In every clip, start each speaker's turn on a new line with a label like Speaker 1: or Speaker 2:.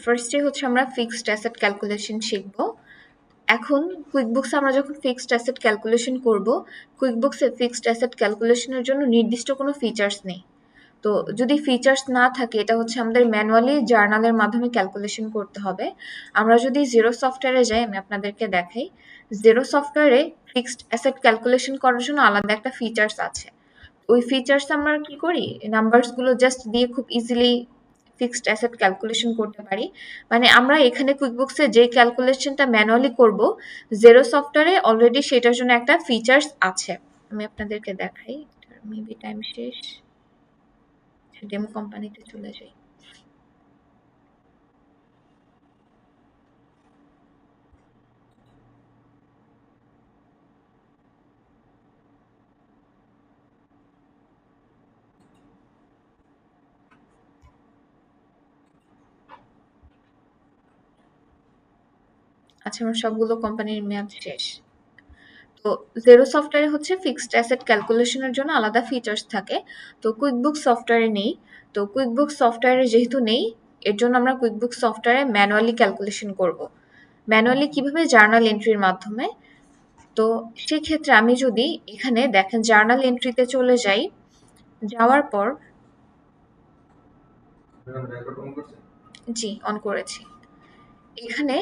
Speaker 1: ফার্স্টে হচ্ছে আমরা ফিক্সড অ্যাসেট ক্যালকুলেশন শিখব। এখন কুইকবুকস আমরা যখন ফিক্সড অ্যাসেট ক্যালকুলেশন করব, কুইকবুকসে ফিক্সড অ্যাসেট ক্যালকুলেশনের জন্য নির্দিষ্ট কোনো ফিচার্স নেই। তো যদি ফিচার্স না থাকে, এটা হচ্ছে আমাদের ম্যানুয়ালি জার্নালের মাধ্যমে ক্যালকুলেশন করতে হবে। আমরা যদি জিরো সফটওয়্যারে যাই, আমি আপনাদেরকে দেখাই। জিরো সফটওয়্যারে ফিক্সড অ্যাসেট ক্যালকুলেশন করার জন্য আলাদা একটা ফিচার্স আছে। ওই ফিচার্স আমরা কি করি, নাম্বারসগুলো জাস্ট দিয়ে খুব ইজিলি ফিক্সড অ্যাসেট ক্যালকুলেশন করতে পারি। মানে আমরা এখানে কুইকবুকসে যে ক্যালকুলেশনটা ম্যানুয়ালি করব, জেরো সফটওয়্যারে অলরেডি সেটার জন্য একটা ফিচার্স আছে। আমি আপনাদেরকে দেখাই, মেবি টাইম শেষ, ডেমো কোম্পানিতে চলে যাই। আচ্ছা, আমার সবগুলো কোম্পানির মেয়াদ শেষ। তো জেরো সফটওয়্যারে হচ্ছে ফিক্সড অ্যাসেট ক্যালকুলেশনের জন্য আলাদা ফিচার্স থাকে, তো কুইকবুক সফটওয়্যারে নেই। তো কুইকবুক সফটওয়্যারে যেহেতু নেই, এর জন্য আমরা কুইকবুক সফটওয়্যারে ম্যানুয়ালি ক্যালকুলেশন করব। ম্যানুয়ালি কিভাবে, জার্নাল এন্ট্রির মাধ্যমে। তো সেক্ষেত্রে আমি যদি এখানে দেখেন জার্নাল এন্ট্রিতে চলে যাই, যাওয়ার পর জি অন করেছি। এখানে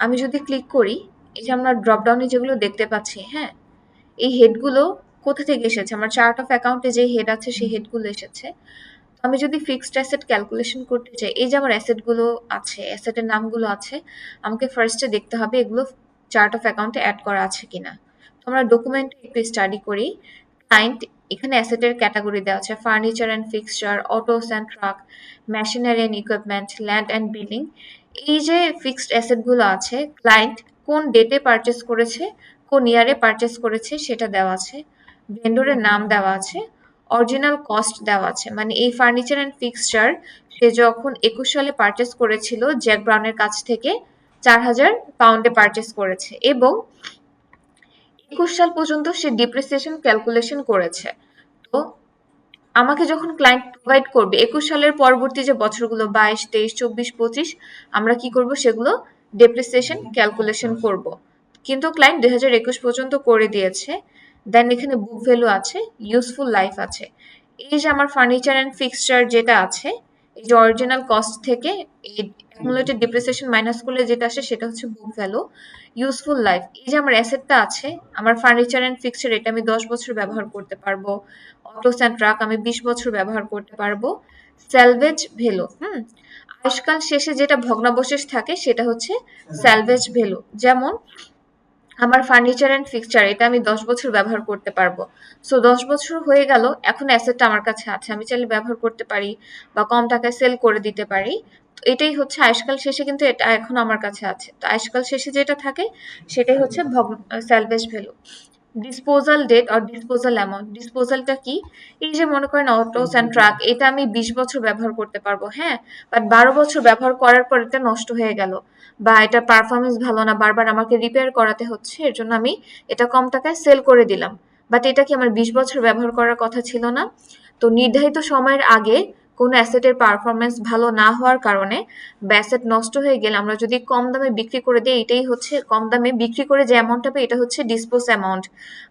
Speaker 1: আমি যদি ক্লিক করি, এই যে আমরা ড্রপডাউনে যেগুলো দেখতে পাচ্ছি, হ্যাঁ, এই হেডগুলো কোথা থেকে এসেছে? আমার চার্ট অফ অ্যাকাউন্টে যে হেড আছে সেই হেডগুলো এসেছে। আমি যদি ফিক্সড অ্যাসেট ক্যালকুলেশন করতে চাই, এই যে আমার অ্যাসেটগুলো আছে, অ্যাসেটের নামগুলো আছে, আমাকে ফার্স্টে দেখতে হবে এগুলো চার্ট অফ অ্যাকাউন্টে অ্যাড করা আছে কিনা। তো আমরা ডকুমেন্টে একটু স্টাডি করি। ক্লায়েন্ট, এখানে অ্যাসেটের ক্যাটাগরি দেওয়া আছে, furniture and fixture, autos and truck, machinery and equipment, land and building. এই যে ফিক্সড অ্যাসেটগুলো আছে, ক্লায়েন্ট কোন ডেটে পারচেস করেছে, কোন ইয়ারে পারচেস করেছে সেটা দেওয়া আছে, ভেন্ডরের নাম দেওয়া আছে, অরিজিনাল কস্ট দেওয়া আছে। মানে এই ফার্নিচার অ্যান্ড ফিক্সচার সে যখন 21 সালে পারচেস করেছিল জ্যাক ব্রাউনের কাছ থেকে 4000 পাউন্ডে পারচেস করেছে, এবং 21 সাল পর্যন্ত সে ডিপ্রিসিয়েশন ক্যালকুলেশন করেছে। তো আমাকে যখন ক্লায়েন্ট প্রোভাইড করবে 21 সালের পরবর্তী যে বছরগুলো 22, 23, 24, 25, আমরা কি করব, সেগুলো ডেপ্রিসিয়েশন ক্যালকুলেশন করব। কিন্তু ক্লায়েন্ট 2021 পর্যন্ত করে দিয়েছে। দেন এখানে বুক ভ্যালু আছে, ইউজফুল লাইফ আছে। এই যে আমার ফার্নিচার অ্যান্ড ফিক্সচার যেটা আছে, এই যে অরিজিনাল কস্ট থেকে এই অ্যাকুমুলেটেড ডিপ্রিসিয়েশন মাইনাস করলে যেটা আসে সেটা হচ্ছে বুক ভ্যালু। ইউজফুল লাইফ, এই যে আমার অ্যাসেটটা আছে, আমার ফার্নিচার অ্যান্ড ফিক্সচার, এটা আমি 10 বছর ব্যবহার করতে পারবো। অটোস অ্যান্ড ট্রাক আমি 20 বছর ব্যবহার করতে পারবো। স্যালভেজ ভ্যালু, আয়ুষ্কাল শেষে যেটা ভগ্নাবশেষ থাকে সেটা হচ্ছে স্যালভেজ ভ্যালু। যেমন আমার ফার্নিচার অ্যান্ড ফিক্সচার, এটা আমি 10 বছর ব্যবহার করতে পারবো। সো 10 বছর হয়ে গেল, এখন অ্যাসেটটা আমার কাছে আছে, আমি চাইলে ব্যবহার করতে পারি বা কম টাকায় সেল করে দিতে পারি। তো এটাই হচ্ছে আয়ুষ্কাল শেষে, কিন্তু এটা এখন আমার কাছে আছে। তো আয়ুষ্কাল শেষে যেটা থাকে সেটাই হচ্ছে স্যালভেজ ভ্যালু। ডিসপোজাল ডেট আর ডিসপোজাল অ্যামাউন্ট, ডিসপোজালটা কি? এই যে মনে করেন অটোস অ্যান্ড ট্রাক, এটা আমি 20 বছর ব্যবহার করতে পারবো, হ্যাঁ, বাট 12 বছর ব্যবহার করার পর এটা নষ্ট হয়ে গেল, বা এটা পারফরমেন্স ভালো না, বারবার আমাকে রিপেয়ার করাতে হচ্ছে, এর জন্য আমি এটা কম টাকায় সেল করে দিলাম। বাট এটা কি আমার 20 বছর ব্যবহার করার কথা ছিল না? তো নির্ধারিত সময়ের আগে কোনো অ্যাসেটের পারফরমেন্স ভালো না হওয়ার কারণে বা অ্যাসেট নষ্ট হয়ে গেলে আমরা যদি কম দামে বিক্রি করে দিই, এটাই হচ্ছে কম দামে বিক্রি করে যে অ্যামাউন্টটা পাই, এটা হচ্ছে ডিসপোজ অ্যামাউন্ট।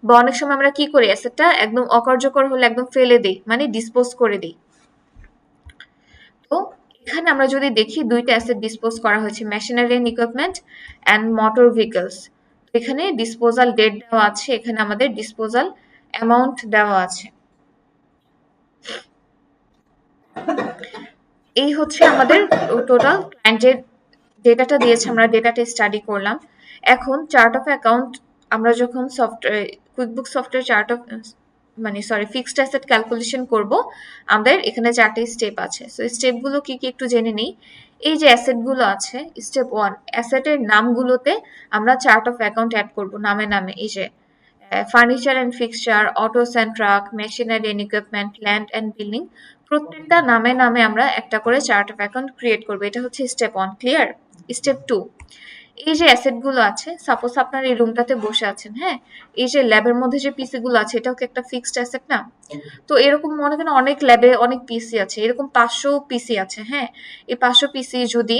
Speaker 1: বা অনেক সময় আমরা কি করি, অ্যাসেটটা একদম অকার্যকর হলে একদম ফেলে দিই, মানে ডিসপোজ করে দিই। তো এখানে আমরা যদি দেখি দুইটা অ্যাসেট ডিসপোজ করা হয়েছে, machinery and equipment and motor vehicles. এখানে ডিসপোজাল ডেট দেওয়া আছে, এখানে আমাদের ডিসপোজাল অ্যামাউন্ট দেওয়া আছে। এই হচ্ছে আমাদের টোটাল ক্লায়েন্টের ডেটাটা দিয়েছে, আমরা ডেটাটা স্টাডি করলাম। এখন চার্ট অফ অ্যাকাউন্ট আমরা যখন software, QuickBook software chart of, মানে সরি, ফিক্সড অ্যাসেট ক্যালকুলেশন করব, আমাদের এখানে 4টে স্টেপ আছে। সো স্টেপগুলো কি কি একটু জেনে নিই। এই যে অ্যাসেটগুলো আছে, স্টেপ 1, অ্যাসেটের নামগুলোতে আমরা চার্ট অফ অ্যাকাউন্ট অ্যাড করব নামে নামে। এই যে furniture and fixture, autos and truck, machinery and equipment, land and building, প্রত্যেকটা নামে নামে আমরা একটা করে চার্ট অফ অ্যাকাউন্ট ক্রিয়েট করবো। এটা হচ্ছে স্টেপ 1, ক্লিয়ার? স্টেপ 2, এই যে অ্যাসেট গুলো আছে, সাপোজ আপনার এই রুমটাতে বসে আছেন, হ্যাঁ, এই যে ল্যাবের মধ্যে যে পিসি গুলো আছে, এটাও কি একটা ফিক্সড অ্যাসেট না? তো এরকম মনে করেন অনেক ল্যাবে অনেক পিসি আছে, এরকম 500 পিসি আছে, হ্যাঁ, এই 500 পিসি যদি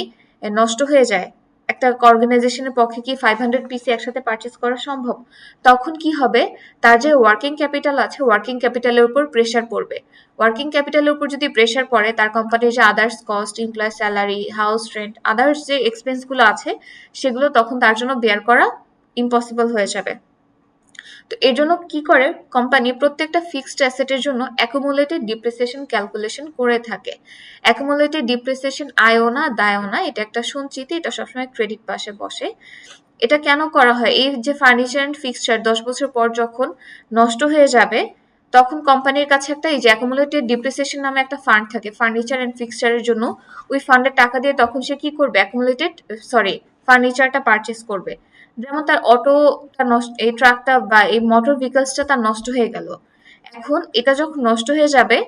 Speaker 1: নষ্ট হয়ে যায়, একটা অর্গানাইজেশনের পক্ষে কি 500 পিসি একসাথে পারচেজ করা সম্ভব? তখন কি হবে, তার যে ওয়ার্কিং ক্যাপিটাল আছে ওয়ার্কিং ক্যাপিটালের উপর প্রেশার পড়বে। ওয়ার্কিং ক্যাপিটালের উপর যদি প্রেশার পড়ে, তার কোম্পানির যে others cost, employee salary, house rent, others যে এক্সপেন্সগুলো আছে সেগুলো তখন তার জন্য বেয়ার করা ইম্পসিবল হয়ে যাবে। তো এর জন্য কি করে কোম্পানি, প্রত্যেকটা ফিক্সড অ্যাসেটের জন্য অ্যাকুমুলেটেড ডিপ্রিসিয়েশন ক্যালকুলেশন করে থাকে। অ্যাকুমুলেটেড ডিপ্রিসিয়েশন আয়ও না দায়ও না, এটা একটা সঞ্চিতি, এটা সবসময় ক্রেডিট পাশে বসে। এটা কেন করা হয়, এই যে ফার্নিচার অ্যান্ড ফিক্সচার 10 বছর পর যখন নষ্ট হয়ে যাবে, তখন কোম্পানির কাছে একটা এই যে অ্যাকুমুলেটেড ডিপ্রিসিয়েশন নামে একটা ফান্ড থাকে ফার্নিচার অ্যান্ড ফিক্সচারের জন্য। ওই ফান্ডের টাকা দিয়ে তখন সে কি করবে, ফার্নিচারটা পারচেস করবে। যেমন তার অটোটা নষ্ট, এই ট্রাকটা বা এই মোটর ভেহিকলসটা তার নষ্ট হয়ে গেল, এখন এটা যখন নষ্ট হয়ে যাবে,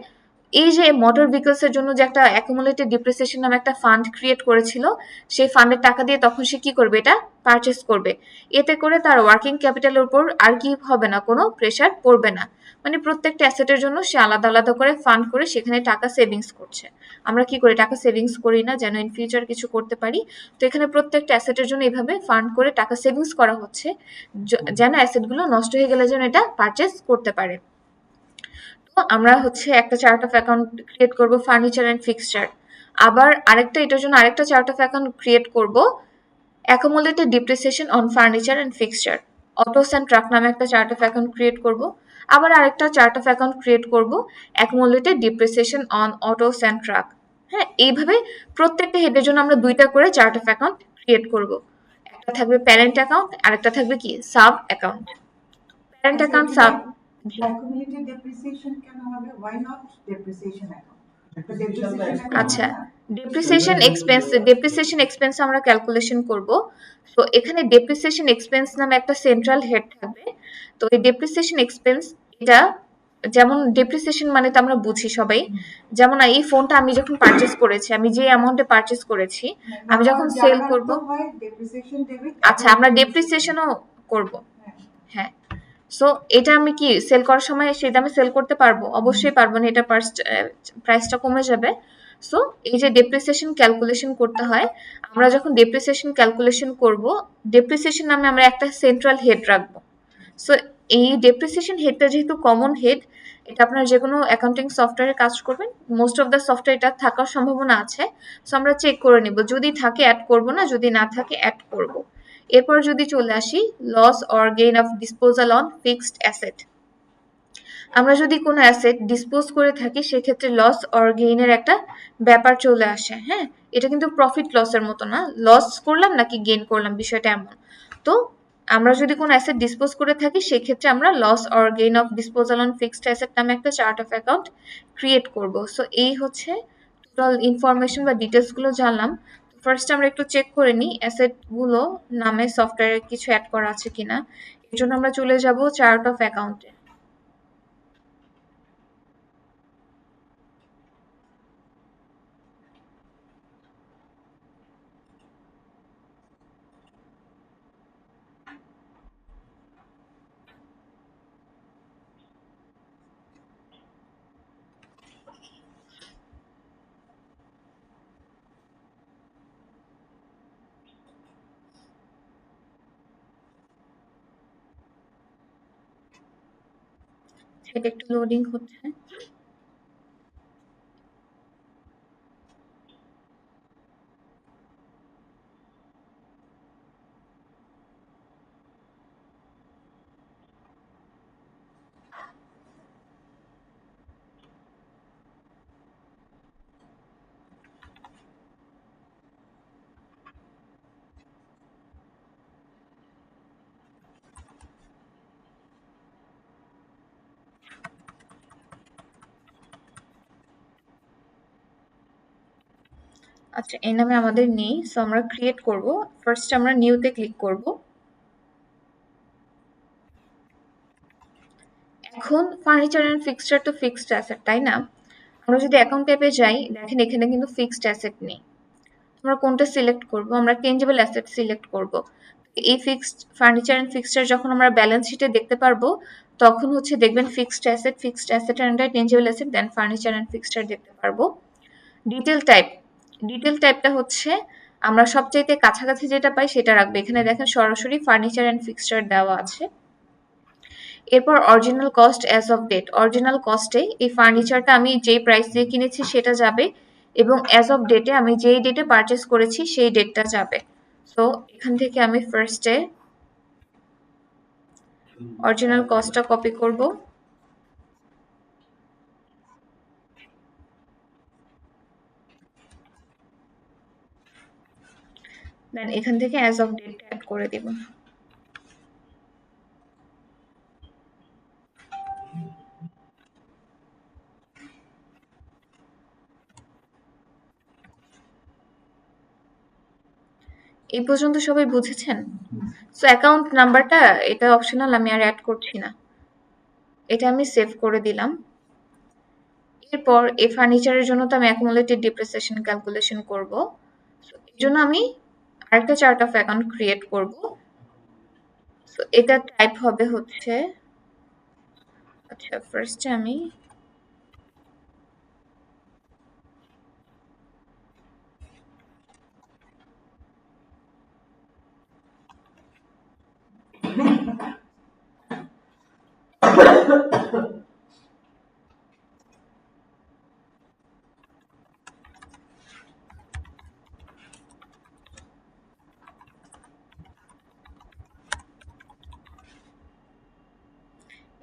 Speaker 1: এই যে মোটর ভেহিকলস এর জন্য যে একটা অ্যাকুমুলেটেড ডিপ্রিসিয়েশন নামে একটা ফান্ড ক্রিয়েট করেছিল, সেই ফান্ডের টাকা দিয়ে তখন সে কি করবে, এটা পারচেস করবে। এতে করে তার ওয়ার্কিং ক্যাপিটালের উপর আর কি হবে না, কোনো প্রেশার পড়বে না। মানে প্রত্যেকটা অ্যাসেটের জন্য সে আলাদা আলাদা করে ফান্ড করে সেখানে টাকা সেভিংস করছে। আমরা কি করি, টাকা সেভিংস করি না যেন ইন ফিউচার কিছু করতে পারি? তো এখানে প্রত্যেকটা অ্যাসেটের জন্য এইভাবে ফান্ড করে টাকা সেভিংস করা হচ্ছে, যেন অ্যাসেটগুলো নষ্ট হয়ে গেলে যেন এটা পারচেস করতে পারে। আমরা হচ্ছে একটা চার্ট অফ অ্যাকাউন্ট ক্রিয়েট করব ফার্নিচার এন্ড ফিক্সচার। আবার আরেকটা, এটার জন্য আরেকটা চার্ট অফ অ্যাকাউন্ট ক্রিয়েট করব accumulated depreciation on furniture and fixture. Autos and truck নামে একটা চার্ট অফ অ্যাকাউন্ট ক্রিয়েট করব। আবার আরেকটা চার্ট অফ অ্যাকাউন্ট ক্রিয়েট করব accumulated depreciation on autos and truck. হ্যাঁ, এইভাবে প্রত্যেকটা হেডের জন্য আমরা দুইটা করে চার্ট অফ অ্যাকাউন্ট ক্রিয়েট করব। একটা থাকবে প্যারেন্ট অ্যাকাউন্ট, আরেকটা থাকবে কি sub account. Parent account sub,
Speaker 2: accumulated depreciation কেন হবে? Why not depreciation account? একটা depreciation account
Speaker 1: আচ্ছা,
Speaker 2: আছে না?
Speaker 1: ডেপ্রিসিয়েশন এক্সপেন্স আমরা ক্যালকুলেশন করব। তো এখানে ডেপ্রিসিয়েশন এক্সপেন্স নামে একটা সেন্ট্রাল হেড থাকবে। তো এই ডেপ্রিসিয়েশন এক্সপেন্স, এটা যেমন ডেপ্রিসিয়েশন মানে তো আমরা বুঝি সবাই, যেমন এই ফোনটা আমি যখন পারচেজ করেছি, আমি যে অ্যামাউন্টে পারচেজ করেছি, আমি যখন সেল
Speaker 2: যারা
Speaker 1: করব,
Speaker 2: তো হয় depreciation debit
Speaker 1: আচ্ছা আমরা ডেপ্রিসিয়েশনও করব।
Speaker 2: হ্যাঁ।
Speaker 1: হ্যাঁ, সো এটা আমি কি সেল করার সময় সেই দামে সেল করতে পারবো? অবশ্যই পারবো না, এটা প্রাইসটা কমে যাবে। সো এই যে ডেপ্রিসিয়েশন ক্যালকুলেশন করতে হয়, আমরা যখন ডেপ্রিসিয়েশন ক্যালকুলেশন করব, ডেপ্রিসিয়েশন নামে আমরা একটা সেন্ট্রাল হেড রাখবো। সো এই ডেপ্রিসিয়েশন হেডটা যেহেতু কমন হেড, এটা আপনার যে কোনো অ্যাকাউন্টিং সফটওয়্যারে কাজ করবেন, মোস্ট অফ দ্য সফটওয়্যার এটা থাকার সম্ভাবনা আছে। সো আমরা চেক করে নিব, যদি থাকে অ্যাড করব না, যদি না থাকে অ্যাড করব। এরপর যদি চলে আসি loss or gain of disposal on fixed asset. আমরা যদি কোনো অ্যাসেট ডিসপোজ করে থাকি, সেক্ষেত্রে লস অর গেইনের একটা ব্যাপার চলে আসে। হ্যাঁ, এটা কিন্তু প্রফিট লসের মতো না, লস করলাম নাকি গেইন করলাম বিষয়টা এমন। তো আমরা যদি কোনো অ্যাসেট ডিসপোজ করে থাকি, সেক্ষেত্রে আমরা loss or gain of disposal on fixed asset নামে একটা চার্ট অফ অ্যাকাউন্ট ক্রিয়েট করব। সো এই হচ্ছে টোটাল ইনফরমেশন বা ডিটেলসগুলো জানলাম। ফার্স্ট আমরা একটু চেক করে নিই অ্যাসেটগুলো নামে সফটওয়্যারে কিছু অ্যাড করা আছে কিনা। এর জন্য আমরা চলে যাব চার্ট অফ অ্যাকাউন্টে। এটা একটু লোডিং হচ্ছে। আচ্ছা, এই নামে আমাদের নেই, সো আমরা ক্রিয়েট করব। ফার্স্ট আমরা নিউতে ক্লিক করব। এখন ফার্নিচার এন্ড ফিক্সচার তো ফিক্সড অ্যাসেট, তাই না? আমরা যদি অ্যাকাউন্ট ট্যাবে যাই, দেখেন এখানে কিন্তু ফিক্সড অ্যাসেট নেই। আমরা কোনটা সিলেক্ট করব? আমরা টেনজিবল অ্যাসেট সিলেক্ট করব। এই ফিক্সড ফার্নিচার এন্ড ফিক্সচার যখন আমরা ব্যালেন্স শিটে দেখতে পারবো, তখন হচ্ছে দেখবেন fixed asset under tangible asset, then furniture and fixture দেখতে পারবো। ডিটেল টাইপ, ডিটেল টাইপটা হচ্ছে আমরা সবচাইতে কাছাকাছি যেটা পাই সেটা রাখবো। এখানে দেখেন সরাসরি ফার্নিচার অ্যান্ড ফিক্সচার দেওয়া আছে। এরপর original cost as of date, original কস্টে এই ফার্নিচারটা আমি যেই প্রাইস দিয়ে কিনেছি সেটা যাবে, এবং অ্যাজ অফ ডেটে আমি যেই ডেটে পারচেস করেছি সেই ডেটটা যাবে। সো এখান থেকে আমি ফার্স্টে অরিজিনাল কস্টটা কপি করব, দেন এখান থেকে অ্যাজ অফ ডেট অ্যাড করে দিব। এই পর্যন্ত সবাই বুঝেছেন? সো অ্যাকাউন্ট নাম্বারটা এটা অপশনাল, আমি আর অ্যাড করছি না, এটা আমি সেভ করে দিলাম। এরপর এই ফার্নিচারের জন্য তো আমি অ্যাকুমুলেটেড ডিপ্রিসিয়েশন ক্যালকুলেশন করব। এর জন্য আমি আরেকটা চার্ট অফ অ্যাকাউন্ট ক্রিয়েট করব। সো এটা টাইপ হবে হচ্ছে, আচ্ছা ফার্স্টে আমি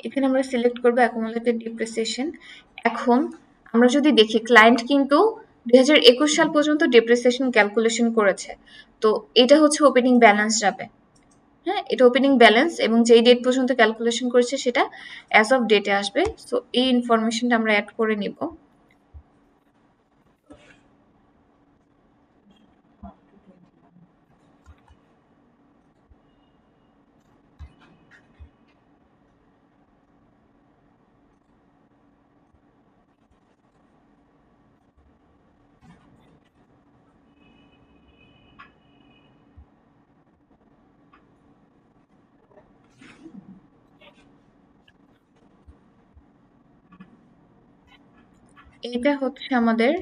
Speaker 1: এখানে আমরা সিলেক্ট করব অ্যাকুমুলেটেড ডিপ্রিসিয়েশন। এখন আমরা যদি দেখি ক্লায়েন্ট কিন্তু 2021 সাল পর্যন্ত ডিপ্রিসিয়েশন ক্যালকুলেশন করেছে, তো এটা হচ্ছে ওপেনিং ব্যালেন্স যাবে। হ্যাঁ, এটা ওপেনিং ব্যালেন্স এবং যেই ডেট পর্যন্ত ক্যালকুলেশন করেছে সেটা অ্যাজ অফ ডেটে আসবে। সো এই ইনফরমেশনটা আমরা অ্যাড করে নিব। এটা হচ্ছে আমাদের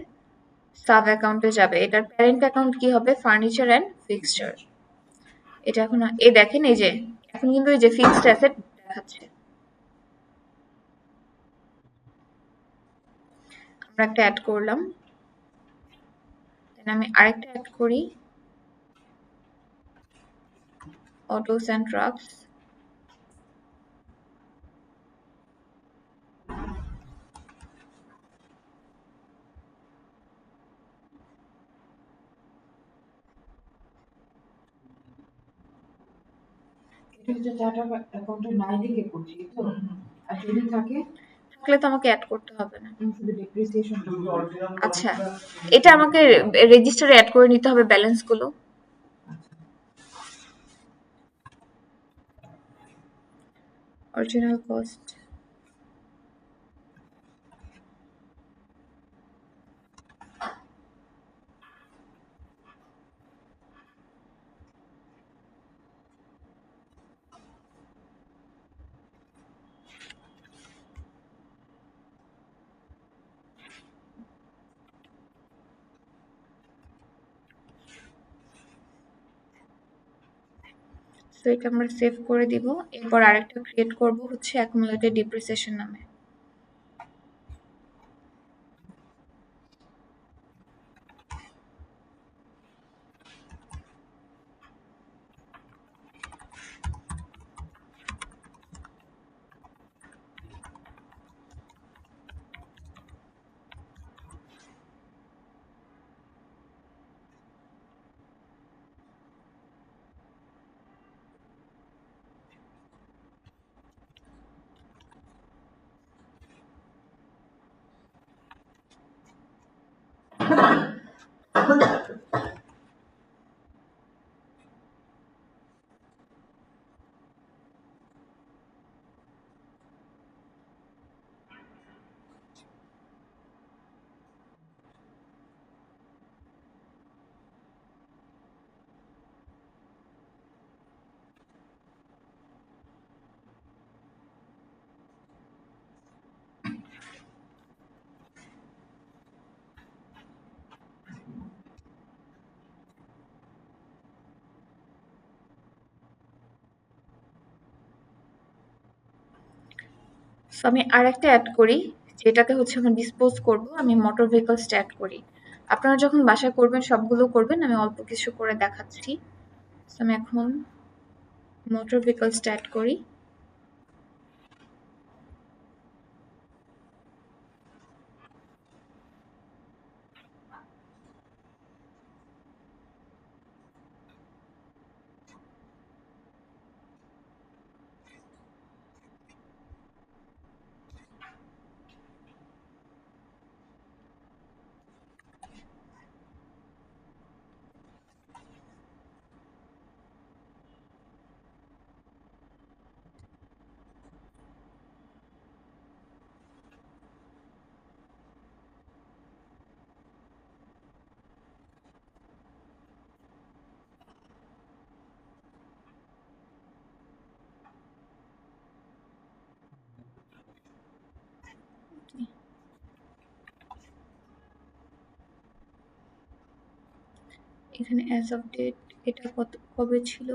Speaker 1: সাব অ্যাকাউন্টে যাবে। এটার প্যারেন্ট অ্যাকাউন্ট কি হবে? Furniture and fixture. এটা এখন এই দেখেন, এই যে এখন কিন্তু এই যে ফিক্সড অ্যাসেট দেখাচ্ছে। আমরা একটা অ্যাড করলাম, দেন আমি আরেকটা অ্যাড করি, অটোস অ্যান্ড ট্রাকস।
Speaker 2: এটা হচ্ছে চার্ট অফ অ্যাকাউন্টের নাই দেখে করছি তো, আর যদি থাকে
Speaker 1: থাকলে তো আমাকে অ্যাড করতে হবে না।
Speaker 2: শুধু ডেপ্রিসিয়েশন।
Speaker 1: আচ্ছা, এটা আমাকে রেজিস্টারে অ্যাড করে নিতে হবে ব্যালেন্সগুলো। অরিজিনাল কস্ট, তো এটা আমরা সেভ করে দিব। এরপর আরেকটা ক্রিয়েট করব হচ্ছে অ্যাকুমুলেটেড ডিপ্রিসিয়েশন নামে। সো আমি আরেকটা অ্যাড করি, যেটাতে হচ্ছে আমি ডিসপোজ করব, আমি মোটর ভেহিকলসটা অ্যাড করি। আপনারা যখন বাসায় করবেন সবগুলো করবেন, আমি অল্প কিছু করে দেখাচ্ছি। সো আমি এখন মোটর ভেহিকলসটা অ্যাড করি। এখানে অ্যাজ অফ ডেট এটা কবে ছিল?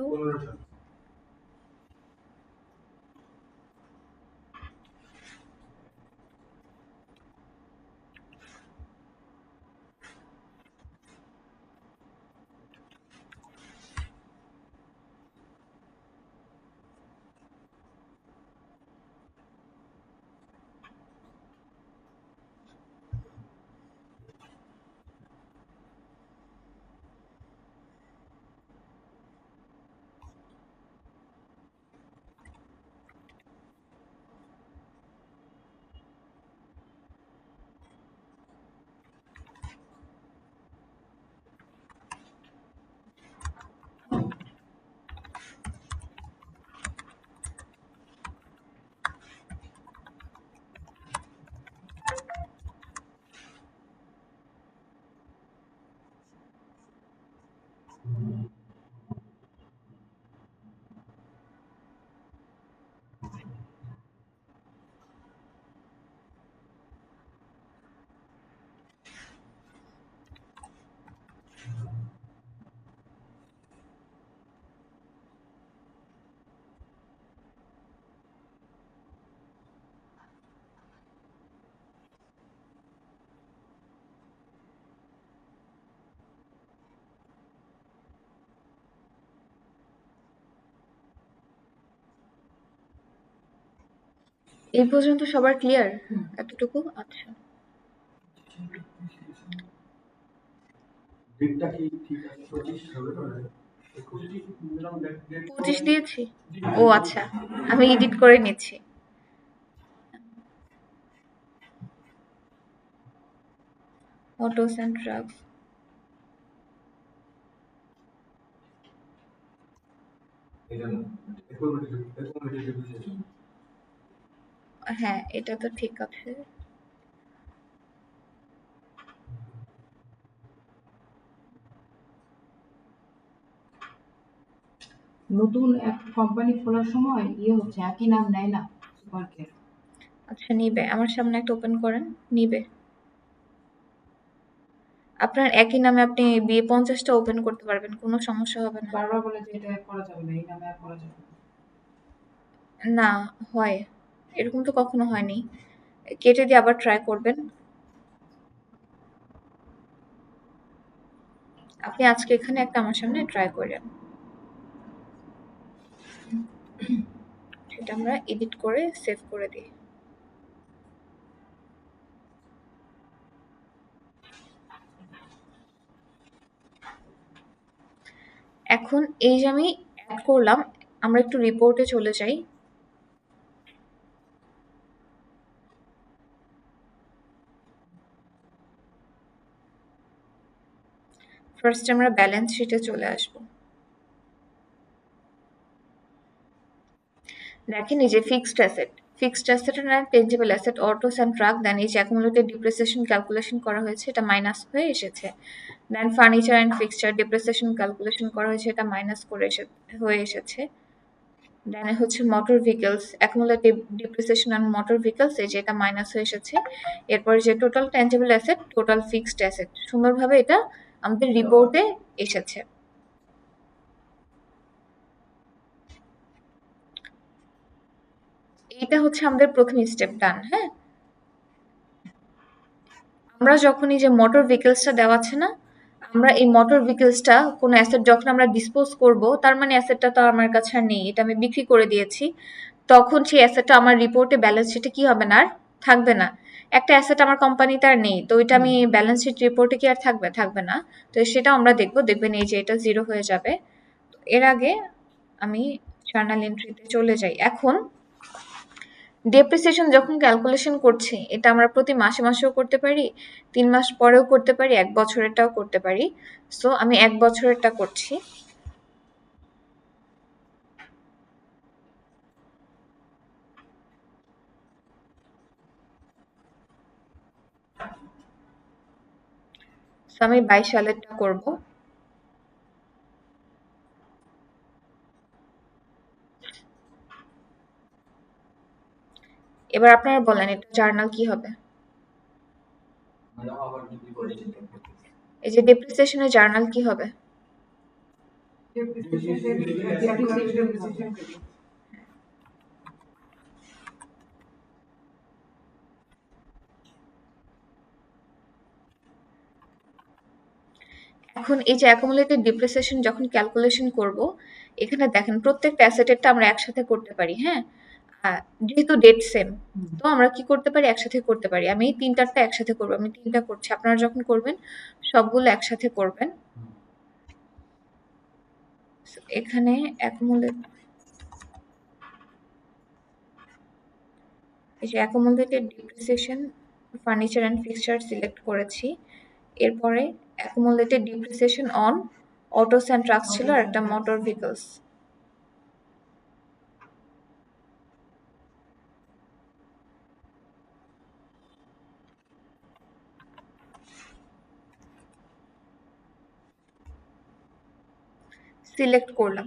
Speaker 1: এই পর্যন্ত সবার ক্লিয়ার? এতটুকু? আচ্ছা।
Speaker 2: ডেটটা কি ঠিক আছে? 25 হবে না?
Speaker 1: 25 দিয়েছি? ও আচ্ছা, আমি এডিট করে নিচ্ছি। Autos and trucks. হ্যাঁ, এটা তো ঠিক আছে।
Speaker 2: নতুন এক কোম্পানি খোলার সময় হচ্ছে একই নাম নেয় না সুপার কেয়ার।
Speaker 1: আচ্ছা, নিবে। আমার সামনে একটা ওপেন করেন, নিবে। আপনার একই নামে আপনি বিয়ে 50টা ওপেন করতে পারবেন, কোনো সমস্যা হবে না।
Speaker 2: বারবার বলে যে এটা করা যাবে না, এই নামে আর করা যাবে না।
Speaker 1: না, হয়। এরকম তো কখনো হয়নি। কেটে দিয়ে আবার ট্রাই করবেন। আপনি আজকে এখানে একটা আমার সামনে ট্রাই করেন। সেটা আমরা এডিট করে সেভ করে দিই। এখন এই যে আমি অ্যাড করলাম, আমরা একটু রিপোর্টে চলে যাই। ফার্স্ট আমরা ব্যালেন্স শিটে চলে আসব। দেখেন এই যে ফিক্সড অ্যাসেট আর tangible asset, autos and truck, then এই যে অ্যাকুমুলেটেড ডিপ্রিসিয়েশন ক্যালকুলেশন করা হয়েছে, এটা মাইনাস হয়ে এসেছে। Then furniture and fixture depreciation calculation করা হয়েছে, এটা মাইনাস করে হয়ে এসেছে। দেন হচ্ছে motor vehicles, accumulative depreciation on motor vehicles, এই যে এটা মাইনাস হয়ে এসেছে। এরপরে যে total tangible asset, total fixed asset, সুন্দরভাবে এটা আমাদের রিপোর্টে এসেছে। এই এটা হচ্ছে আমাদের প্রথম স্টেপ ডান। হ্যাঁ, আমরা যখন এই যে মোটর ভেহিকলসটা দেওয়া আছে না, আমরা এই মোটর ভেহিকলসটা কোনো অ্যাসেট যখন আমরা ডিসপোজ করব, তার মানে অ্যাসেটটা তো আমার কাছে আর নেই, এটা আমি বিক্রি করে দিয়েছি, তখন সেই অ্যাসেটটা আমার রিপোর্টে ব্যালেন্স শিটে কি হবে না, আর থাকবে না। একটা অ্যাসেট আমার কোম্পানিতে আর নেই, তো ওইটা আমি ব্যালেন্স শিট রিপোর্টে কি আর থাকবে, থাকবে না। তো সেটা আমরা দেখবো, দেখবেন এই যে এটা জিরো হয়ে যাবে। এর আগে আমি জার্নাল এন্ট্রিতে চলে যাই। এখন ডেপ্রিসিয়েশন যখন ক্যালকুলেশন করছি, এটা আমরা প্রতি মাসে মাসেও করতে পারি, 3 মাস পরেও করতে পারি, 1 বছরেরটাও করতে পারি। সো আমি 1 বছরেরটা করছি। সো আমি 22 সালেরটা করব। এবার আপনারা বলেন এটা জার্নাল কি হবে? এই যে ডেপ্রিসিয়েশনের জার্নাল কি হবে? এখন এই যে অ্যাকুমুলেটেড ডেপ্রিসিয়েশন যখন ক্যালকুলেশন করব, এখানে দেখেন প্রত্যেকটা অ্যাসেটেরটা আমরা একসাথে করতে পারি। হ্যাঁ, যেহেতু ডেট সেম, তো আমরা কি করতে পারি, একসাথে করতে পারি। আমি 3-4টা একসাথে করবো, আমি 3টা করছি, আপনারা যখন করবেন সবগুলো একসাথে করবেন। এখানে অ্যাকুমুলেট, এই যে accumulated depreciation furniture and fixture select করেছি। এরপরে accumulated depreciation on autos and trucks ছিল, আর একটা মোটর ভেহিকলস। সিলেক্ট করলাম,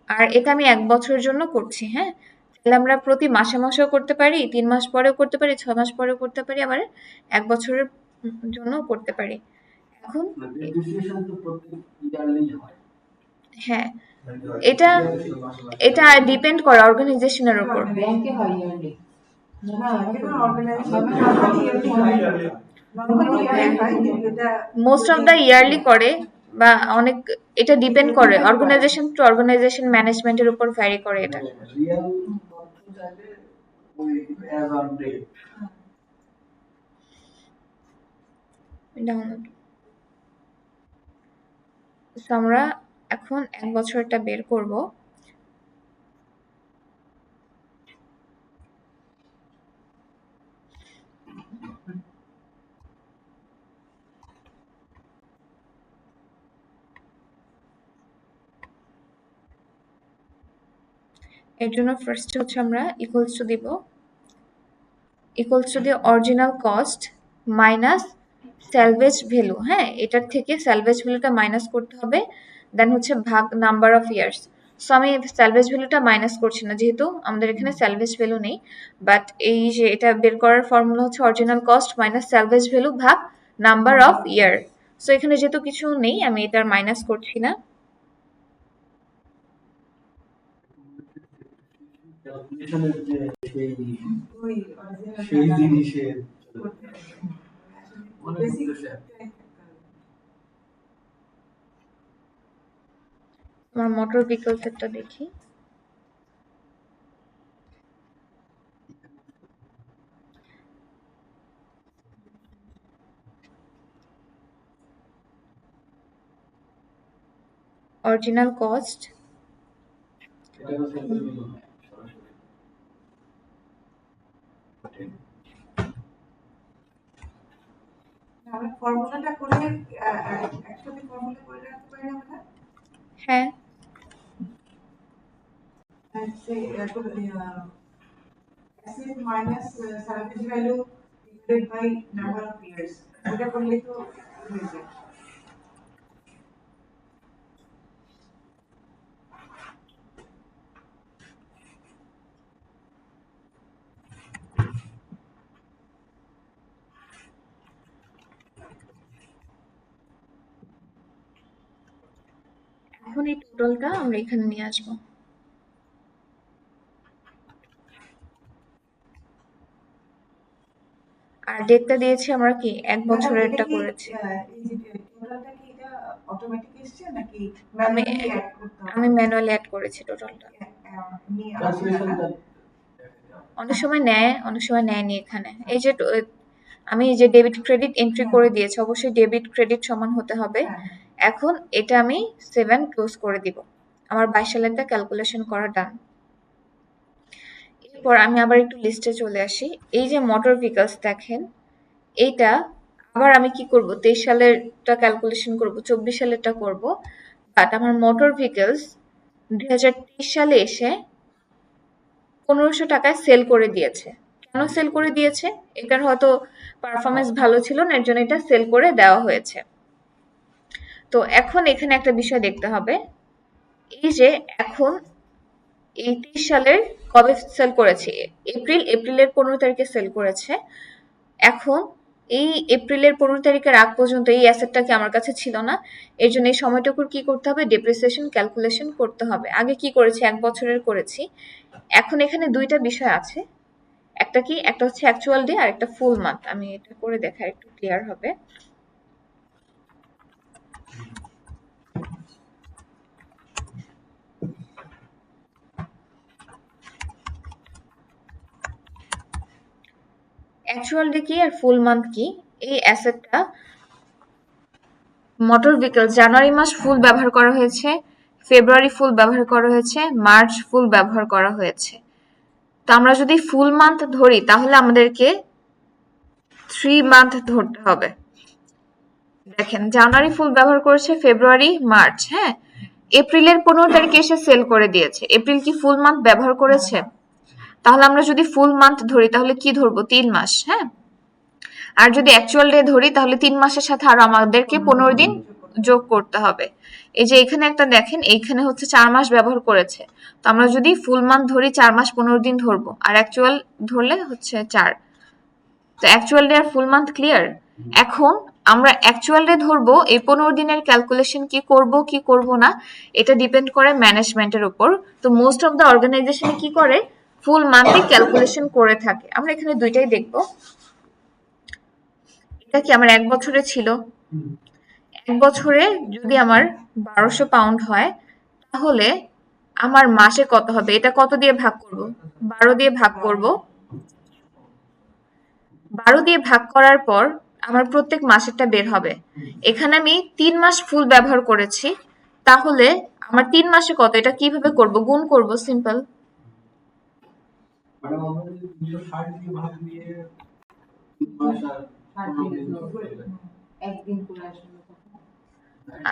Speaker 1: আর এটা আমি 1 বছরের জন্য করছি। হ্যাঁ, তাহলে আমরা প্রতি মাসে মাসেও করতে পারি, 3 মাস পরেও করতে পারি, 6 মাস পরেও করতে পারি, আবার 1 বছরের জন্য করতে পারি। এখন হ্যাঁ, এটা এটা ডিপেন্ড করে অর্গানাইজেশনের উপর।
Speaker 2: ব্যাংকে হয় ইয়ারলি, না যেকোনো organisation
Speaker 1: most of the yearly করে, বা অনেক, এটা ডিপেন্ড করে অর্গানাইজেশন টু অর্গানাইজেশন, ম্যানেজমেন্টের উপর ভ্যারি করে এটা। ডাউনলোড, আমরা এখন 1 বছরটা বের করব। এর জন্য ফার্স্ট হচ্ছে আমরা ইকুয়ালস টু দিব, ইকুয়ালস টু দিয়ে original cost minus salvage value. হ্যাঁ, এটার থেকে স্যালভেজ ভ্যালুটা মাইনাস করতে হবে, দেন হচ্ছে ভাগ নাম্বার অফ ইয়ার্স। সো আমি স্যালভেজ ভ্যালুটা মাইনাস করছি না, যেহেতু আমাদের এখানে স্যালভেজ ভ্যালু নেই। বাট এই যে এটা বের করার ফর্মুলা হচ্ছে original cost minus salvage value ভাগ নাম্বার অফ ইয়ার। সো এখানে যেহেতু কিছু নেই, আমি এটার মাইনাস করছি না। আমার মোটর ভেহিকলসেরটা দেখি। অরিজিনাল কস্ট
Speaker 2: আমরা ফর্মুলাটা করে একসাথে ফর্মুলা করে রাখতে পারি আমরা।
Speaker 1: হ্যাঁ,
Speaker 2: asset minus salvage value divided by number of years. এটা করলে তো হয়ে যায়।
Speaker 1: এখন এই টোটালটা আমরা এখানে নিয়ে আসবো। আর ডেটটা দিয়েছি আমরা কি 1
Speaker 2: ম্যাডাম এটা
Speaker 1: বছরেরটা
Speaker 2: কি
Speaker 1: করেছি।
Speaker 2: এই যে টোটালটা কি এটা অটোমেটিক এসছে নাকি
Speaker 1: আমি
Speaker 2: ম্যানুয়ালি অ্যাড করতে হবে?
Speaker 1: আমি ম্যানুয়ালি অ্যাড করেছি টোটালটা।
Speaker 2: নি আসলে না।
Speaker 1: অনেক সময় নেয়, অনেক সময় নেয়নি এখানে। এই যে আমি এই যে ডেবিট ক্রেডিট এন্ট্রি করে দিয়েছি, অবশ্যই ডেবিট ক্রেডিট সমান হতে হবে।
Speaker 2: হ্যাঁ।
Speaker 1: এখন এটা আমি 7 ক্লোজ করে দিব। আমার 22 সালেরটা ক্যালকুলেশন করা ডান। এরপর আমি আবার একটু লিস্টে চলে আসি। এই যে মোটর ভেহিকলস দেখেন, এইটা আবার আমি কি করব, 23 সালেরটা ক্যালকুলেশন করব, 24 সালেরটা করব। বাট আমার মোটর ভেহিকলস 2023 সালে এসে 1500 টাকায় সেল করে দিয়েছে। কেন সেল করে দিয়েছে? এটার হয়তো পারফরমেন্স ভালো ছিল না, এর জন্য এটা সেল করে দেওয়া হয়েছে। তো এখন এখানে একটা বিষয় দেখতে হবে, এই যে এখন এই 30 সালের কবে সেল করেছে? এপ্রিলের 15 তারিখে সেল করেছে। এখন এই এপ্রিলের 15 তারিখের আগ পর্যন্ত এই অ্যাসেটটা কি আমার কাছে ছিল না, এর জন্য এই সময়টুকুর কি করতে হবে, ডেপ্রিসিয়েশন ক্যালকুলেশন করতে হবে। আগে কি করেছি, 1 বছরের করেছি। এখন এখানে দুইটা বিষয় আছে, একটা কি, একটা হচ্ছে অ্যাকচুয়াল ডে আর একটা ফুল মান্থ। আমি এটা করে দেখাই, একটু ক্লিয়ার হবে। অ্যাকচুয়াল ডে কি আর ফুল মান্থ কি? এই অ্যাসেটটা মোটর ভেহিকল জানুয়ারি মাস ফুল ব্যবহার করা হয়েছে, ফেব্রুয়ারি ফুল ব্যবহার করা হয়েছে, মার্চ ফুল ব্যবহার করা হয়েছে। তো আমরা যদি ফুল মান্থ ধরি তাহলে আমাদেরকে 3 মান্থ ধরতে হবে। দেখেন, জানুয়ারি ফুল ব্যবহার করেছে, ফেব্রুয়ারি, মার্চ, হ্যাঁ। এপ্রিলের 15 তারিখে এসে সেল করে দিয়েছে। এপ্রিল কি ফুল মান্থ ব্যবহার করেছে? তাহলে আমরা যদি ফুল মান্থ ধরি তাহলে কি ধরবো, 3 মাস, হ্যাঁ। আর যদি অ্যাকচুয়াল ডে ধরি তাহলে 3 মাসের সাথে আরো আমাদেরকে 15 দিন যোগ করতে হবে। এই যে এখানে একটা দেখেন, এইখানে হচ্ছে 4 মাস ব্যবহার করেছে। তো আমরা যদি ফুল মান্থ ধরি 4 মাস 15 দিন ধরবো, আর অ্যাকচুয়াল ধরলে হচ্ছে 4। তো অ্যাকচুয়াল ডে আর ফুল মান্থ ক্লিয়ার। এখন আমরা অ্যাকচুয়াল ডে ধরবো, এই 15 দিনের ক্যালকুলেশন কি করব কি করব না এটা ডিপেন্ড করে ম্যানেজমেন্টের উপর। তো মোস্ট অফ দ্য অর্গানাইজেশন কি করে, ফুল মান্থলি ক্যালকুলেশন করে থাকে। আমরা এখানে দুইটাই দেখবো। এটা কি আমার 1 বছরে ছিল, 1 বছরে যদি আমার 1200 পাউন্ড হয় তাহলে আমার মাসে কত হবে, এটা কত দিয়ে ভাগ করব, 12 দিয়ে ভাগ করব। 12 দিয়ে ভাগ করার পর আমার প্রত্যেক মাসেরটা বের হবে। এখানে আমি 3 মাস ফুল ব্যবহার করেছি, তাহলে আমার 3 মাসে কত, এটা কিভাবে করব, গুণ করব, সিম্পল।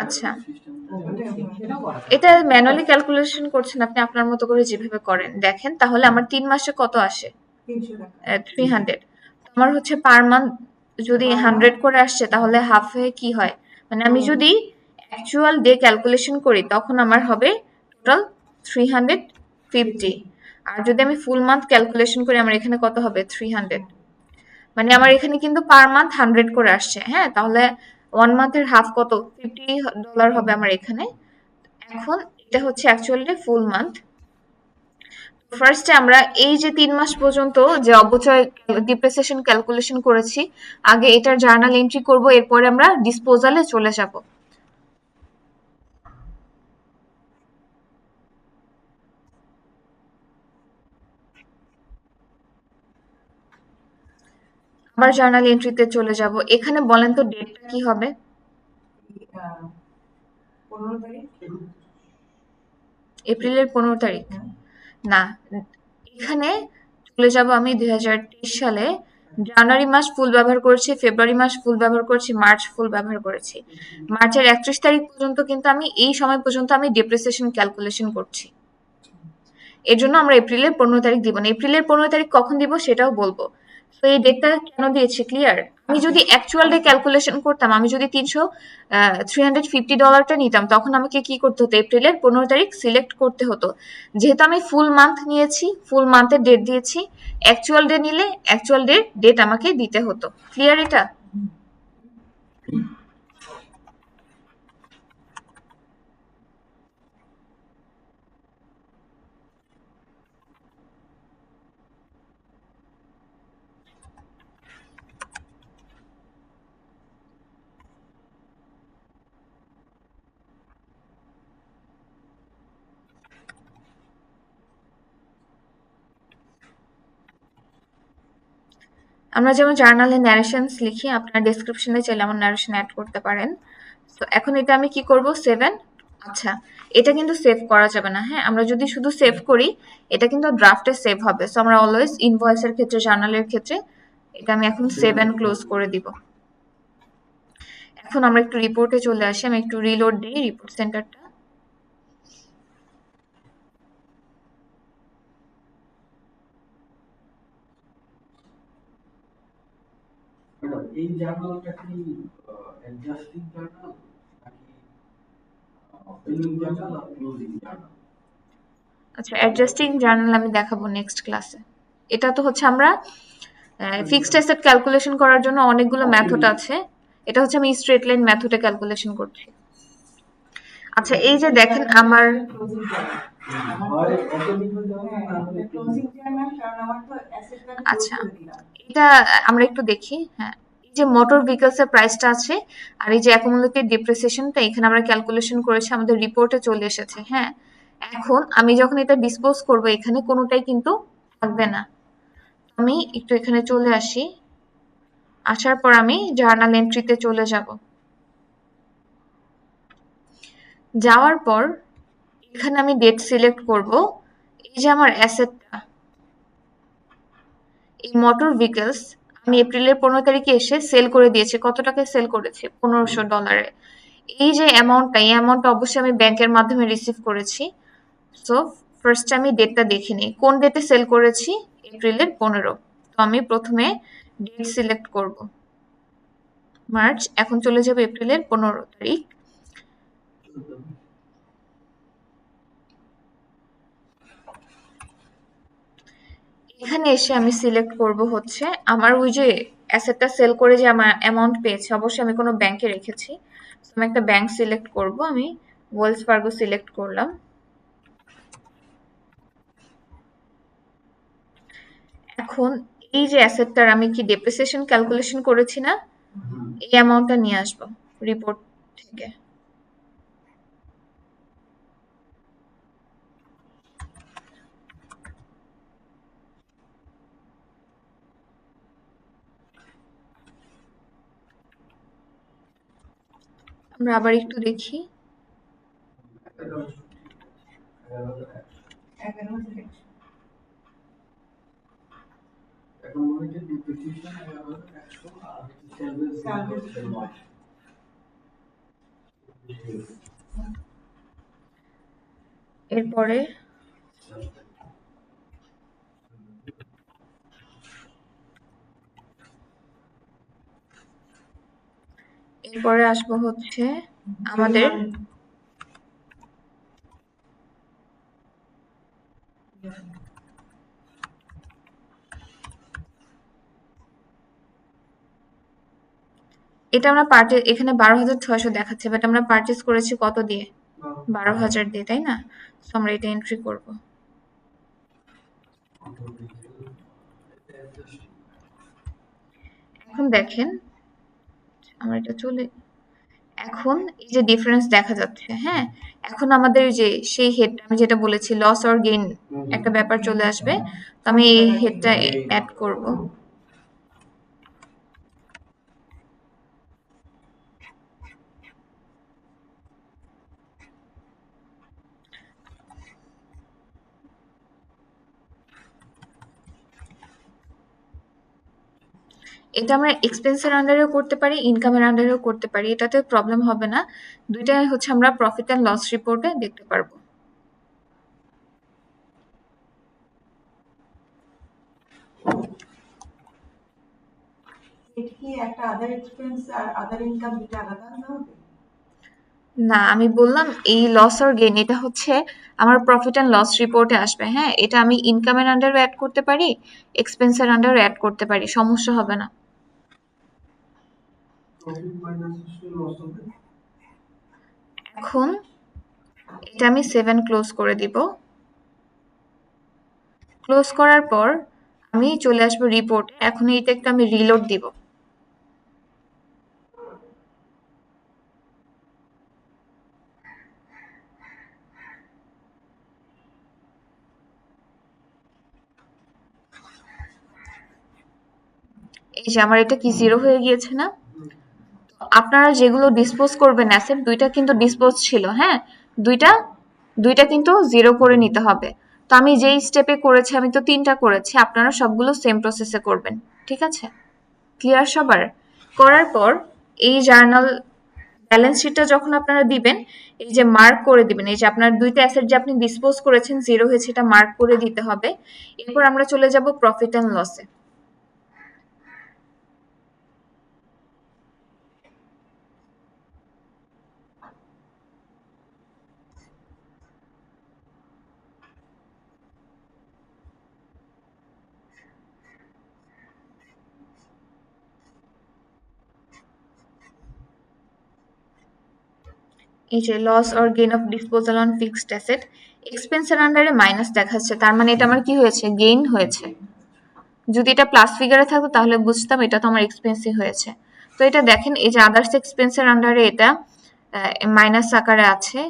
Speaker 1: আচ্ছা, এটা ম্যানুয়ালি ক্যালকুলেশন করছেন আপনি, আপনার মতো করে যেভাবে করেন দেখেন, তাহলে আমার 3 মাসে কত আসে, 300। আমার হচ্ছে পার মান্থ যদি 100 করে আসছে তাহলে হাফে কি হয়, মানে আমি যদি অ্যাকচুয়াল ডে ক্যালকুলেশন করি তখন আমার হবে টোটাল 350। আর যদি আমি ফুল মান্থ ক্যালকুলেশন করি আমার এখানে কত হবে, 300। মানে আমার এখানে কিন্তু পার মান্থ 100 করে আসছে, হ্যাঁ। তাহলে 1 মান্থের হাফ কত, $50 হবে আমার এখানে। এখন এটা হচ্ছে অ্যাকচুয়ালি ফুল মান্থ। ফার্স্টে আমরা এই যে 3 মাস পর্যন্ত যে অবচয় ডিপ্রিসিয়েশন ক্যালকুলেশন করেছি, আগে এটার জার্নাল এন্ট্রি করব, এরপরে আমরা ডিসপোজালে চলে যাব। আবার জার্নাল এন্ট্রিতে চলে যাব। এখানে বলেন তো ডেটটা কি হবে,
Speaker 2: 15 তারিখ,
Speaker 1: এপ্রিলের 15 তারিখ না, এখানে চলে যাব আমি 2023 সালে। জানুয়ারি মাস ফুল ব্যবহার করেছি, ফেব্রুয়ারি মাস ফুল ব্যবহার করেছি, মার্চ ফুল ব্যবহার করেছি। মার্চের 31 তারিখ পর্যন্ত কিন্তু আমি এই সময় পর্যন্ত আমি ডেপ্রিসিয়েশন ক্যালকুলেশন করছি। এর জন্য আমরা এপ্রিলের 15 তারিখ দিব না। এপ্রিলের 15 তারিখ কখন দিব সেটাও বলবো। তো এই ডেটটা কেন দিয়েছি ক্লিয়ার। আমি যদি অ্যাকচুয়াল ডে ক্যালকুলেশন করতাম, আমি যদি $350টা নিতাম, তখন আমাকে কি করতে হতো, এপ্রিলের 15 তারিখ সিলেক্ট করতে হতো। যেহেতু আমি ফুল মান্থ নিয়েছি, ফুল মান্থের ডেট দিয়েছি, অ্যাকচুয়াল ডে নিলে অ্যাকচুয়াল ডেট আমাকে দিতে হতো। ক্লিয়ার এটা? আমরা যেমন জার্নালে ন্যারেশনস লিখি, আপনার ডেসক্রিপশনে চাইলে আমার ন্যারেশন অ্যাড করতে পারেন। তো এখন এটা আমি কি করব, 7। আচ্ছা, এটা কিন্তু সেভ করা যাবে না। হ্যাঁ, আমরা যদি শুধু সেভ করি এটা কিন্তু ড্রাফটে সেভ হবে। সো আমরা অলওয়েজ ইনভয়েসের ক্ষেত্রে, জার্নালের ক্ষেত্রে এটা আমি এখন সেভ অ্যান্ড ক্লোজ করে দিব। এখন আমরা একটু রিপোর্টে চলে আসি, আমি একটু রিলোড দিই রিপোর্ট সেন্টারটা।
Speaker 3: এই জার্নালটা কি অ্যাডজাস্টিং জার্নাল নাকি ওপেনিং জার্নাল আর ক্লোজিং জার্নাল?
Speaker 1: আচ্ছা, অ্যাডজাস্টিং জার্নাল আমি দেখাবো নেক্সট ক্লাসে। এটা তো হচ্ছে আমরা ফিক্সড অ্যাসেট ক্যালকুলেশন করার জন্য অনেকগুলো মেথড আছে। এটা হচ্ছে আমি স্ট্রেট লাইন মেথডে ক্যালকুলেশন করছি। আচ্ছা, এই যে দেখেন আমার
Speaker 2: ক্লোজিং জার্নাল
Speaker 3: হয় ওপেনিং জার্নাল না হলে
Speaker 2: ক্লোজিং জার্নাল, কারণ আমার তো অ্যাসেটটা আমি ক্লোজ
Speaker 1: আচ্ছা,
Speaker 2: করে দিলাম।
Speaker 1: এটা আমরা একটু দেখি। হ্যাঁ, এই যে মোটর ভেহিকলস এর প্রাইসটা আছে আর এই যে অ্যাকুমুলেটেড ডিপ্রিসিয়েশনটা এখানে আমরা ক্যালকুলেশন করেছি, আমাদের রিপোর্টে চলে এসেছে। হ্যাঁ, এখন আমি যখন এটা ডিসপোজ করব এখানে কোনোটাই কিন্তু থাকবে না। আমি একটু এখানে চলে আসি, আসার পর আমি জার্নাল এন্ট্রিতে চলে যাব। যাওয়ার পর এখানে আমি ডেট সিলেক্ট করব। এই যে আমার অ্যাসেটটা, এই মোটর ভেহিকলস আমি এপ্রিলের 15 তারিখে এসে সেল করে দিয়েছি। কত টাকায় সেল করেছি? $1500। এই যে অ্যামাউন্টটা, এই অ্যামাউন্টটা অবশ্যই আমি ব্যাংকের মাধ্যমে রিসিভ করেছি। সো ফার্স্ট আমি ডেটটা দেখে নিই, কোন ডেটে সেল করেছি? এপ্রিলের 15। তো আমি প্রথমে ডেট সিলেক্ট করব, মার্চ। এখন চলে যাবে এপ্রিলের 15 তারিখ। এখানে এসে আমি সিলেক্ট করব হচ্ছে আমার ওই যে অ্যাসেটটা সেল করে যে আমার অ্যামাউন্ট পেয়েছে, অবশ্যই আমি কোনো ব্যাংকে রেখেছি। আমি একটা ব্যাংক সিলেক্ট করব, আমি ওয়েলস ফার্গো সিলেক্ট করলাম। এখন এই যে অ্যাসেটটার আমি কি ডেপ্রিসিয়েশন ক্যালকুলেশন করেছি না, এই অ্যামাউন্টটা নিয়ে আসবো রিপোর্ট থেকে। আমরা আবার একটু দেখি।
Speaker 2: 11,100।
Speaker 3: এখন মনে হচ্ছে ডিপ্রিসিয়েশন 11,100 আর সেলভেন্স
Speaker 2: Salvage
Speaker 3: হচ্ছে 9।
Speaker 1: এরপরে এরপরে আসবো হচ্ছে আমাদের এটা আমরা এখানে 12,600 দেখাচ্ছে, বাট আমরা পারচেজ করেছি কত দিয়ে? 12,000 দিয়ে, তাই না? তো আমরা এটা এন্ট্রি করব। এখন দেখেন আমার এটা চলে, এখন এই যে ডিফারেন্স দেখা যাচ্ছে। হ্যাঁ, এখন আমাদের যে সেই হেড আমি যেটা বলেছি লস অর গেইন একটা ব্যাপার চলে আসবে। তো আমি এই হেডটা অ্যাড করব। এটা আমরা এক্সপেন্সের আন্ডারেও করতে পারি, ইনকামের আন্ডারেও করতে পারি, এটাতে প্রবলেম হবে না। দুইটাই হচ্ছে আমরা প্রফিট অ্যান্ড লস রিপোর্টে দেখতে পারবো।
Speaker 2: এটা কি একটা আদার এক্সপেন্স আর আদার ইনকাম দুটো আলাদা আলাদা হবে?
Speaker 1: না, আমি বললাম এই লস অর গেইন এটা হচ্ছে আমার প্রফিট অ্যান্ড লস রিপোর্টে আসবে। হ্যাঁ, এটা আমি ইনকামের আন্ডারও অ্যাড করতে পারি, এক্সপেন্সের আন্ডারও অ্যাড করতে পারি, সমস্যা হবে না।
Speaker 3: প্রফিট মাইনাস লস হবে।
Speaker 1: এখন এটা আমি 7 ক্লোজ করে দিব। ক্লোজ করার পর আমি চলে আসবো রিপোর্ট। এখন এইটা একটু আমি রিলোড দিব। যে আমার এটা কি 0 হয়ে গিয়েছে না? আপনারা যেগুলো ডিসপোজ করবেন অ্যাসেট, দুইটা কিন্তু ডিসপোজ ছিল, হ্যাঁ, দুইটা কিন্তু 0 করে নিতে হবে। তো আমি যেই স্টেপে করেছি, আমি তো 3টা করেছি, আপনারা সবগুলো সেম প্রসেসে করবেন, ঠিক আছে? ক্লিয়ার সবার? করার পর এই জার্নাল ব্যালেন্স শিটটা যখন আপনারা দিবেন, এই যে মার্ক করে দিবেন, এই যে আপনার দুইটা অ্যাসেট যে আপনি ডিসপোজ করেছেন 0 হয়েছে, এটা মার্ক করে দিতে হবে। এরপর আমরা চলে যাব প্রফিট অ্যান্ড লসে। এই যে loss or gain of disposal on fixed asset, এক্সপেন্সের আন্ডারে মাইনাস দেখাচ্ছে, তার মানে এটা আমার কি হয়েছে? গেইন হয়েছে। যদি এটা প্লাস ফিগারে থাকতো তাহলে বুঝতাম এটা তো আমার এক্সপেন্সই হয়েছে। তো এটা দেখেন, এই যে আদার্স এক্সপেন্সের আন্ডারে এটা মাইনাস আকারে আছে,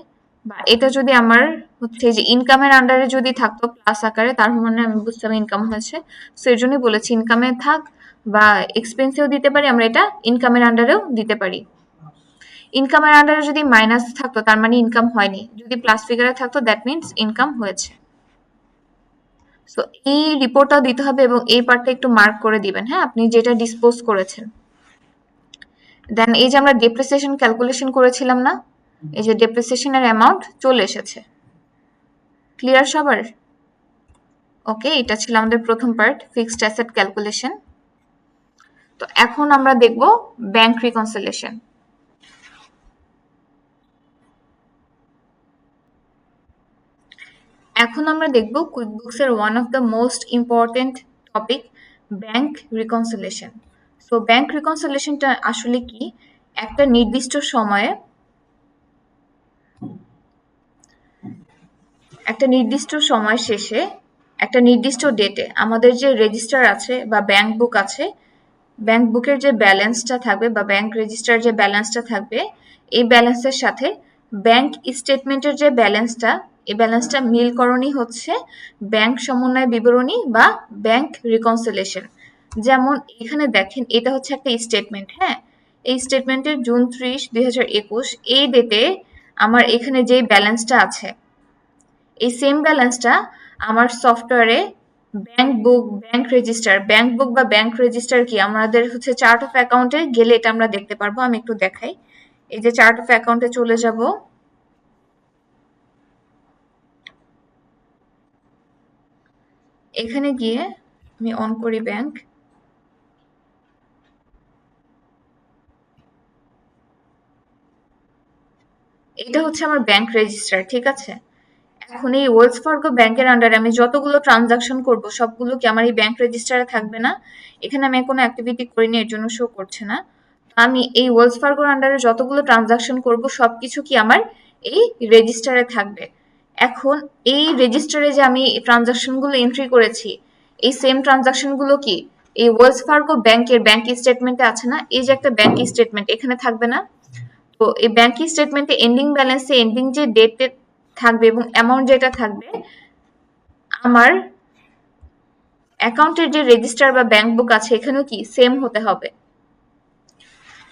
Speaker 1: বা এটা যদি আমার হচ্ছে যে ইনকামের আন্ডারে যদি থাকতো প্লাস আকারে, তার মানে আমি বুঝতাম ইনকাম হয়েছে। সো এর জন্যই বলেছি ইনকামে থাক বা এক্সপেন্সেও দিতে পারি, আমরা এটা ইনকামের আন্ডারেও দিতে পারি। ইনকামের আন্ডারে যদি মাইনাস থাকতো তার মানে ইনকাম হয়নি, যদি প্লাস ফিগারে থাকতো দ্যাট মিনস ইনকাম হয়েছে। সো এই রিপোর্টটা দিতে হবে এবং এই পার্টটা একটু মার্ক করে দিবেন, হ্যাঁ, আপনি যেটা ডিসপোজ করেছেন। দেন এই যে আমরা ডেপ্রিসিয়েশন ক্যালকুলেশন করেছিলাম না, এই যে ডেপ্রিসিয়েশনের অ্যামাউন্ট চলে এসেছে। ক্লিয়ার সবার? ওকে, এটা ছিল আমাদের প্রথম পার্ট, ফিক্সড অ্যাসেট ক্যালকুলেশন। তো এখন আমরা দেখব ব্যাংক রিকনসিলিয়েশন। এখন আমরা দেখব কুইকবুকসের one of the most important topic, bank reconciliation. So bank রিকনসিলিয়েশনটা আসলে কি? একটা নির্দিষ্ট সময়ে শেষে একটা নির্দিষ্ট ডেটে আমাদের যে রেজিস্টার আছে বা ব্যাংক বুক আছে, ব্যাংক বুকের যে ব্যালেন্সটা থাকবে বা ব্যাংক রেজিস্টার যে ব্যালেন্সটা থাকবে, এই ব্যালেন্সের সাথে ব্যাংক স্টেটমেন্টের যে ব্যালেন্সটা, এই ব্যালেন্সটা মিলকরণই হচ্ছে ব্যাংক সমন্বয় বিবরণী বা ব্যাংক রিকনসিলিয়েশন। যেমন এখানে দেখেন, এটা হচ্ছে একটা স্টেটমেন্ট, হ্যাঁ, এই স্টেটমেন্টের জুন 30, 2021 এই ডেটে আমার এখানে যে ব্যালেন্সটা আছে, এই সেম ব্যালেন্সটা আমার সফটওয়্যারে ব্যাংক বুক, ব্যাংক বুক বা ব্যাংক রেজিস্টার কি আমাদের হচ্ছে চার্ট অফ অ্যাকাউন্টে গেলে এটা আমরা দেখতে পারবো। আমি একটু দেখাই, এই যে চার্ট অফ অ্যাকাউন্টে চলে যাব, এখানে গিয়ে আমি অন করি ব্যাংক, এটা হচ্ছে আমার ব্যাংক রেজিস্টার, ঠিক আছে? এখন এই ওয়েলস ফার্গো ব্যাংকের আন্ডারে আমি যতগুলো ট্রানজাকশন করব সবগুলো কি আমার এই ব্যাংক রেজিস্টারে থাকবে না? এখানে আমি কোনো অ্যাক্টিভিটি করিনি, এর জন্য শো করছে না। আমি এই ওয়েলস ফার্গোর আন্ডারে যতগুলো ট্রানজাকশন করব সবকিছু কি আমার এই রেজিস্টারে থাকবে। এখন এই রেজিস্টারে যে আমি ট্রানজাকশনগুলো এন্ট্রি করেছি, এই সেম ট্রানজাকশনগুলো কি এই ওয়েলস ফার্গো ব্যাংকের ব্যাংক স্টেটমেন্টে আছে না? এই যে একটা ব্যাংক স্টেটমেন্ট এখানে থাকবে না? তো এই ব্যাংক স্টেটমেন্টে এন্ডিং ব্যালেন্সে এন্ডিং যে ডেটে থাকবে এবং অ্যামাউন্ট যেটা থাকবে, আমার অ্যাকাউন্টের যে রেজিস্টার বা ব্যাংক বুক আছে এখানেও কি সেম হতে হবে।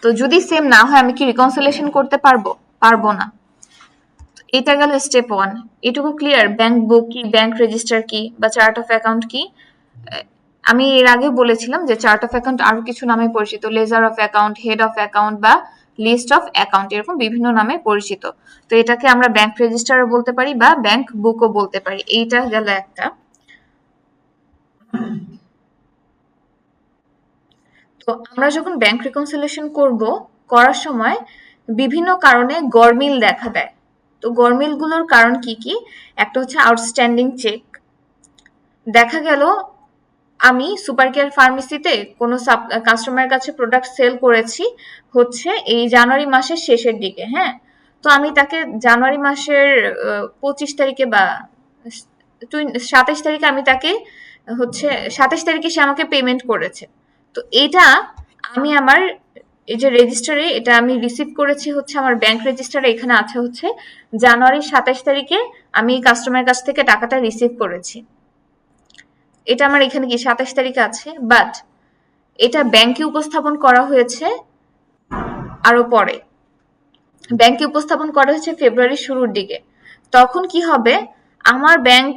Speaker 1: তো যদি সেম না হয় আমি কি রিকনসিলিয়েশন করতে পারবো? পারবো না। এটা গেল স্টেপ 1। এটুকু ক্লিয়ার? ব্যাংক বুক কি, ব্যাংক রেজিস্টার কি, বা চার্ট অফ অ্যাকাউন্ট কি? আমি এর আগে বলেছিলাম যে চার্ট অফ অ্যাকাউন্ট আরো কিছু নামে পরিচিত, ledger of account, head of account বা লিস্ট অফ অ্যাকাউন্ট, এরকম বিভিন্ন নামে পরিচিত। তো এটাকে আমরা ব্যাংক রেজিস্টারও বলতে পারি বা ব্যাংক বুকও বলতে পারি। এইটা গেল একটা। তো আমরা যখন ব্যাংক রিকনসিলিয়েশন করার সময় বিভিন্ন কারণে গরমিল দেখা দেয়। তো গরমিলগুলোর কারণ কি কি? একটা হচ্ছে আউটস্ট্যান্ডিং চেক। দেখা গেল আমি সুপার কেয়ার ফার্মেসিতে কোনো কাস্টমারের কাছে প্রোডাক্ট সেল করেছি হচ্ছে এই জানুয়ারি মাসের শেষের দিকে, হ্যাঁ, তো আমি তাকে জানুয়ারি মাসের 25 তারিখে বা 27 তারিখে আমি তাকে হচ্ছে 27 তারিখে সে আমাকে পেমেন্ট করেছে। তো এটা আমি আমার এই যে রেজিস্টারে এটা আমি রিসিভ করেছি হচ্ছে আমার ব্যাংক রেজিস্টারে, এখানে আছে হচ্ছে জানুয়ারি 27 তারিখে আমি কাস্টমারের কাছ থেকে টাকাটা রিসিভ করেছি। এটা আমার এখানে কি 27 তারিখে আছে, বাট এটা ব্যাংকে উপস্থাপন করা হয়েছে আরো পরে, ব্যাংকে উপস্থাপন করা হয়েছে ফেব্রুয়ারির শুরুর দিকে। তখন কি হবে, আমার ব্যাংক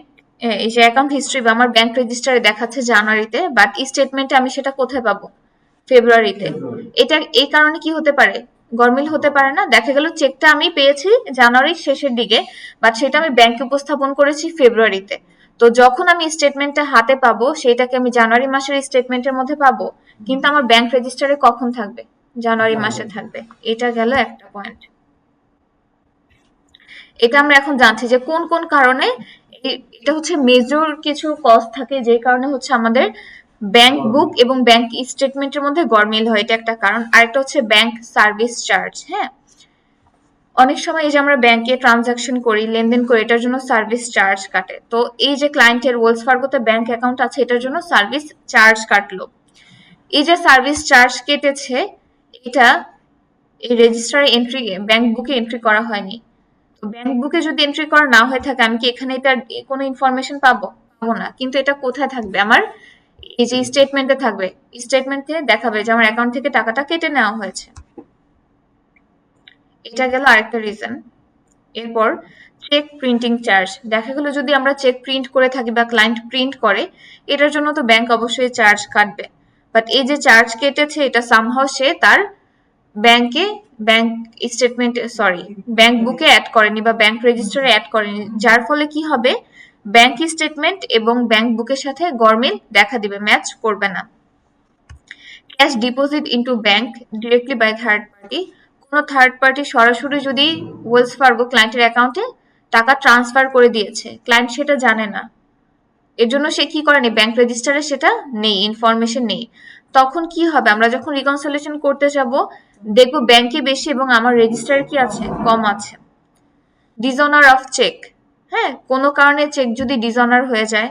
Speaker 1: এই যে অ্যাকাউন্ট হিস্ট্রি বা আমার ব্যাংক রেজিস্টারে দেখাচ্ছে জানুয়ারিতে, বাট স্টেটমেন্টে আমি সেটা কোথায় পাবো, ফেব্রুয়ারিতে। এটা এই কারণে কি হতে পারে, গরমিল হতে পারে না? দেখা গেল চেকটা আমি পেয়েছি জানুয়ারির শেষের দিকে, বাট সেটা আমি ব্যাংকে উপস্থাপন করেছি ফেব্রুয়ারিতে। তো যখন আমি স্টেটমেন্টটা হাতে পাবো, সেটাকে আমি জানুয়ারি মাসের স্টেটমেন্টের মধ্যে পাবো, কিন্তু আমার ব্যাংক রেজিস্টারে কখন থাকবে, জানুয়ারি মাসে থাকবে। এটা গেল একটা পয়েন্ট। এটা আমরা এখন জানছি যে কোন কোন কারণে এটা হচ্ছে মেজর কিছু কস্ট থাকে, যে কারণে হচ্ছে আমাদের ব্যাংক বুক এবং ব্যাংক স্টেটমেন্টের মধ্যে গরমিল হয়, এটা একটা কারণ। আরেকটা হচ্ছে ব্যাংক সার্ভিস চার্জ। হ্যাঁ, অনেক সময় এই যে আমরা ব্যাংকে ট্রানজাকশন করি, লেনদেন করি, এটার জন্য সার্ভিস চার্জ কাটে। তো এই যে ক্লায়েন্টের ওয়েলস ফার্গোতে ব্যাংক অ্যাকাউন্ট আছে, এটার জন্য সার্ভিস চার্জ কাটলো। এই যে সার্ভিস চার্জ কেটেছে, এটা এই রেজিস্টারে এন্ট্রি, ব্যাংক বুকে এন্ট্রি করা হয়নি। তো ব্যাংক বুকে যদি এন্ট্রি করা না হয়ে থাকে, আমি কি এখানে এটার কোনো ইনফরমেশন পাবো? পাবো না। কিন্তু এটা কোথায় থাকবে, আমার এই যে স্টেটমেন্টে থাকবে। স্টেটমেন্টে দেখাবে যে আমার অ্যাকাউন্ট থেকে টাকাটা কেটে নেওয়া হয়েছে। এটা গেল আরেকটা রিজন। এরপর চেক প্রিন্টিং চার্জ। দেখা গেল যদি আমরা চেক প্রিন্ট করে থাকি বা ক্লায়েন্ট প্রিন্ট করে, এটার জন্য তো ব্যাংক অবশ্যই চার্জ কাটবে। বাট এই যে চার্জ কেটেছে, এটা সামহাও সে তার ব্যাংকে ব্যাংক স্টেটমেন্ট সরি ব্যাংক বুকে অ্যাড করেনি বা ব্যাংক রেজিস্টারে অ্যাড করেনি, যার ফলে কি হবে, ব্যাংক স্টেটমেন্ট এবং ব্যাংক বুকের সাথে গরমিল দেখা দিবে, ম্যাচ করবে না। Cash deposit into bank directly by third party. কোনো থার্ড পার্টি সরাসরি যদি ওয়েলস ফার্গো ক্লায়েন্টের অ্যাকাউন্টে টাকা ট্রান্সফার করে দিয়েছে, ক্লায়েন্ট সেটা জানে না, এর জন্য সে কি করেনি, ব্যাংক রেজিস্টারে সেটা নেই, ইনফরমেশন নেই। তখন কি হবে, আমরা যখন রিকনসিলিয়েশন করতে যাব, দেখবো ব্যাংকে বেশি এবং আমার রেজিস্টারে কি আছে, কম আছে। Dishonour of cheque. হ্যাঁ, কোনো কারণে চেক যদি ডিসঅনার হয়ে যায়,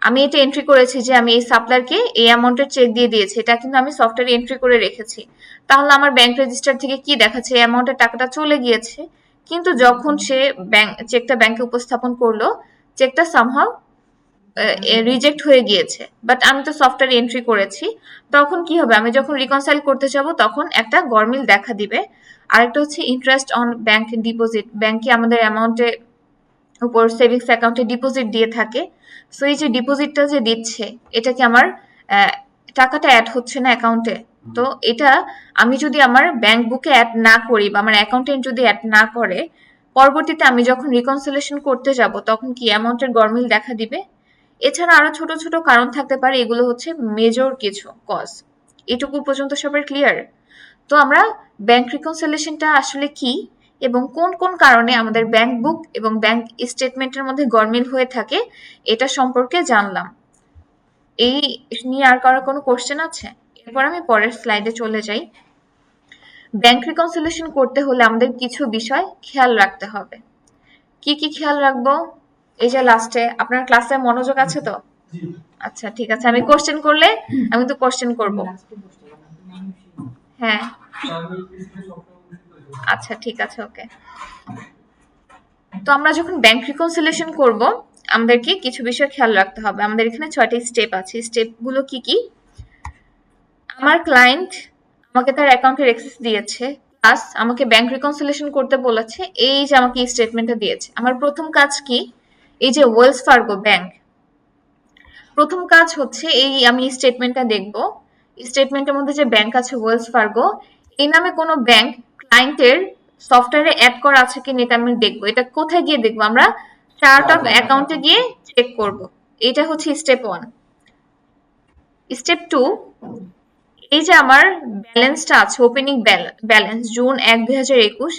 Speaker 1: আমি এটা এন্ট্রি করেছি যে আমি এই সাপ্লায়ারকে এই অ্যামাউন্টের চেক দিয়ে দিয়েছি, এটা কিন্তু আমি সফটওয়্যারে এন্ট্রি করে রেখেছি। তাহলে আমার ব্যাংক রেজিস্টার থেকে কি দেখাচ্ছে, এই অ্যামাউন্টের টাকাটা চলে গিয়েছে। কিন্তু যখন সে চেকটা ব্যাংকে উপস্থাপন করলো, চেকটা সামহাও রিজেক্ট হয়ে গিয়েছে, বাট আমি তো সফটওয়্যারে এন্ট্রি করেছি। তখন কি হবে, আমি যখন রিকনসাইল করতে যাব তখন একটা গরমিল দেখা দিবে। আরেকটা হচ্ছে ইন্টারেস্ট অন ব্যাংক ডিপোজিট। ব্যাংকে আমাদের অ্যামাউন্টে উপর সেভিংস অ্যাকাউন্টে ডিপোজিট দিয়ে থাকে। সো এই যে ডিপোজিটটা যে দিচ্ছে, এটা কি আমার টাকাটা অ্যাড হচ্ছে না অ্যাকাউন্টে। তো এটা আমি যদি আমার ব্যাংক বুকে অ্যাড না করি বা আমার অ্যাকাউন্টেন্ট যদি অ্যাড না করে, পরবর্তীতে আমি যখন রিকনসিলিয়েশন করতে যাব তখন কি অ্যামাউন্টের গরমিল দেখা দিবে। এছাড়া আরো ছোট ছোট কারণ থাকতে পারে, এগুলো হচ্ছে মেজর কিছু কজ। এটুকু পর্যন্ত সবার ক্লিয়ার? তো আমরা ব্যাংক রিকনসিলিয়েশনটা আসলে কি এবং কোন কোন কারণে আমাদের ব্যাংক বুক এবং ব্যাংক স্টেটমেন্টের মধ্যে গরমিল হয়ে থাকে, এটা সম্পর্কে জানলাম। এই নিয়ে আর কারো কোনো কোশ্চেন আছে? এরপর আমি পরের স্লাইডে চলে যাই। ব্যাংক রিকনসিলিয়েশন করতে হলে আমাদের কিছু বিষয় খেয়াল রাখতে হবে। কি কি খেয়াল রাখবো? এই যে লাস্টে, আপনার ক্লাসে মনোযোগ আছে তো? আচ্ছা ঠিক আছে, আমি কোশ্চেন করলে আমি তো কোশ্চেন করব। হ্যাঁ আচ্ছা ঠিক আছে, ওকে। তো আমরা যখন ব্যাংক রিকনসিলিয়েশন করব, আমাদেরকে কিছু বিষয় খেয়াল রাখতে হবে। আমাদের এখানে 6টি স্টেপ আছে। স্টেপগুলো কি কি? আমার ক্লায়েন্ট আমাকে তার অ্যাকাউন্টের অ্যাক্সেস দিয়েছে, প্লাস আমাকে ব্যাংক রিকনসিলিয়েশন করতে বলেছে, এই যে আমাকে এই স্টেটমেন্টটা দিয়েছে। আমার প্রথম কাজ কি, এই যে ওয়েলস ফার্গো ব্যাংক, প্রথম কাজ হচ্ছে এই আমি স্টেটমেন্টটা দেখব। স্টেটমেন্টের মধ্যে যে ব্যাংক আছে ওয়েলস ফার্গো, এই নামে কোনো ব্যাংক ক্লায়েন্টের সফটওয়্যারে অ্যাড করা আছে কিনা এটা আমি দেখবো। এটা কোথায় গিয়ে দেখবো, আমরা চার্ট অফ অ্যাকাউন্টে গিয়ে চেক করব। এটা হচ্ছে স্টেপ 1। স্টেপ 2, এই যে আমার ব্যালেন্সটা আছে, ওপেনিং ব্যালেন্স জুন 1, 2021,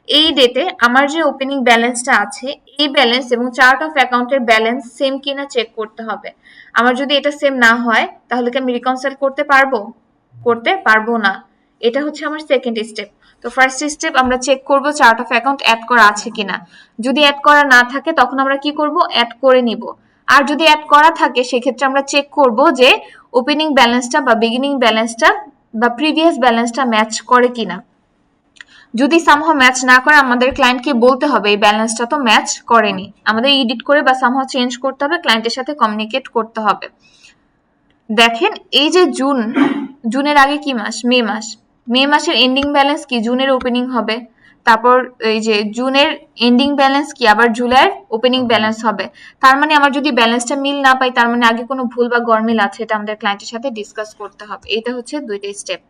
Speaker 1: এই ডেটে আমার যে ওপেনিং ব্যালেন্সটা আছে, এই ব্যালেন্স এবং চার্ট অফ অ্যাকাউন্টের ব্যালেন্স সেম কিনা চেক করতে হবে। আমার যদি এটা সেম না হয়, তাহলে কি আমি রিকনসাইল করতে পারবো? করতে পারবো না। এটা হচ্ছে আমার সেকেন্ড স্টেপ। তো ফার্স্ট স্টেপ, আমরা চেক করব চার্ট অফ অ্যাকাউন্ট অ্যাড করা আছে কিনা। যদি অ্যাড করা না থাকে, তখন আমরা কি করব, অ্যাড করে নিব। আর যদি অ্যাড করা থাকে, সেক্ষেত্রে আমরা চেক করব যে ওপেনিং ব্যালেন্সটা বা বিগিনিং ব্যালেন্সটা বা প্রিভিয়াস ব্যালেন্সটা ম্যাচ করে কিনা। যদি সামহাও ম্যাচ না করে, আমাদের ক্লায়েন্টকে বলতে হবে এই ব্যালেন্সটা তো ম্যাচ করেনি, আমাদের এডিট করে বা সামহাও চেঞ্জ করতে হবে, ক্লায়েন্টের সাথে কমিউনিকেট করতে হবে। দেখেন এই যে জুনের আগে কি মাস? মে মাস। মে মাসের এন্ডিং ব্যালেন্স কি? জুনের ওপেনিং হবে। তারপর এই যে জুনের এন্ডিং ব্যালেন্স কি? আবার জুলাইয়ের ওপেনিং ব্যালেন্স হবে। তার মানে আমার যদি ব্যালেন্সটা মিল না পাই, তার মানে আগে কোনো ভুল বা গরমিল আছে, এটা আমাদের ক্লায়েন্টের সাথে ডিসকাস করতে হবে। এটা হচ্ছে 2টা স্টেপ।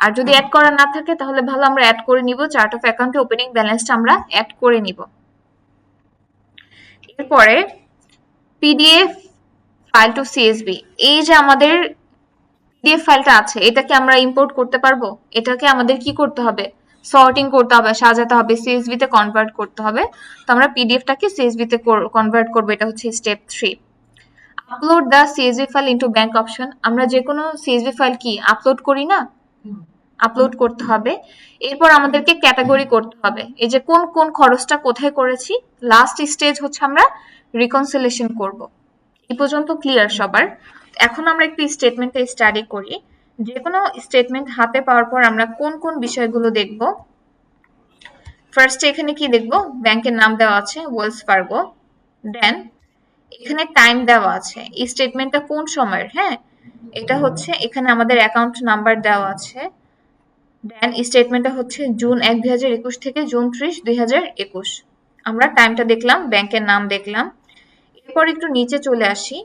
Speaker 1: আর যদি অ্যাড করা না থাকে তাহলে ভালো, আমরা অ্যাড করে নিব। চার্ট অফ অ্যাকাউন্টে ওপেনিং ব্যালেন্সটা আমরা অ্যাড করে নিব। এরপরে পিডিএফ ফাইল টু সিএসভি, এই যে আমাদের পিডিএফ ফাইলটা আছে, এটাকে আমরা ইম্পোর্ট করতে পারবো? এটাকে আমাদের কি করতে হবে? সর্টিং করতে হবে, সাজাতে হবে, সিএসভি তে কনভার্ট করতে হবে। তো আমরা পিডিএফটাকে সিএসভি তে কনভার্ট করবো, এটা হচ্ছে step 3। Upload the CSV file into bank option, আমরা যে কোনো সিএসভি ফাইল কি আপলোড করি না? আপলোড করতে হবে। এরপর আমাদেরকে ক্যাটাগরি করতে হবে, এই যে কোন কোন খরচটা কোথায় করেছি। লাস্ট স্টেজ হচ্ছে আমরা রিকনসিলেশন করব। এই পর্যন্ত ক্লিয়ার সবার? এখন আমরা একটু স্টেটমেন্টে স্টাডি করি। যে কোনো স্টেটমেন্ট হাতে পাওয়ার পর আমরা কোন কোন বিষয়গুলো দেখব। ফার্স্টে এখানে কি দেখব? ব্যাংকের নাম দেওয়া আছে ওয়েলস ফার্গো। দেন এখানে টাইম দেওয়া আছে, এই স্টেটমেন্টটা কোন সময়ের। হ্যাঁ, এটা হচ্ছে এখানে আমাদের অ্যাকাউন্ট নাম্বার দেওয়া আছে। দেন স্টেটমেন্টটা হচ্ছে জুন 1, 2021 থেকে জুন 30, 2021। আমরা টাইমটা দেখলাম, ব্যাংকের নাম দেখলাম। এরপর একটু নিচে চলে আসি।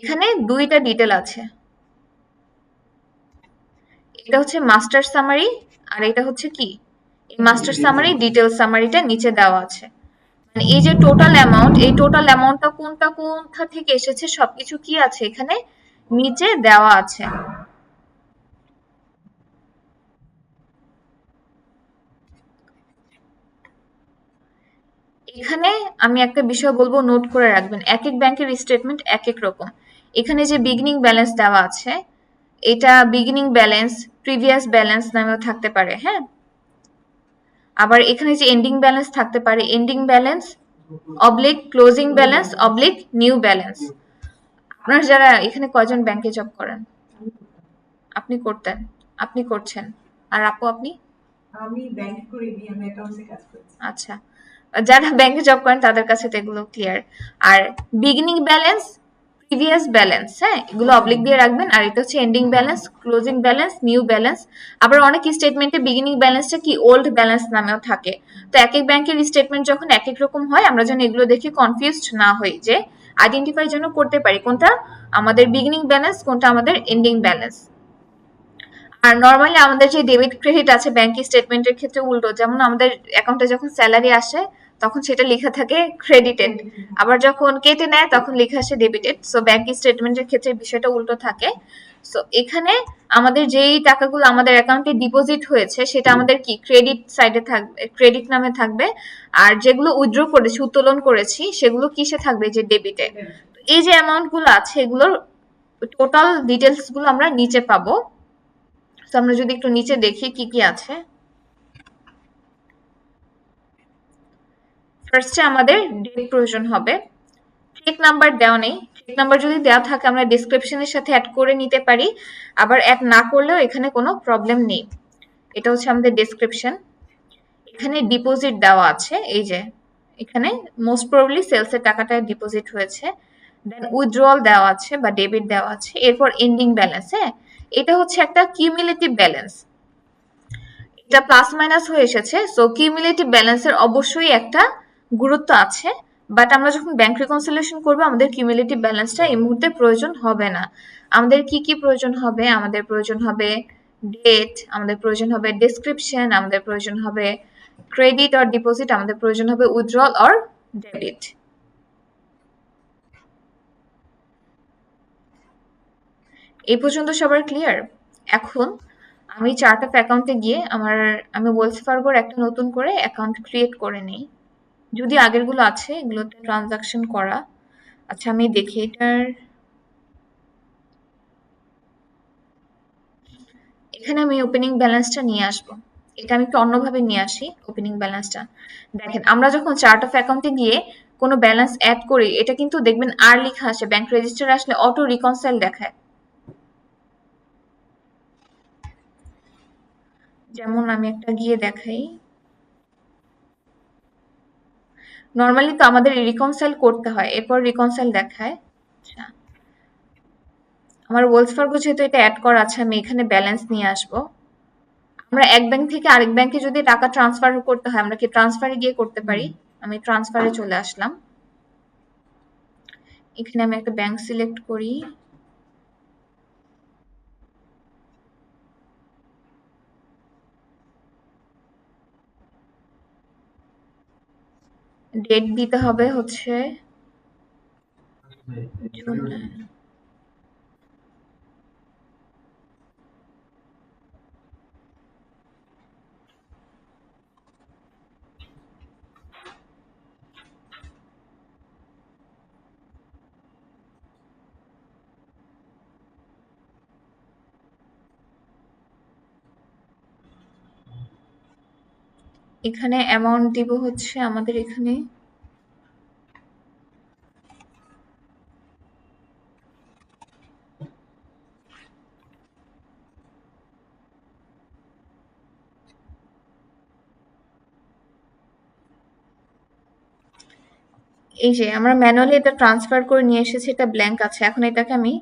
Speaker 1: এখানে 2টা ডিটেল আছে, এটা হচ্ছে মাস্টার সামারি আর এটা হচ্ছে কি? এই মাস্টার সামারি ডিটেল সামারিটা নিচে দেওয়া আছে। মানে এই যে টোটাল অ্যামাউন্ট, এই টোটাল অ্যামাউন্টটা কোনটা থেকে এসেছে সবকিছু কি আছে এখানে নিচে দেওয়া আছে। এখানে আমি একটা বিষয় বলবো, নোট করে রাখবেন, এক এক ব্যাংকের স্টেটমেন্ট এক এক রকম। এখানে যে বিগিনিং ব্যালেন্স দেওয়া আছে, এটা বিগিনিং ব্যালেন্স, প্রিভিয়াস ব্যালেন্স নামেও থাকতে পারে। হ্যাঁ, আবার এখানে যে এন্ডিং ব্যালেন্স থাকতে পারে, ending balance oblique closing balance oblique new balance. আপনারা যারা এখানে কয়জন ব্যাংকে জব করেন? আপনি করতেন, আপনি করছেন, আর আপু আপনি?
Speaker 2: আমি ব্যাংক করিনি, আমি অ্যাকাউন্টসে কাজ করছি।
Speaker 1: আচ্ছা, যারা ব্যাংকে জব করেন তাদের কাছে তো এগুলো ক্লিয়ার। আর বিগিনিং ব্যালেন্স, প্রিভিয়াস ব্যালেন্স, হ্যাঁ, এগুলো অবলিক দিয়ে রাখবেন। আর এটা হচ্ছে ending balance, closing balance, new balance. আবার অনেক স্টেটমেন্টে বিগিনিং ব্যালেন্সটা কি ওল্ড ব্যালেন্স নামেও থাকে। তো এক এক ব্যাংকের স্টেটমেন্ট যখন এক এক রকম হয়, আমরা যেন এগুলো দেখে কনফিউজড না হই, যে আইডেন্টিফাই যেন করতে পারি কোনটা আমাদের বিগিনিং ব্যালেন্স, কোনটা আমাদের এন্ডিং ব্যালেন্স। আর নরমালি আমাদের যে ডেবিট ক্রেডিট আছে ব্যাংক স্টেটমেন্টের ক্ষেত্রে উল্টো, যেমন আমাদের অ্যাকাউন্টে যখন স্যালারি আসে তখন সেটা লেখা থাকে ক্রেডিটেড, আবার যখন কেটে নেয় তখন লেখা আসে ডেবিটেড। সো ব্যাংক স্টেটমেন্টের ক্ষেত্রে বিষয়টা উল্টো থাকে। সো এখানে আমাদের যেই টাকাগুলো আমাদের অ্যাকাউন্টে ডিপোজিট হয়েছে সেটা আমাদের কি ক্রেডিট সাইডে থাকবে, ক্রেডিট নামে থাকবে। আর যেগুলো উইথড্র করেছি, উত্তোলন করেছি, সেগুলো কিসে থাকবে? যে ডেবিটে। এই যে অ্যামাউন্ট গুলো আছে এগুলোর টোটাল ডিটেলস গুলো আমরা নিচে পাবো। তো আমরা যদি একটু নিচে দেখি কি কি আছে। ফার্স্টে আমাদের ডেট প্রয়োজন হবে। চেক নাম্বার দেওয়া নেই, চেক নাম্বার যদি দেওয়া থাকে আমরা ডেসক্রিপশনের সাথে অ্যাড করে নিতে পারি, আবার অ্যাড না করলেও এখানে কোনো প্রবলেম নেই। এটা হচ্ছে আমাদের ডেসক্রিপশন। এখানে ডিপোজিট দেওয়া আছে, এই যে এখানে মোস্ট প্রবাবলি সেলসের টাকাটা ডিপোজিট হয়েছে। দেন উইথড্রয়াল দেওয়া আছে বা ডেবিট দেওয়া আছে। এরপর এন্ডিং ব্যালেন্স, হ্যাঁ, এটা হচ্ছে একটা কিউমুলেটিভ ব্যালেন্স, এটা প্লাস মাইনাস হয়ে এসেছে। সো কিউমুলেটিভ ব্যালেন্সের অবশ্যই একটা গুরুত্ব আছে, বাট আমরা যখন ব্যাংক রিকনসিলিয়েশন করবো আমাদের কিউমুলেটিভ ব্যালেন্সটা এই মুহূর্তে প্রয়োজন হবে না। আমাদের কি কি প্রয়োজন হবে? আমাদের প্রয়োজন হবে ডেট, আমাদের প্রয়োজন হবে ডেসক্রিপশন, আমাদের প্রয়োজন হবে ক্রেডিট অর ডিপোজিট, আমাদের প্রয়োজন হবে উইথড্রল অর ডেবিট। এই পর্যন্ত সবার ক্লিয়ার? এখন আমি চার্ট অফ অ্যাকাউন্টে গিয়ে আমি ওয়েলস ফার্গোর একটা নতুন করে অ্যাকাউন্ট ক্রিয়েট করে নিই। যদি আগেরগুলো আছে এগুলোতে ট্রানজাকশন করা। আচ্ছা, আমি দেখি এটার, এখানে আমি ওপেনিং ব্যালেন্সটা নিয়ে আসবো। এটা আমি একটু অন্যভাবে নিয়ে আসি ওপেনিং ব্যালেন্সটা। দেখেন, আমরা যখন চার্ট অফ অ্যাকাউন্টে গিয়ে কোনো ব্যালেন্স অ্যাড করি, এটা কিন্তু দেখবেন আর লেখা আসে, ব্যাংক রেজিস্টার আসলে অটো রিকনসাইল দেখায়। যেমন আমি একটা গিয়ে দেখাই, নর্মালি তো আমাদের রিকনসাইল করতে হয়, এরপর রিকনসাইল দেখায়। আচ্ছা, আমার ওয়েলস ফার্গো যেহেতু এটা অ্যাড করা আছে, আমি এখানে ব্যালেন্স নিয়ে আসবো। আমরা এক ব্যাংক থেকে আরেক ব্যাংকে যদি টাকা ট্রান্সফার করতে হয়, আমরা কি ট্রান্সফারে গিয়ে করতে পারি? আমি ট্রান্সফারে চলে আসলাম। এখানে আমি একটা ব্যাংক সিলেক্ট করি। ডেট দিতে হবে হচ্ছে জুন। এখানে অ্যামাউন্ট দিব হচ্ছে আমাদের এখানে এই যে আমরা ম্যানুয়ালি এটা ট্রান্সফার করে নিয়ে এসেছি, এটা ব্ল্যাঙ্ক আছে। এখন এটাকে আমি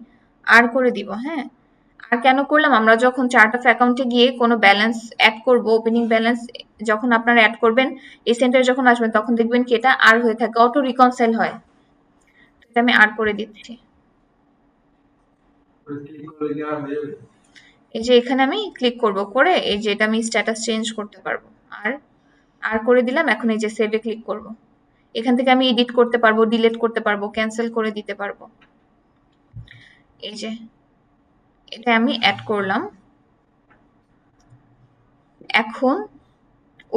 Speaker 1: আর করে দিব। হ্যাঁ, আর কেন করলাম, আমরা যখন চার্ট অফ অ্যাকাউন্টে গিয়ে কোনো ব্যালেন্স অ্যাড করব, ওপেনিং ব্যালেন্স যখন আপনারা অ্যাড করবেন, এই সেন্টারে যখন আসবেন তখন দেখবেন কি এটা আর হয়ে থাকে, অটো রিকনসাইল হয়। এটা আমি আর করে দিচ্ছি। এই যে এখানে আমি ক্লিক করব, করে এই যে এটা আমি স্ট্যাটাস চেঞ্জ করতে পারবো। আর করে দিলাম। এখন এই যে সেভে ক্লিক করব। এখান থেকে আমি এডিট করতে পারবো, ডিলিট করতে পারবো, ক্যান্সেল করে দিতে পারবো। এই যে এটা আমি অ্যাড করলাম। এখন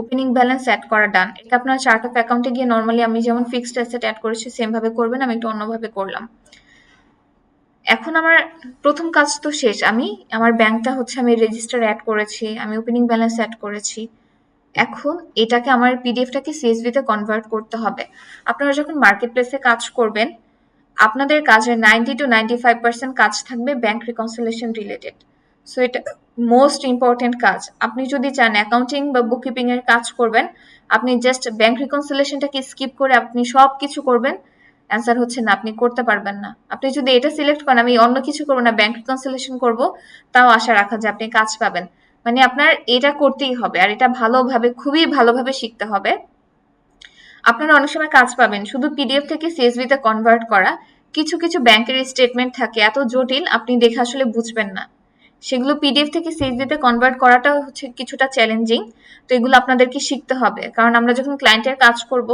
Speaker 1: ওপেনিং ব্যালেন্স অ্যাড করা ডান। এটা আপনার চার্ট অফ অ্যাকাউন্টে গিয়ে নর্মালি আমি যেমন ফিক্সড অ্যাসেট অ্যাড করেছি সেম ভাবে করবেন, আমি একটু অন্যভাবে করলাম। এখন আমার প্রথম কাজ তো শেষ। আমি আমার ব্যাংকটা হচ্ছে আমি রেজিস্টার অ্যাড করেছি, আমি ওপেনিং ব্যালেন্স অ্যাড করেছি। এখন এটাকে আমার পিডিএফটাকে সিএসভি তে কনভার্ট করতে হবে। আপনারা যখন মার্কেট প্লেসে কাজ করবেন, আপনাদের কাজের 90 to 95% কাজ থাকবে ব্যাংক রিকনসিলিয়েশন রিলেটেড। সো এটা মোস্ট ইম্পর্টেন্ট কাজ। আপনি যদি চান অ্যাকাউন্টিং বা বুককিপিং এর কাজ করবেন, আপনি জাস্ট ব্যাংক রিকনসিলিয়েশনটাকে স্কিপ করে আপনি সব কিছু করবেন, অ্যান্সার হচ্ছে না, আপনি করতে পারবেন না। আপনি যদি এটা সিলেক্ট করেন আমি অন্য কিছু করবো না, ব্যাংক রিকনসিলিয়েশন করবো, তাও আশা রাখা যে আপনি কাজ পাবেন। মানে আপনার এটা করতেই হবে, আর এটা ভালোভাবে, খুবই ভালোভাবে শিখতে হবে। আপনারা অনেক সময় কাজ পাবেন শুধু পিডিএফ থেকে সিএসভি তে কনভার্ট করা। কিছু কিছু ব্যাংকের স্টেটমেন্ট থাকে এত জটিল, আপনি দেখে আসলে বুঝবেন না। সেগুলো পিডিএফ থেকে সিএসভি তে কনভার্ট করাটা হচ্ছে কিছুটা চ্যালেঞ্জিং। তো এগুলো আপনাদেরকে শিখতে হবে, কারণ আমরা যখন ক্লায়েন্টের কাজ করব,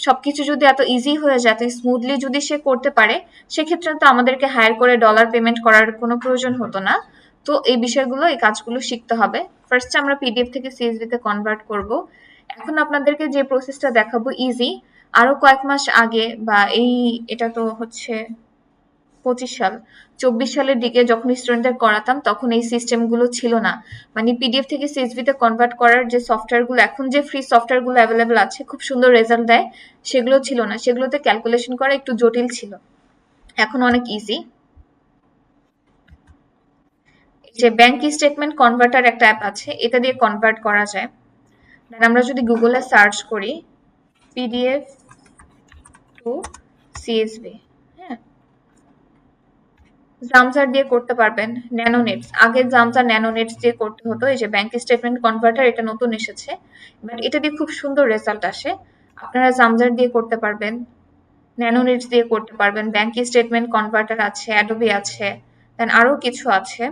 Speaker 1: সবকিছু যদি এত ইজি হয়ে যায়, এত স্মুথলি যদি সে করতে পারে, সেক্ষেত্রে তো আমাদেরকে হায়ার করে ডলার পেমেন্ট করার কোনো প্রয়োজন হতো না। তো এই বিষয়গুলো, এই কাজগুলো শিখতে হবে। ফার্স্টে আমরা পিডিএফ থেকে সিএসভি তে কনভার্ট করব। এখন আপনাদেরকে যে প্রসেসটা দেখাবো ইজি। আরো কয়েক মাস আগে বা এটা তো হচ্ছে 25 সাল, 24 সালের দিকে যখন স্টুডেন্টদের করাতাম তখন এই সিস্টেমগুলো ছিল না। মানে পিডিএফ থেকে সিএসভি তে কনভার্ট করার যে সফটওয়্যারগুলো, এখন যে ফ্রি সফটওয়্যারগুলো অ্যাভেলেবল আছে, খুব সুন্দর রেজাল্ট দেয়, সেগুলো ছিল না। সেগুলোতে ক্যালকুলেশন করা একটু জটিল ছিল, এখন অনেক ইজি। যে ব্যাংক স্টেটমেন্ট কনভার্টার একটা অ্যাপ আছে, এটা দিয়ে কনভার্ট করা যায়। আমরা যদি গুগলে সার্চ করি পিডিএফ টু সিএসভি, হ্যাঁ, জামজার দিয়ে করতে পারবেন, ন্যানোনেটস। আগে জামজার ন্যানোনেটস দিয়ে করতে হতো। এই যে ব্যাংক স্টেটমেন্ট কনভার্টার, এটা নতুন এসেছে, বাট এটা দিয়ে খুব সুন্দর রেজাল্ট আসে। আপনারা জামজার দিয়ে করতে পারবেন, ন্যানোনেটস দিয়ে করতে পারবেন। ব্যাংক স্টেটমেন্ট কনভার্টার আছে, অ্যাডোবি আছে, দেন আরো কিছু আছে।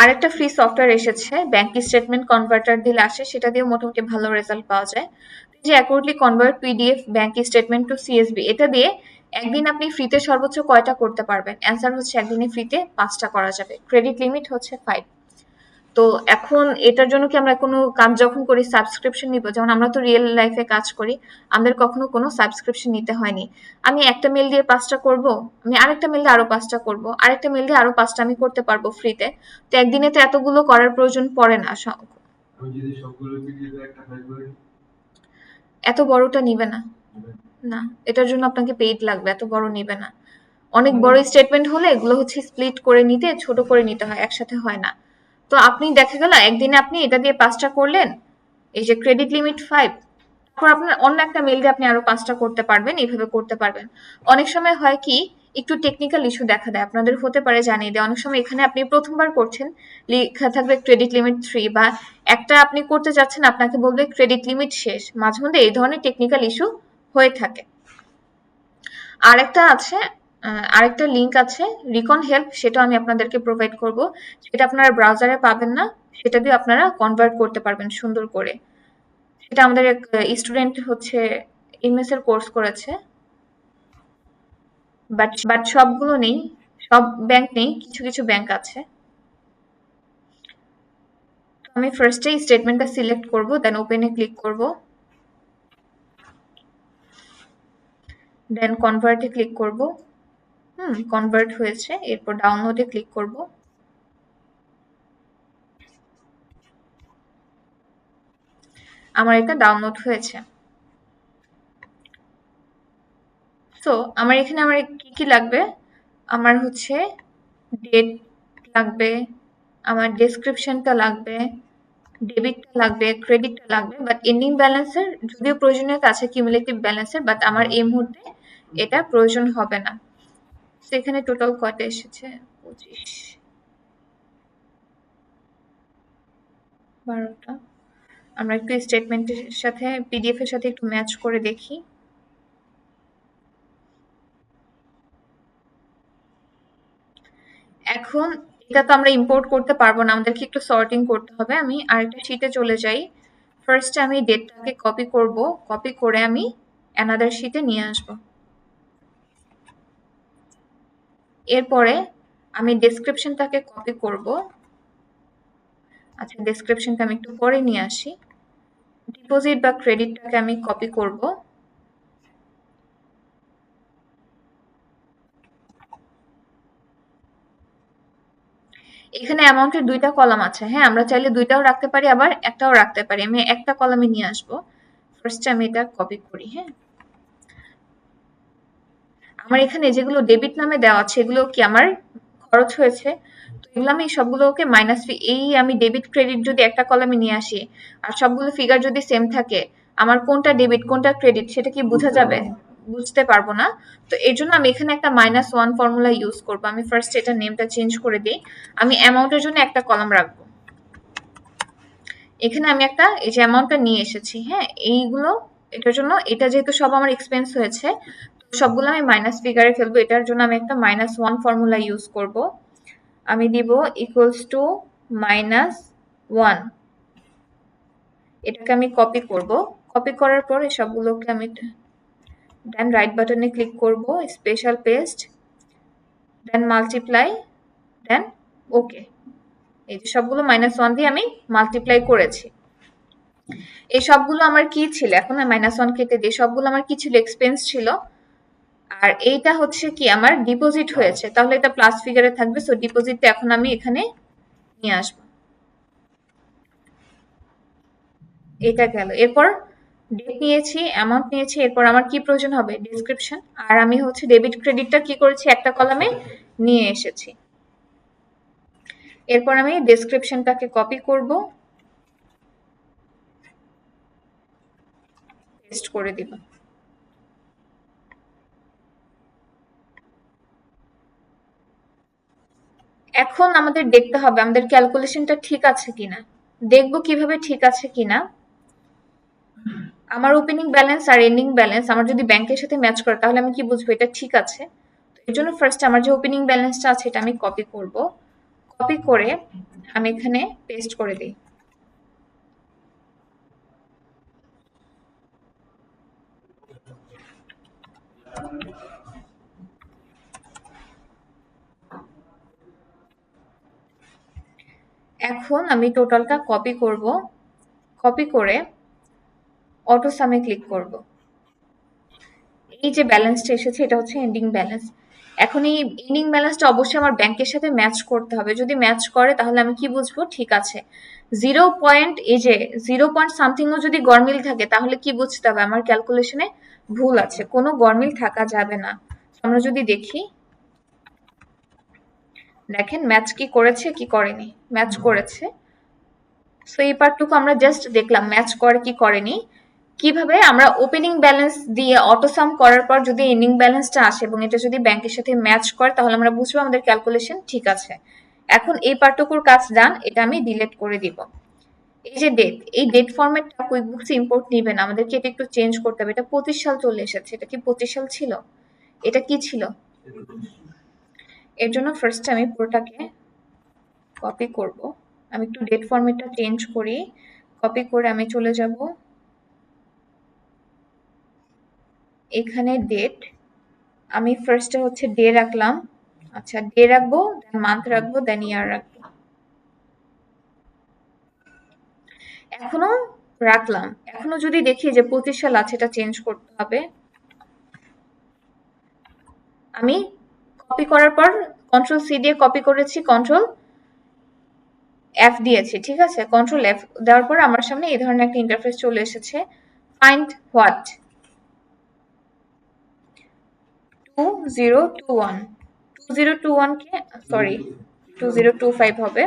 Speaker 1: আরেকটা ফ্রি সফটওয়্যার এসেছে ব্যাংক স্টেটমেন্ট কনভার্টার দিলে আসে, সেটা দিয়ে মোটামুটি ভালো রেজাল্ট পাওয়া যায়। যে accurately convert PDF bank statement to CSV, এটা দিয়ে একদিন আপনি ফ্রিতে সর্বোচ্চ কয়টা করতে পারবেন? অ্যান্সার হচ্ছে একদিনে ফ্রিতে 5টা করা যাবে। ক্রেডিট লিমিট হচ্ছে 5। তো এখন এটার জন্য কি আমরা কোনো কাজ যখন করি সাবস্ক্রিপশন নিব? যেমন আমরা তো রিয়েল লাইফে কাজ করি, আমাদের কখনো কোনো সাবস্ক্রিপশন নিতে হয়নি। আমি একটা মেল দিয়ে 5টা করব, আমি আরেকটা মেল দিয়ে আরো 5টা করব, আরেকটা মেল দিয়ে আরো 5টা আমি করতে পারবো ফ্রিতে। তো একদিনে তো এতগুলো করার প্রয়োজন পড়ে না। এত বড়টা নিবে না, না, এটার জন্য আপনাকে পেইড লাগবে, এত বড় নিবে না। অনেক বড় স্টেটমেন্ট হলে এগুলো হচ্ছে স্প্লিট করে নিতে, ছোট করে নিতে হয়, একসাথে হয় না। তো আপনি দেখা গেল একদিনে আপনি এটা দিয়ে 5টা করলেন, এই যে ক্রেডিট লিমিট 5, তারপর আপনার অন্য একটা মেল দিয়ে আপনি আরো 5টা করতে পারবেন, এইভাবে করতে পারবেন। অনেক সময় হয় কি, একটু টেকনিক্যাল ইস্যু দেখা দেয়, আপনাদের হতে পারে জানিয়ে দেয়। অনেক সময় এখানে আপনি প্রথমবার করছেন, লেখা থাকবে ক্রেডিট লিমিট 3, বা একটা আপনি করতে যাচ্ছেন আপনাকে বলবে ক্রেডিট লিমিট শেষ। মাঝে মধ্যে এই ধরনের টেকনিক্যাল ইস্যু হয়ে থাকে। আরেকটা লিংক আছে রিকন হেল্প, সেটা আমি আপনাদেরকে প্রোভাইড করব, সেটা আপনারা ব্রাউজারে পাবেন না, সেটা দিয়ে আপনারা কনভার্ট করতে পারবেন সুন্দর করে। সেটা আমাদের এক স্টুডেন্ট হচ্ছে এমএস এর কোর্স করেছে, বাট সবগুলো নেই, সব ব্যাংক নেই, কিছু কিছু ব্যাংক আছে। আমি ফার্স্টেই স্টেটমেন্টটা সিলেক্ট করব, দেন ওপেনে ক্লিক করব, দেন কনভার্টে ক্লিক করব। কনভার্ট হয়েছে, এরপর ডাউনলোডে ক্লিক করব। আমার এটা ডাউনলোড হয়েছে। সো আমার এখানে আমার কি কি লাগবে, আমার হচ্ছে ডেট লাগবে, আমার ডেসক্রিপশনটা লাগবে, ডেবিটটা লাগবে, ক্রেডিটটা লাগবে, বাট এন্ডিং ব্যালেন্সের যদিও প্রয়োজনীয়তা আছে কিউমুলেটিভ ব্যালেন্সের, বাট আমার এই মুহূর্তে এটা প্রয়োজন হবে না। তো এখানে টোটাল কয়টা এসেছে, 25, 12টা। আমরা একটু স্টেটমেন্টের সাথে পিডিএফ এর সাথে একটু ম্যাচ করে দেখি। এখন এটা তো আমরা ইম্পোর্ট করতে পারবো না, আমাদেরকে একটু সর্টিং করতে হবে। আমি আরেকটা শীটে চলে যাই। ফার্স্ট আমি ডেটটাকে কপি করব, কপি করে আমি অ্যানাদার শীটে নিয়ে আসব। এরপরে আমি ডেসক্রিপশনটাকে কপি করব। আচ্ছা, ডেসক্রিপশনটা আমি একটু পরে নিয়ে আসি। ডিপোজিট বা ক্রেডিটটাকে আমি কপি করব। এখানে অ্যামাউন্টের 2টা কলাম আছে, হ্যাঁ আমরা চাইলে 2টাও রাখতে পারি, আবার একটাও রাখতে পারি। আমি একটা কলামে নিয়ে আসব। ফার্স্টে আমি এটা কপি করি। হ্যাঁ, আমার এখানে যেগুলো ডেবিট নামে দেওয়া আছে এগুলো কি আমার খরচ হয়েছে, তো এগুলো আমি সবগুলোকে মাইনাস, এই আমি ডেবিট ক্রেডিট যদি একটা কলামে নিয়ে আসি আর সবগুলো ফিগার যদি সেম থাকে, আমার কোনটা ডেবিট কোনটা ক্রেডিট সেটা কি বোঝা যাবে? বুঝতে পারবো না। তো এর জন্য আমি এখানে একটা -1 ফর্মুলা ইউজ করব। আমি ফার্স্ট এটা নেমটা চেঞ্জ করে দিই। আমি অ্যামাউন্টের জন্য একটা কলাম রাখবো। এখানে আমি একটা এই যে অ্যামাউন্টটা নিয়ে এসেছি, হ্যাঁ এইগুলো এটার জন্য, এটা যেহেতু সব আমার এক্সপেন্স হয়েছে সবগুলো আমি মাইনাস ফিগারে ফেলবো। এটার জন্য আমি একটা -1 ফর্মুলা ইউজ করব। আমি দিব ইকুয়ালস টু -1, এটাকে আমি কপি করব। কপি করার পর এই সবগুলোকে আমি দেন রাইট বাটনে ক্লিক করব, স্পেশাল পেস্ট, দেন মাল্টিপ্লাই, দেন ওকে। এই যে সবগুলো -1 দিয়ে আমি মাল্টিপ্লাই করেছি। এই সবগুলো আমার কি ছিল, এখন -1 কেটে দিয়ে সবগুলো আমার কি ছিল, এক্সপেন্স ছিল। আর এইটা হচ্ছে কি আমার ডিপোজিট হয়েছে, তাহলে এটা প্লাস ফিগারে থাকবে। সো ডিপোজিটটা এখন আমি এখানে নিয়ে আসব। এটা গেল। এরপর ডেট নিয়েছি, অ্যামাউন্ট নিয়েছি, এরপর আমার কি প্রয়োজন হবে, ডেসক্রিপশন। আর আমি হচ্ছে ডেবিট ক্রেডিটটা কি করেছি, একটা কলামে নিয়ে এসেছি। এরপর আমি ডেসক্রিপশনটাকে কপি করব, পেস্ট করে দিব। এখন আমাদের দেখতে হবে আমাদের ক্যালকুলেশনটা ঠিক আছে কিনা। দেখবো কিভাবে ঠিক আছে কিনা, আমার ওপেনিং ব্যালেন্স আর এন্ডিং ব্যালেন্স আমার যদি ব্যাংকের সাথে ম্যাচ করে তাহলে আমি কি বুঝবো এটা ঠিক আছে। এর জন্য ফার্স্ট আমার যে ওপেনিং ব্যালেন্সটা আছে এটা আমি কপি করব, কপি করে আমি এখানে পেস্ট করে দিই। এখন আমি টোটালটা কপি করব, কপি করে অটো সামে ক্লিক করব। এই যে ব্যালেন্সটা এসেছে এটা হচ্ছে এন্ডিং ব্যালেন্স। এখন এই এন্ডিং ব্যালেন্সটা অবশ্যই আমার ব্যাংকের সাথে ম্যাচ করতে হবে। যদি ম্যাচ করে তাহলে আমি কি বুঝবো ঠিক আছে। 0 সামথিংও যদি গরমিল থাকে তাহলে কি বুঝতে হবে আমার ক্যালকুলেশনে ভুল আছে, কোনো গরমিল থাকা যাবে না। আমরা যদি দেখি, দেখেন ম্যাচ কি করেছে কি করেনি, ম্যাচ করেছে। সো এই পার্টটুকু আমরা জাস্ট দেখলাম ম্যাচ করে কি করেনি। কিভাবে আমরা ওপেনিং ব্যালেন্স দিয়ে অটো সাম করার পর যদি এন্ডিং ব্যালেন্সটা আসে এবং এটা যদি ব্যাংকের সাথে ম্যাচ করে তাহলে আমরা বুঝবো আমাদের ক্যালকুলেশন ঠিক আছে। এখন এই পার্টটুকুর কাজ ডান, এটা আমি ডিলিট করে দিব। এই যে ডেট, এই ডেট ফরম্যাটটা কুইকবুকস ইম্পোর্ট নিবে না, আমাদেরকে এটা একটু চেঞ্জ করতে হবে। এটা 25 সাল চলে এসেছে, এটা কি 25 সাল ছিল? এটা কি ছিল? এর জন্য ফার্স্ট আমি পুরোটাকে কপি করব। আমি একটু ডেট ফরম্যাটটা চেঞ্জ করি, কপি করে আমি চলে যাব এখানে ডেট। আমি ফার্স্টে হচ্ছে ডে রাখলাম, আচ্ছা ডে রাখবো, দেন মান্থ রাখবো, দেন ইয়ার রাখবো। এখনো রাখলাম, এখনো যদি দেখি যে 25 সাল আছে, এটা চেঞ্জ করতে হবে। আমি কপি করার পর কন্ট্রোল সি দিয়ে কপি করেছি, কন্ট্রোল এফ দিয়েছি, ঠিক আছে? কন্ট্রোল এফ দেওয়ার পর আমার সামনে এই ধরনের একটা ইন্টারফেস চলে এসেছে। ফাইন্ড হোয়াট 2021, 2021 কে সরি 2025 হবে।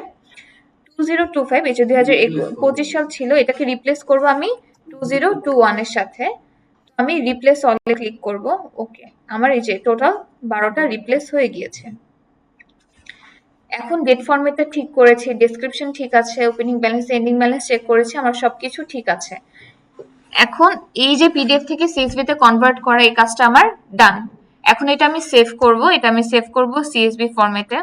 Speaker 1: 2025 এই যে 2025 সাল ছিল, এটাকে রিপ্লেস করব আমি 2021 এর সাথে। আমি রিপ্লেস অলে ক্লিক করব। ওকে, আমার এই যে টোটাল 12টা রিপ্লেস হয়ে গিয়েছে। এখন ডেট ফরম্যাটটা ঠিক করেছি, ডেসক্রিপশন ঠিক আছে, opening balance ending balance check করেছি, আমার সবকিছু ঠিক আছে। এখন এই যে পিডিএফ থেকে সিএসভি তে কনভার্ট করা এই কাজটা আমার ডান। এখন এটা আমি সেভ করব, এটা আমি সেভ করব সিএসভি ফরম্যাটে।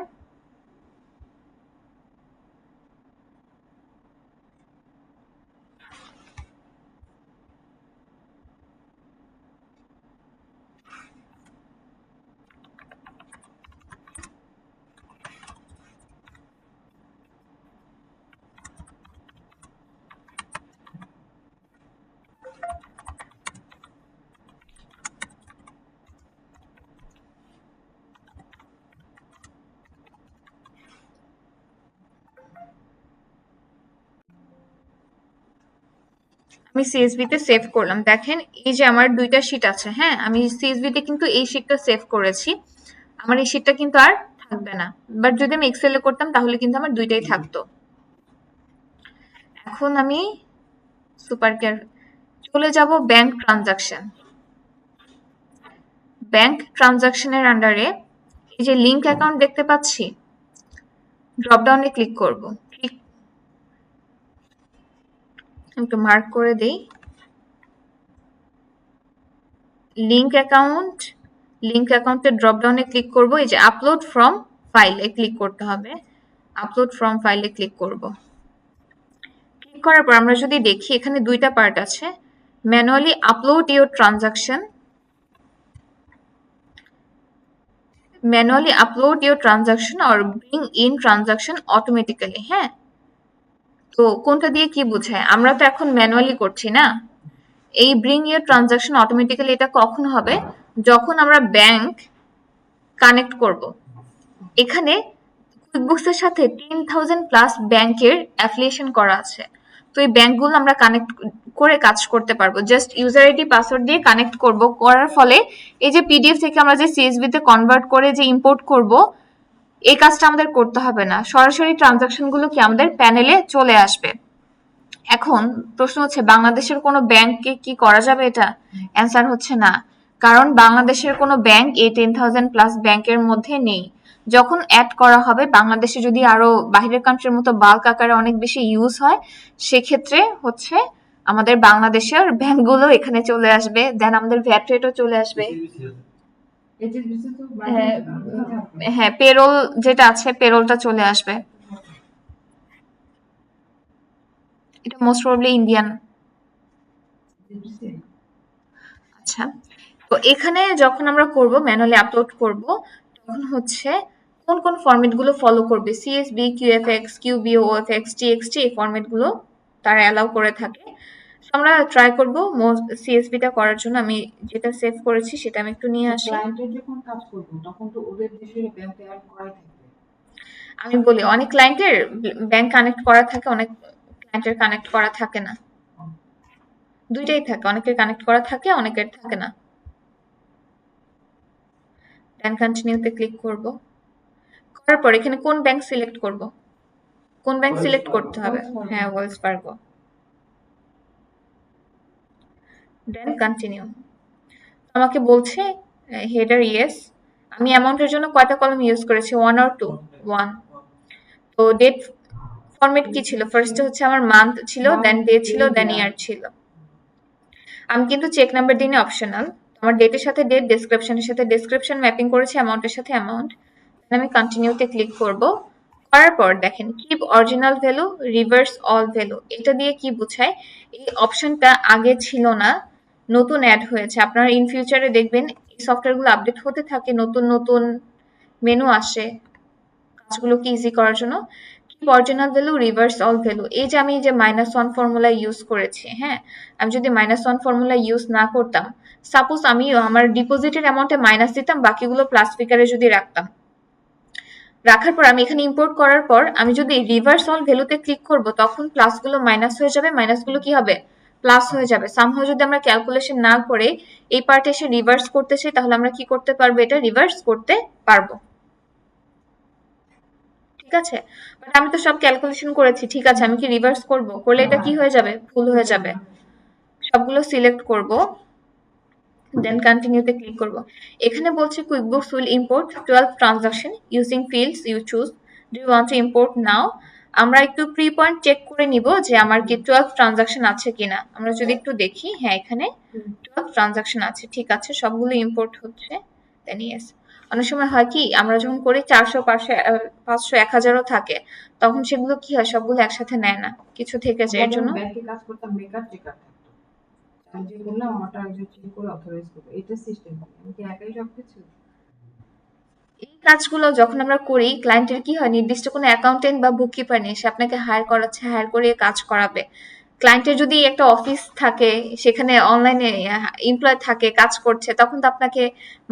Speaker 1: আমি সিএসভি তে সেভ করলাম। দেখেন এই যে আমার দুইটা শিট আছে, হ্যাঁ আমি সিএসভি তে কিন্তু এই শিটটা সেভ করেছি, আমার এই শিটটা কিন্তু আর থাকবে না। বাট যদি আমি এক্সেলে করতাম তাহলে কিন্তু আমার দুইটাই থাকতো। এখন আমি সুপার কেয়ার চলে যাব ব্যাংক ট্রানজাকশন। ব্যাংক ট্রানজাকশনের আন্ডারে এই যে লিংক অ্যাকাউন্ট দেখতে পাচ্ছি, ড্রপ ডাউনে ক্লিক করব। ক্লিক একটু মার্ক করে দেই, লিংক অ্যাকাউন্ট, লিংক অ্যাকাউন্টের ড্রপ ডাউনে ক্লিক করব। এই যে আপলোড ফ্রম ফাইলে ক্লিক করতে হবে, আপলোড ফ্রম ফাইলে ক্লিক করব। ক্লিক করার পর আমরা যদি দেখি এখানে দুইটা পার্ট আছে, manually upload your transaction, manually upload your transaction or bring in transaction automatically. হ্যাঁ, তো কোনটা দিয়ে কি বোঝায়? আমরা তো এখন ম্যানুয়ালি করছি না। এই ব্রিং ইওর ট্রানজাকশন অটোমেটিক্যালি এটা কখন হবে? যখন আমরা ব্যাংক কানেক্ট করব। এখানে কুইকবুকস এর সাথে 10,000 প্লাস ব্যাংকের অ্যাফিলিয়েশন করা আছে, তো এই ব্যাংকগুলো আমরা কানেক্ট করে কাজ করতে পারবো। জাস্ট ইউজার আইডি পাসওয়ার্ড দিয়ে কানেক্ট করব, করার ফলে এই যে পিডিএফ থেকে আমরা যে সিএসভি তে কনভার্ট করে যে ইম্পোর্ট করব, এই কাজটা আমাদের করতে হবে না, সরাসরি ট্রানজাকশন গুলো কি আমাদের প্যানেলে চলে আসবে। এখন প্রশ্ন হচ্ছে বাংলাদেশের কোনো ব্যাংকে কি করা যাবে এটা? অ্যান্সার হচ্ছে না, কারণ বাংলাদেশের কোনো ব্যাংক এই 10,000 প্লাস ব্যাংকের মধ্যে নেই। যখন অ্যাড করা হবে, বাংলাদেশে যদি আরো বাহিরের কান্ট্রির মতো বাল্ক আকারে অনেক বেশি ইউজ হয়, সেক্ষেত্রে হচ্ছে আমাদের বাংলাদেশের ব্যাংকগুলো এখানে চলে আসবে, দেন আমাদের ভ্যাট রেটও চলে আসবে।
Speaker 2: HSBC তো
Speaker 1: হ্যাঁ,
Speaker 2: বাইরে
Speaker 1: হ্যাঁ পেরোল যেটা আছে, পেরোলটা চলে আসবে। এটা মোস্ট প্রবাবলি ইন্ডিয়ান। আচ্ছা, তো এখানে যখন আমরা করব ম্যানুয়ালি আপলোড করব, তখন হচ্ছে কোন কোন ফরম্যাট গুলো ফলো করবে, সিএসবি, কিউএফএক্স, কিউবি, ওএফএক্স, টিএক্সটি, এই ফরম্যাট গুলো তারা অ্যালাউ করে থাকে। আমরা ট্রাই করব সিএসবি টা করার জন্য। আমি যেটা সেভ করেছি সেটা আমি একটু নিয়ে আসি।
Speaker 2: ক্লায়েন্টের যখন কাজ করবো তখন তো ওদের দেশের ব্যাংকে অ্যাড করাই থাকবে।
Speaker 1: আমি বলি অনেক ক্লায়েন্টের ব্যাংক কানেক্ট করা থাকে, অনেক ক্লায়েন্টের কানেক্ট করা থাকে না, দুইটাই থাকে, অনেকের কানেক্ট করা থাকে, অনেকের থাকে না। দেন কন্টিনিউতে ক্লিক করব, করার পর এখানে কোন ব্যাংক সিলেক্ট করব, কোন ব্যাংক সিলেক্ট করতে হবে? হ্যাঁ, ওয়েলস ফার্গো। দেন কন্টিনিউ। আমাকে বলছে হেডার ইয়েস। আমি অ্যামাউন্টের জন্য কয়টা কলাম ইউজ করেছি, 1 or 2? 1। তো ডেট ফরম্যাট কি ছিল? ফার্স্টে হচ্ছে আমার মান্থ ছিল, দেন ডে ছিল, দেন ইয়ার ছিল। আমি কিন্তু চেক নাম্বার দিনে অপশনাল। আমার ডেটের সাথে ডেট, ডেসক্রিপশনের সাথে ডেসক্রিপশন ম্যাপিং করেছি, অ্যামাউন্টের সাথে অ্যামাউন্ট। আমি কন্টিনিউতে ক্লিক করব। করার পর দেখেন keep original value, reverse all value, এটা দিয়ে কি বোঝায়? এই অপশনটা আগে ছিল না, নতুন অ্যাড হয়েছে। আপনারা ইন ফিউচারে দেখবেন এই সফটওয়্যারগুলো আপডেট হতে থাকে, নতুন নতুন মেনু আসে কাজগুলোকে ইজি করার জন্য। Keep original value, reverse all value, এই যে আমি যে -1 ফর্মুলা ইউজ করেছি, হ্যাঁ, আমি যদি -1 ফর্মুলা ইউজ না করতাম, সাপোজ আমি আমার ডিপোজিটের অ্যামাউন্টে মাইনাস দিতাম, বাকিগুলো প্লাস ফিগারে যদি রাখতাম, রাখার পর আমি এখানে ইম্পোর্ট করার পর আমি যদি রিভার্স অল ভ্যালুতে ক্লিক করব, তখন প্লাসগুলো মাইনাস হয়ে যাবে, মাইনাসগুলো কি হবে? প্লাস হয়ে যাবে। সামহাও যদি আমরা ক্যালকুলেশন না করে এই পার্টে এসে রিভার্স করতে চাই, তাহলে আমরা কি করতে পারবো? এটা রিভার্স করতে পারবো। ঠিক আছে, বাট আমি তো সব ক্যালকুলেশন করেছি, ঠিক আছে, আমি কি রিভার্স করব? করলে এটা কি হয়ে যাবে? ভুল হয়ে যাবে। সবগুলো সিলেক্ট করব, দেন কন্টিনিউতে ক্লিক করব। এখানে বলছে QuickBooks will import 12 transaction using fields you choose, do you want to import now? আমরা একটু প্রি পয়েন্ট চেক করে নিব যে আমার কি 12 ট্রানজাকশন আছে কিনা। আমরা যদি একটু দেখি, হ্যাঁ এখানে 12 ট্রানজাকশন আছে, ঠিক আছে, সবগুলো ইম্পোর্ট হচ্ছে, দেন ইয়েস। অনেক সময় হয় কি, আমরা যখন করি 400 500 500 1000ও থাকে, তখন সেগুলো কি হয়, সবগুলো একসাথে নেয় না, কিছু থেকে যায়, এর জন্য
Speaker 2: ব্যাংকে কাজ করতাম, মেকার চেকার থাকতো, আমি যে বললাম আমারটা একজন চেক করে অথরাইজ করবে, এটা সিস্টেম। আমি কি একাই সব কিছু?
Speaker 1: এই কাজগুলো যখন আমরা করি, ক্লায়েন্টের কি হয়, নির্দিষ্ট কোনো অ্যাকাউন্টেন্ট বা বুককিপার নেই, সে আপনাকে হায়ার করাচ্ছে, হায়ার করে কাজ করাবে। ক্লায়েন্টের যদি একটা অফিস থাকে, সেখানে অনলাইনে এমপ্লয় থাকে, কাজ করছে, তখন তো আপনাকে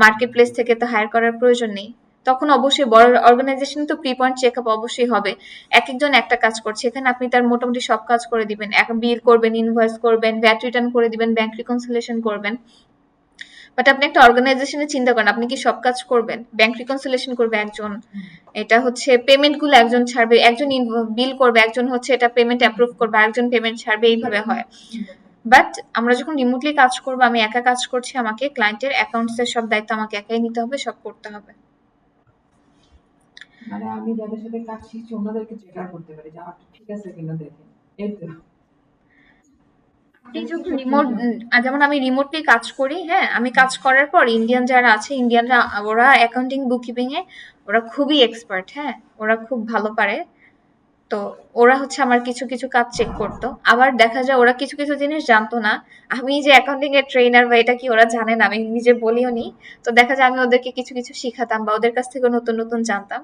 Speaker 1: মার্কেট প্লেস থেকে তো হায়ার করার প্রয়োজন নেই। তখন অবশ্যই বড় অর্গানাইজেশন তো প্রি পয়েন্ট চেক আপ অবশ্যই হবে। এক একজন একটা কাজ করছে, এখানে আপনি তার মোটামুটি সব কাজ করে দিবেন, বিল করবেন, ইনভয়েস করবেন, ভ্যাট রিটার্ন করে দিবেন, ব্যাংক রিকনসিলিয়েশন করবেন। বাট আপনি একটা অর্গানাইজেশনে চিন্তা করেন, আপনি কি সব কাজ করবেন? ব্যাংক রিকনসিলিয়েশন করবে একজন, এটা হচ্ছে পেমেন্ট গুলো একজন ছাড়বে, একজন বিল করবে, একজন হচ্ছে এটা পেমেন্ট অ্যাপ্রুভ করবে, আরেকজন পেমেন্ট ছাড়বে, এইভাবে হয়। বাট আমরা যখন রিমোটলি কাজ করবো, আমি একা কাজ করছি, আমাকে ক্লায়েন্টের অ্যাকাউন্টস এর সব দায়িত্ব আমাকে একাই নিতে হবে, সব করতে হবে।
Speaker 2: মানে আমি যাদের সাথে কাজ শিখছি ওনাদেরকে চেকার করতে পারি যে ঠিক আছে কিনা দেখেন, এই তো।
Speaker 1: আপনি যখন রিমোট, যেমন আমি রিমোটলি কাজ করি, হ্যাঁ, আমি কাজ করার পর ইন্ডিয়ান যারা আছে, ইন্ডিয়ানরা, ওরা অ্যাকাউন্টিং বুককিপিং এ ওরা খুবই এক্সপার্ট, হ্যাঁ, ওরা খুব ভালো পারে। তো ওরা হচ্ছে আমার কিছু কিছু কাজ চেক করতো। আবার দেখা যায় ওরা কিছু কিছু জিনিস জানতো না, আমি যে অ্যাকাউন্টিং এর ট্রেনার বা এটা কি ওরা জানে না, আমি নিজে বলিও নি। তো দেখা যায় আমি ওদেরকে কিছু কিছু শিখাতাম বা ওদের কাছ থেকে নতুন নতুন জানতাম।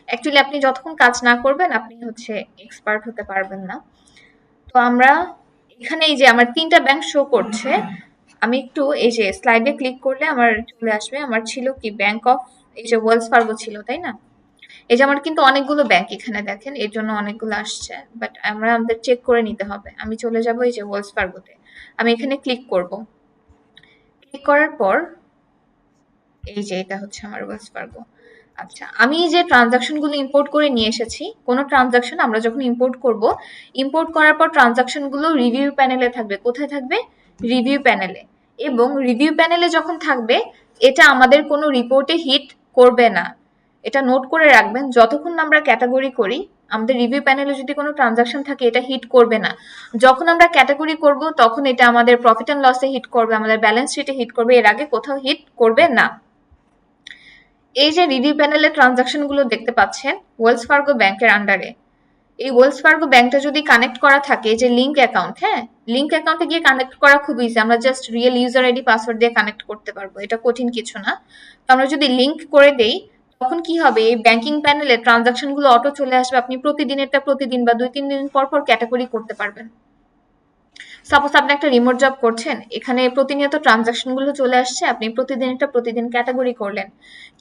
Speaker 1: অ্যাকচুয়ালি আপনি যতক্ষণ কাজ না করবেন, আপনি হচ্ছে এক্সপার্ট হতে পারবেন না। তো আমরা এখানে এই যে আমার 3টা ব্যাংক শো করছে, আমি একটু এই যে স্লাইডে ক্লিক করলে আমার চলে আসবে। আমার ছিল কি, ব্যাংক অফ, এই যে ওয়েলস ফার্গো ছিল, তাই না? এই যে আমার কিন্তু অনেকগুলো ব্যাংক এখানে দেখেন, এর জন্য অনেকগুলো আসছে, বাট আমাদের চেক করে নিতে হবে। আমি চলে যাব এই যে ওয়েলস ফার্গোতে, আমি এখানে ক্লিক করব। ক্লিক করার পর এই যে এটা হচ্ছে আমার ওয়েলস ফার্গো। আচ্ছা, আমি যে ট্রানজাকশন গুলো ইম্পোর্ট করে নিয়ে এসেছি, কোনো ট্রানজাকশন আমরা যখন ইম্পোর্ট করব, ইম্পোর্ট করার পর ট্রানজাকশন গুলো রিভিউ প্যানেলে থাকবে। কোথায় থাকবে? রিভিউ প্যানেলে। এবং রিভিউ প্যানেলে যখন থাকবে, এটা আমাদের কোনো রিপোর্টে হিট করবে না। এটা নোট করে রাখবেন, যতক্ষণ না আমরা ক্যাটাগরি করি, আমাদের রিভিউ প্যানেলে যদি কোনো ট্রানজাকশন থাকে, এটা হিট করবে না। যখন আমরা ক্যাটাগরি করব, তখন এটা আমাদের প্রফিট অ্যান্ড লসে হিট করবে, আমাদের ব্যালেন্স শিটে হিট করবে, এর আগে কোথাও হিট করবে না। এই যে রিভিউ প্যানেলে ট্রানজাকশন গুলো দেখতে পাচ্ছেন, ওয়েলস ফার্গো ব্যাংকের আন্ডারে। এই ওয়েলস ফার্গো ব্যাংকটা যদি কানেক্ট করা থাকে, যে লিঙ্ক অ্যাকাউন্ট, হ্যাঁ, লিঙ্ক অ্যাকাউন্টে গিয়ে কানেক্ট করা খুব ইজি, আমরা just real user ID password দিয়ে কানেক্ট করতে পারবো, এটা কঠিন কিছু না। তো আমরা যদি লিঙ্ক করে দেই, তখন কি হবে, এই ব্যাংকিং প্যানেলে ট্রানজাকশন গুলো অটো চলে আসবে, আপনি প্রতিদিনেরটা প্রতিদিন বা 2-3 দিন পর পর ক্যাটাগরি করতে পারবেন। সাপোজ আপনি একটা রিমোট জব করছেন, এখানে প্রতিনিয়ত ট্রানজাকশন গুলো চলে আসছে, আপনি প্রতিদিন এটা প্রতিদিন ক্যাটাগরি করলেন।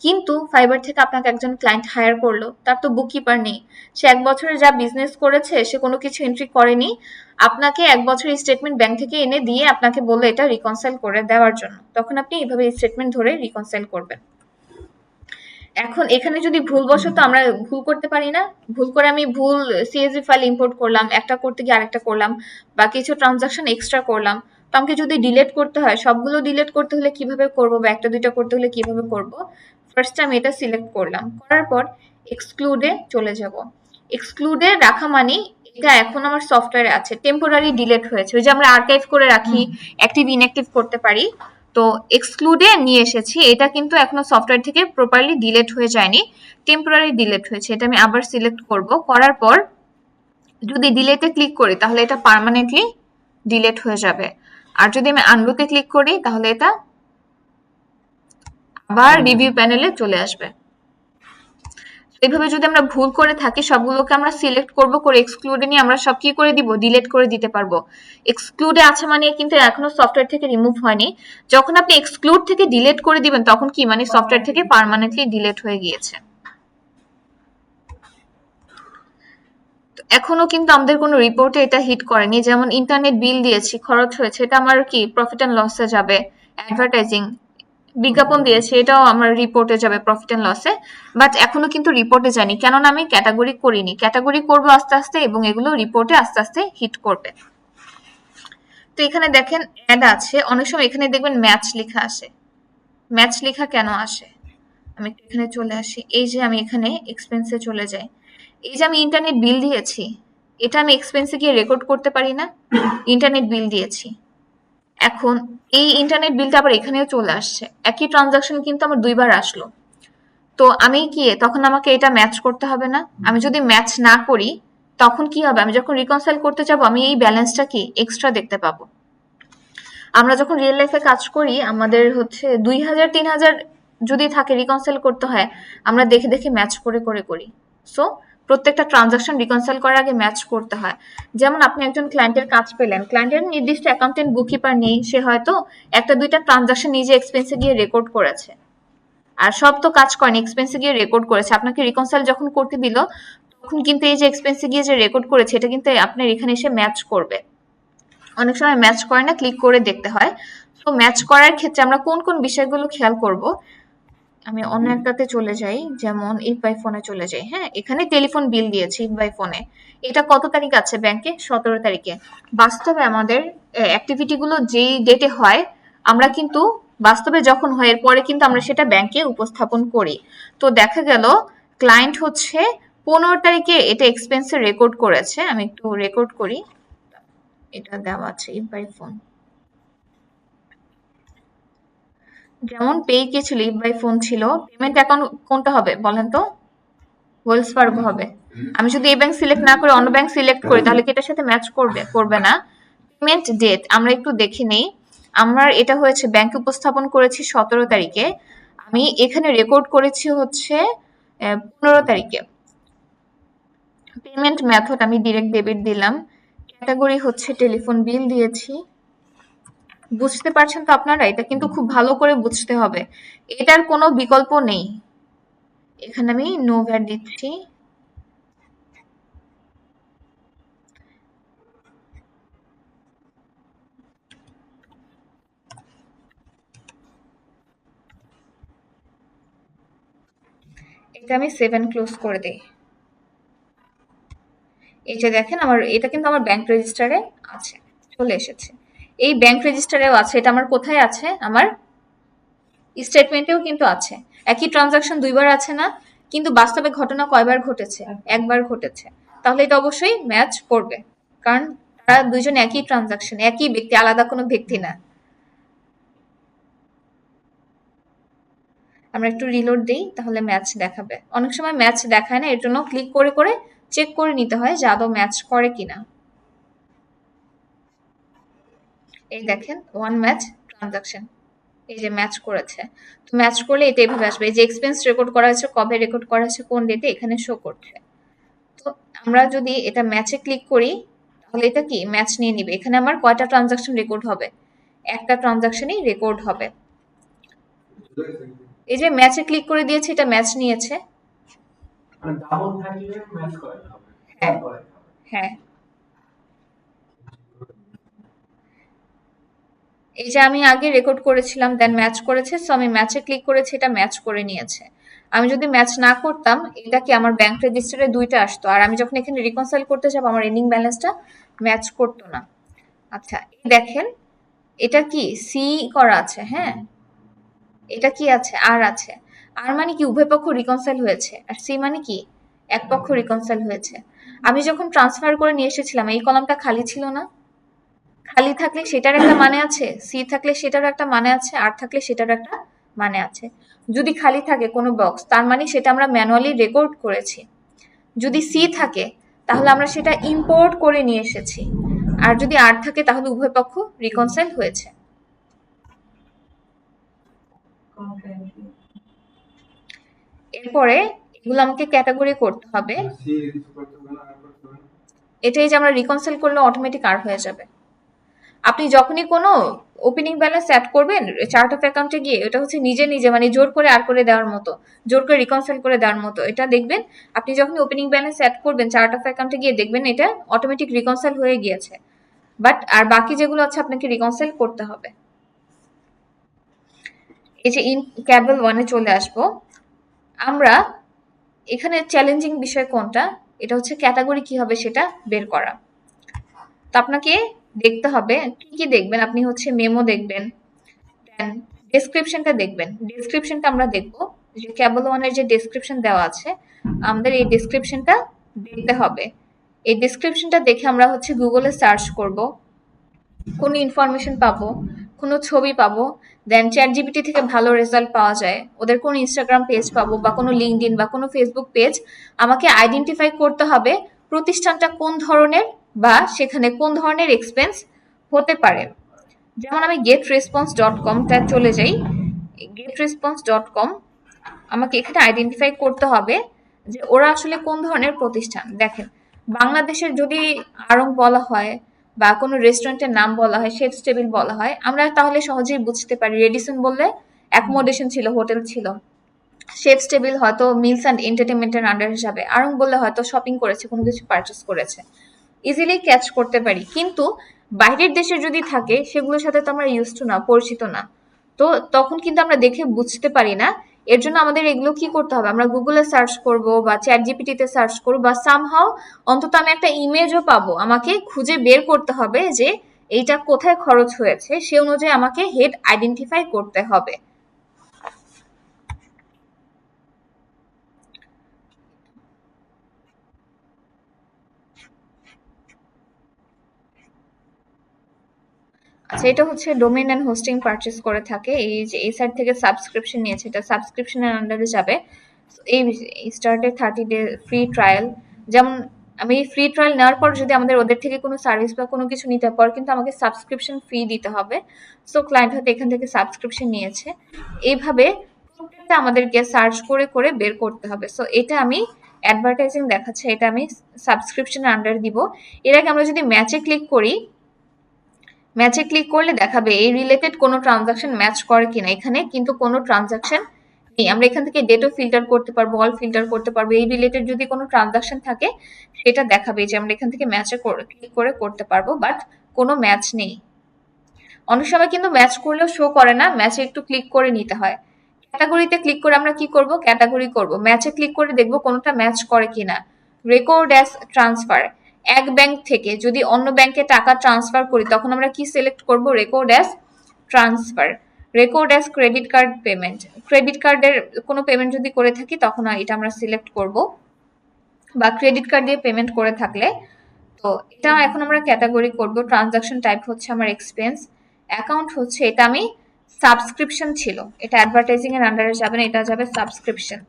Speaker 1: কিন্তু ফাইবার থেকে আপনাকে একজন ক্লায়েন্ট হায়ার করলো, তার তো বুককিপার নেই, সে 1 বছরে যা বিজনেস করেছে সে কোনো কিছু এন্ট্রি করেনি, আপনাকে 1 বছরের স্টেটমেন্ট ব্যাংক থেকে এনে দিয়ে আপনাকে বললো এটা রিকনসাইল করে দেওয়ার জন্য, তখন আপনি এইভাবে স্টেটমেন্ট ধরে রিকনসাইল করবেন। এখন এখানে যদি ভুলবশত আমরা ভুল করতে পারি না, ভুল করে আমি ভুল CSV ফাইল ইম্পোর্ট করলাম, একটা করতে গিয়ে আরেকটা করলাম, বা কিছু ট্রানজাকশন এক্সট্রা করলাম, তো আমাকে যদি ডিলিট করতে হয়, সবগুলো ডিলিট করতে হলে কিভাবে করব, বা একটা দুইটা করতে হলে কিভাবে করব? ফার্স্ট আমি এটা সিলেক্ট করলাম, করার পর এক্সক্লুডে চলে যাব। এক্সক্লুডে রাখা মানে এটা এখন আমার সফটওয়্যারে আছে, টেম্পোরারি ডিলিট হয়েছে, ওই যে আমরা আর্কাইভ করে রাখি, অ্যাক্টিভ ইনঅ্যাক্টিভ করতে পারি, তো এক্সক্লুডে নিয়ে এসেছি, এটা কিন্তু এখনো সফটওয়্যার থেকে প্রপারলি ডিলিট হয়ে যায়নি, টেম্পোরারি ডিলিট হয়েছে। এটা আমি আবার সিলেক্ট করব, করার পর যদি ডিলেটে ক্লিক করি তাহলে এটা পার্মানেন্টলি ডিলিট হয়ে যাবে, আর যদি আমি আনডুতে ক্লিক করি তাহলে এটা আবার রিভিউ প্যানেলে চলে আসবে। এইভাবে যদি আমরা ভুল করে থাকি, সবগুলোকে আমরা সিলেক্ট করব, করে এক্সক্লুডে নিয়ে আমরা সব কি করে দিব, ডিলিট করে দিতে পারবো। এক্সক্লুডে আছে মানে কিন্তু এখনো সফটওয়্যার থেকে রিমুভ হয়নি। যখন আপনি এক্সক্লুড থেকে ডিলিট করে দিবেন তখন কি মানে সফটওয়্যার থেকে পার্মানেন্টলি ডিলিট হয়ে গিয়েছে। এখনো কিন্তু আমাদের কোনো রিপোর্টে এটা হিট করেনি, যেমন ইন্টারনেট বিল দিয়েছি, খরচ হয়েছে, এটা আমার কি প্রফিট এন্ড লসে যাবে। অ্যাডভার্টাইজিং, বিজ্ঞাপন দিয়েছে, এটাও আমার রিপোর্টে যাবে প্রফিট এন্ড লসে, বাট এখনো কিন্তু রিপোর্টে যায়নি, কেননা আমি ক্যাটাগরি করিনি। ক্যাটাগরি করবো আস্তে আস্তে, এবং এগুলো রিপোর্টে আস্তে আস্তে হিট করবে। তো এখানে দেখেন অ্যাড আছে, অনেক সময় এখানে দেখবেন ম্যাচ লেখা আসে। ম্যাচ লেখা কেন আসে? আমি এখানে চলে আসি, এই যে আমি এখানে এক্সপেন্সে চলে যাই, এই যে আমি ইন্টারনেট বিল দিয়েছি, এটা আমি এক্সপেন্সে গিয়ে রেকর্ড করতে পারি না? ইন্টারনেট বিল দিয়েছি, এখন এই ইন্টারনেট বিলটা আবার এখানেও চলে আসছে, একই ট্রানজাকশন কিন্তু আমার দুইবার আসলো, তো আমি কি তখন আমাকে এটা ম্যাচ করতে হবে না? আমি যদি ম্যাচ না করি তখন কি হবে, আমি যখন রিকনসাইল করতে যাব আমি এই ব্যালেন্সটা কি এক্সট্রা দেখতে পাবো। আমরা যখন রিয়েল লাইফে কাজ করি আমাদের হচ্ছে 2000 3000 যদি থাকে রিকনসাইল করতে হয়, আমরা দেখে দেখে ম্যাচ করে করে করি। সো প্রত্যেকটা ট্রানজাকশন রিকনসাইল করার আগে ম্যাচ করতে হয়। যেমন আপনি একজন ক্লায়েন্টের কাজ পেলেন, ক্লায়েন্টের নির্দিষ্ট অ্যাকাউন্টেন্ট বুককিপার নেই, সে হয়তো একটা দুইটা ট্রানজাকশন নিজে এক্সপেন্সে গিয়ে রেকর্ড করেছে, আর সব তো কাজ করেনি, এক্সপেন্সে গিয়ে রেকর্ড করেছে। আপনাকে রিকনসাইল যখন করতে দিল তখন কিন্তু এই যে এক্সপেন্সে গিয়ে যে রেকর্ড করেছে এটা কিন্তু আপনার এখানে এসে ম্যাচ করবে। অনেক সময় ম্যাচ করে না, ক্লিক করে দেখতে হয়। তো ম্যাচ করার ক্ষেত্রে আমরা কোন কোন বিষয়গুলো খেয়াল করব? আমি অন্য একটাতে চলে যাই, যেমন ইফ বাই ফোনে চলে যাই। হ্যাঁ, এখানে টেলিফোন বিল দিয়েছি ইফ বাই ফোনে, এটা কত তারিখ আছে ব্যাংকে? 17 তারিখে। বাস্তবে আমাদের অ্যাক্টিভিটি গুলো যেই ডেটে হয়, আমরা কিন্তু বাস্তবে যখন হয় এরপরে কিন্তু আমরা সেটা ব্যাংকে উপস্থাপন করি। তো দেখা গেল ক্লায়েন্ট হচ্ছে 15 তারিখে এটা এক্সপেন্সে রেকর্ড করেছে, আমি একটু রেকর্ড করি, এটা দেওয়া আছে ইফ বাই ফোন। যেমন পে কি ছিল, ইফ বাই ফোন ছিল, পেমেন্ট অ্যাকাউন্ট কোনটা হবে বলেন তো? ওয়েলস ফার্গো হবে। আমি যদি এই ব্যাংক সিলেক্ট না করে অন্য ব্যাংক সিলেক্ট করি তাহলে কি এটার সাথে ম্যাচ করবে? করবে না। পেমেন্ট ডেট আমরা একটু দেখে নেই, আমার এটা হয়েছে ব্যাংকে উপস্থাপন করেছি 17 তারিখে, আমি এখানে রেকর্ড করেছি হচ্ছে 15 তারিখে। পেমেন্ট মেথড আমি ডিরেক্ট ডেবিট দিলাম, ক্যাটাগরি হচ্ছে টেলিফোন বিল দিয়েছি। বুঝতে পারছেন তো আপনারা? এটা কিন্তু খুব ভালো করে বুঝতে হবে, এটার কোনো বিকল্প নেই। এখানে আমি নো ভ্যাট দিচ্ছি, এটা আমি 7 ক্লোজ করে দেই। এই যে দেখেন আমার এটা কিন্তু আমার ব্যাংক রেজিস্টারে আছে, চলে এসেছে। এই ব্যাংক রেজিস্টারেও আছে, এটা আমার কোথায় আছে? আমার স্টেটমেন্টেও কিন্তু আছে। একই ট্রানজাকশন দুইবার আছে না? কিন্তু বাস্তবে ঘটনা কয়বার ঘটেছে? একবার ঘটেছে। তাহলে এটা অবশ্যই ম্যাচ করবে, কারণ তারা দুইজন একই ট্রানজাকশন, একই ব্যক্তি, আলাদা কোনো ব্যক্তি না। আমরা একটু রিলোড দেই, তাহলে ম্যাচ দেখাবে। অনেক সময় ম্যাচ দেখায় না, এর জন্য ক্লিক করে করে চেক করে নিতে হয় যে আদৌ ম্যাচ করে কিনা। এই দেখেন ওয়ান ম্যাচ ট্রানজাকশন, এই যে ম্যাচ করেছে। তো ম্যাচ করলে এটা এইভাবে আসবে, এই যে এক্সপেন্স রেকর্ড করা হয়েছে, কবে রেকর্ড করা হয়েছে, কোন ডেটে, এখানে শো করছে। তো আমরা যদি এটা ম্যাচে ক্লিক করি তাহলে এটা কি ম্যাচ নিয়ে নিবে। এখানে আমার কয়টা ট্রানজাকশন রেকর্ড হবে? একটা ট্রানজাকশনই রেকর্ড হবে। এই যে ম্যাচে ক্লিক করে দিয়েছে, এটা ম্যাচ নিয়েছে।
Speaker 3: ডাবল থাকলে ম্যাচ করে হবে।
Speaker 1: হ্যাঁ হ্যাঁ, এই যে আমি আগে রেকর্ড করেছিলাম দেন ম্যাচ করেছে, সো আমি ম্যাচে ক্লিক করেছি, এটা ম্যাচ করে নিয়েছে। আমি যদি ম্যাচ না করতাম, এটা কি আমার ব্যাংক রেজিস্টারে 2টা আসতো, আর আমি যখন এখানে রিকনসাইল করতে যাব আমার এন্ডিং ব্যালেন্সটা ম্যাচ করতো না। আচ্ছা, এই দেখেন এটা কি সি করা আছে, হ্যাঁ, এটা কি আছে, আর আছে। আর মানে কি উভয় পক্ষ রিকনসাইল হয়েছে, আর সি মানে কি এক পক্ষ রিকনসাইল হয়েছে। আমি যখন ট্রান্সফার করে নিয়ে এসেছিলাম এই কলামটা খালি ছিল না? খালি থাকলে সেটার একটা মানে আছে, সি থাকলে সেটারও একটা মানে আছে, আর থাকলে সেটারও একটা মানে আছে। যদি খালি থাকে কোনো বক্স, তার মানে সেটা আমরা ম্যানুয়ালি রেকর্ড করেছি। যদি সি থাকে তাহলে আমরা সেটা ইম্পোর্ট করে নিয়ে এসেছি। আর যদি আর থাকে তাহলে উভয় পক্ষ রিকনসাইল হয়েছে।
Speaker 2: Concurrently.
Speaker 1: এরপরে এগুলো আমাকে ক্যাটাগরি করতে হবে।
Speaker 3: সি কিছু করতে হবে না, আর করতে হবে না।
Speaker 1: এটাই যে আমরা রিকনসাইল করলে অটোমেটিক আর হয়ে যাবে। আপনি যখনই কোনো ওপেনিং ব্যালেন্স অ্যাড করবেন চার্ট অফ অ্যাকাউন্টে গিয়ে, এটা হচ্ছে নিজে নিজে মানে জোর করে আর করে দেওয়ার মতো, জোর করে রিকনসাইল করে দেওয়ার মতো। এটা দেখবেন আপনি যখন ওপেনিং ব্যালেন্স অ্যাড করবেন চার্ট অফ অ্যাকাউন্টে গিয়ে দেখবেন এটা অটোমেটিক রিকনসাইল হয়ে গিয়েছে। বাট আর বাকি যেগুলো আছে আপনাকে রিকনসাইল করতে হবে। এই যে ইন ক্যাবল 1-এ চলে আসবো আমরা। এখানে চ্যালেঞ্জিং বিষয় কোনটা, এটা হচ্ছে ক্যাটাগরি কি হবে সেটা বের করা। তো আপনাকে দেখতে হবে কি কি দেখবেন, আপনি হচ্ছে মেমো দেখবেন, দেন ডেসক্রিপশনটা দেখবেন। ডেসক্রিপশনটা আমরা দেখব যে ক্যাবল 1-এর যে ডেসক্রিপশন দেওয়া আছে আমাদের এই ডেসক্রিপশনটা দেখতে হবে। এই ডেসক্রিপশনটা দেখে আমরা হচ্ছে গুগলে সার্চ করব, কোনো ইনফরমেশন পাবো, কোনো ছবি পাবো, দেন চ্যাটজিপিটি থেকে ভালো রেজাল্ট পাওয়া যায়, ওদের কোনো ইনস্টাগ্রাম পেজ পাবো বা কোনো লিঙ্কডইন বা কোনো ফেসবুক পেজ। আমাকে আইডেন্টিফাই করতে হবে প্রতিষ্ঠানটা কোন ধরনের বা সেখানে কোন ধরনের এক্সপেন্স হতে পারে। যেমন আমি getresponse.com-টা চলে যাই। getresponse.com আমাকে এখানে আইডেন্টিফাই করতে হবে যে ওরা আসলে কোন ধরনের প্রতিষ্ঠান। দেখেন বাংলাদেশের যদি আড়ং বলা হয় বা কোনো রেস্টুরেন্টের নাম বলা হয়, শেফস টেবিল বলা হয়, আমরা তাহলে সহজেই বুঝতে পারি। রেডিসন বললে অ্যাকোমোডেশন ছিল, হোটেল ছিল। শেফস টেবিল হয়তো মিলস অ্যান্ড এন্টারটেনমেন্টের আন্ডার হিসাবে, আড়ং বললে হয়তো শপিং করেছে, কোনো কিছু পারচেস করেছে, ইজিলি ক্যাচ করতে পারি। কিন্তু বাইরের দেশে যদি থাকে সেগুলোর সাথে তো আমরা ইউজ টু না, পরিচিত না, তো তখন কিন্তু আমরা দেখে বুঝতে পারি না। এর জন্য আমাদের এগুলো কি করতে হবে, আমরা গুগলে সার্চ করব বা চ্যাট জিপিটিতে সার্চ করবো বা সামহাও অন্তত আমি একটা ইমেজও পাবো, আমাকে খুঁজে বের করতে হবে যে এইটা কোথায় খরচ হয়েছে, সে অনুযায়ী আমাকে হেড আইডেন্টিফাই করতে হবে। আচ্ছা, এটা হচ্ছে ডোমেইন এন্ড হোস্টিং পারচেজ করে থাকে। এই যে এই সাইট থেকে সাবস্ক্রিপশন নিয়েছে, এটা সাবস্ক্রিপশনের আন্ডারে যাবে। এই স্টার্টে 30 ডে ফ্রি ট্রায়াল, যেমন আমি ফ্রি ট্রায়াল নেওয়ার পর যদি আমাদের ওদের থেকে কোনো সার্ভিস বা কোনো কিছু নিতে পর কিন্তু আমাকে সাবস্ক্রিপশন ফি দিতে হবে। সো ক্লায়েন্ট হয়তো এখান থেকে সাবস্ক্রিপশন নিয়েছে। এইভাবে প্রত্যেকটা আমাদেরকে সার্চ করে করে বের করতে হবে। সো এটা আমি অ্যাডভার্টাইজিং দেখাচ্ছে, এটা আমি সাবস্ক্রিপশনের আন্ডারে দিব। এর আগে আমরা যদি ম্যাচে ক্লিক করি, ম্যাচে ক্লিক করলে দেখাবে এই রিলেটেড কোনো ট্রানজাকশন ম্যাচ করে কিনা। এখানে কিন্তু কোনো ট্রানজাকশন নেই। আমরা এখান থেকে ডেটও ফিল্টার করতে পারবো, অল ফিল্টার করতে পারবো। এই রিলেটেড যদি কোনো ট্রানজাকশন থাকে সেটা দেখাবে যে আমরা এখান থেকে ম্যাচে ক্লিক করে করতে পারবো, বাট কোনো ম্যাচ নেই। অনেক সময় কিন্তু ম্যাচ করলেও শো করে না, ম্যাচে একটু ক্লিক করে নিতে হয়। ক্যাটাগরিতে ক্লিক করে আমরা কি করব, ক্যাটাগরি করব। ম্যাচে ক্লিক করে দেখবো কোনোটা ম্যাচ করে কিনা। রেকর্ড অ্যাজ ট্রান্সফার, এক ব্যাংক থেকে যদি অন্য ব্যাংকে টাকা ট্রান্সফার করি তখন আমরা কি সিলেক্ট করব, record as transfer. Record as credit card payment, credit কার্ডের কোনো পেমেন্ট যদি করে থাকি তখন এটা আমরা সিলেক্ট করব, বা ক্রেডিট কার্ড দিয়ে পেমেন্ট করে থাকলে। তো এটা এখন আমরা ক্যাটাগরি করব। ট্রানজাকশন টাইপ হচ্ছে আমার এক্সপেন্স, অ্যাকাউন্ট হচ্ছে এটা আমি সাবস্ক্রিপশন ছিল, এটা অ্যাডভার্টাইজিং এর আন্ডারে যাবে না, এটা যাবে সাবস্ক্রিপশন।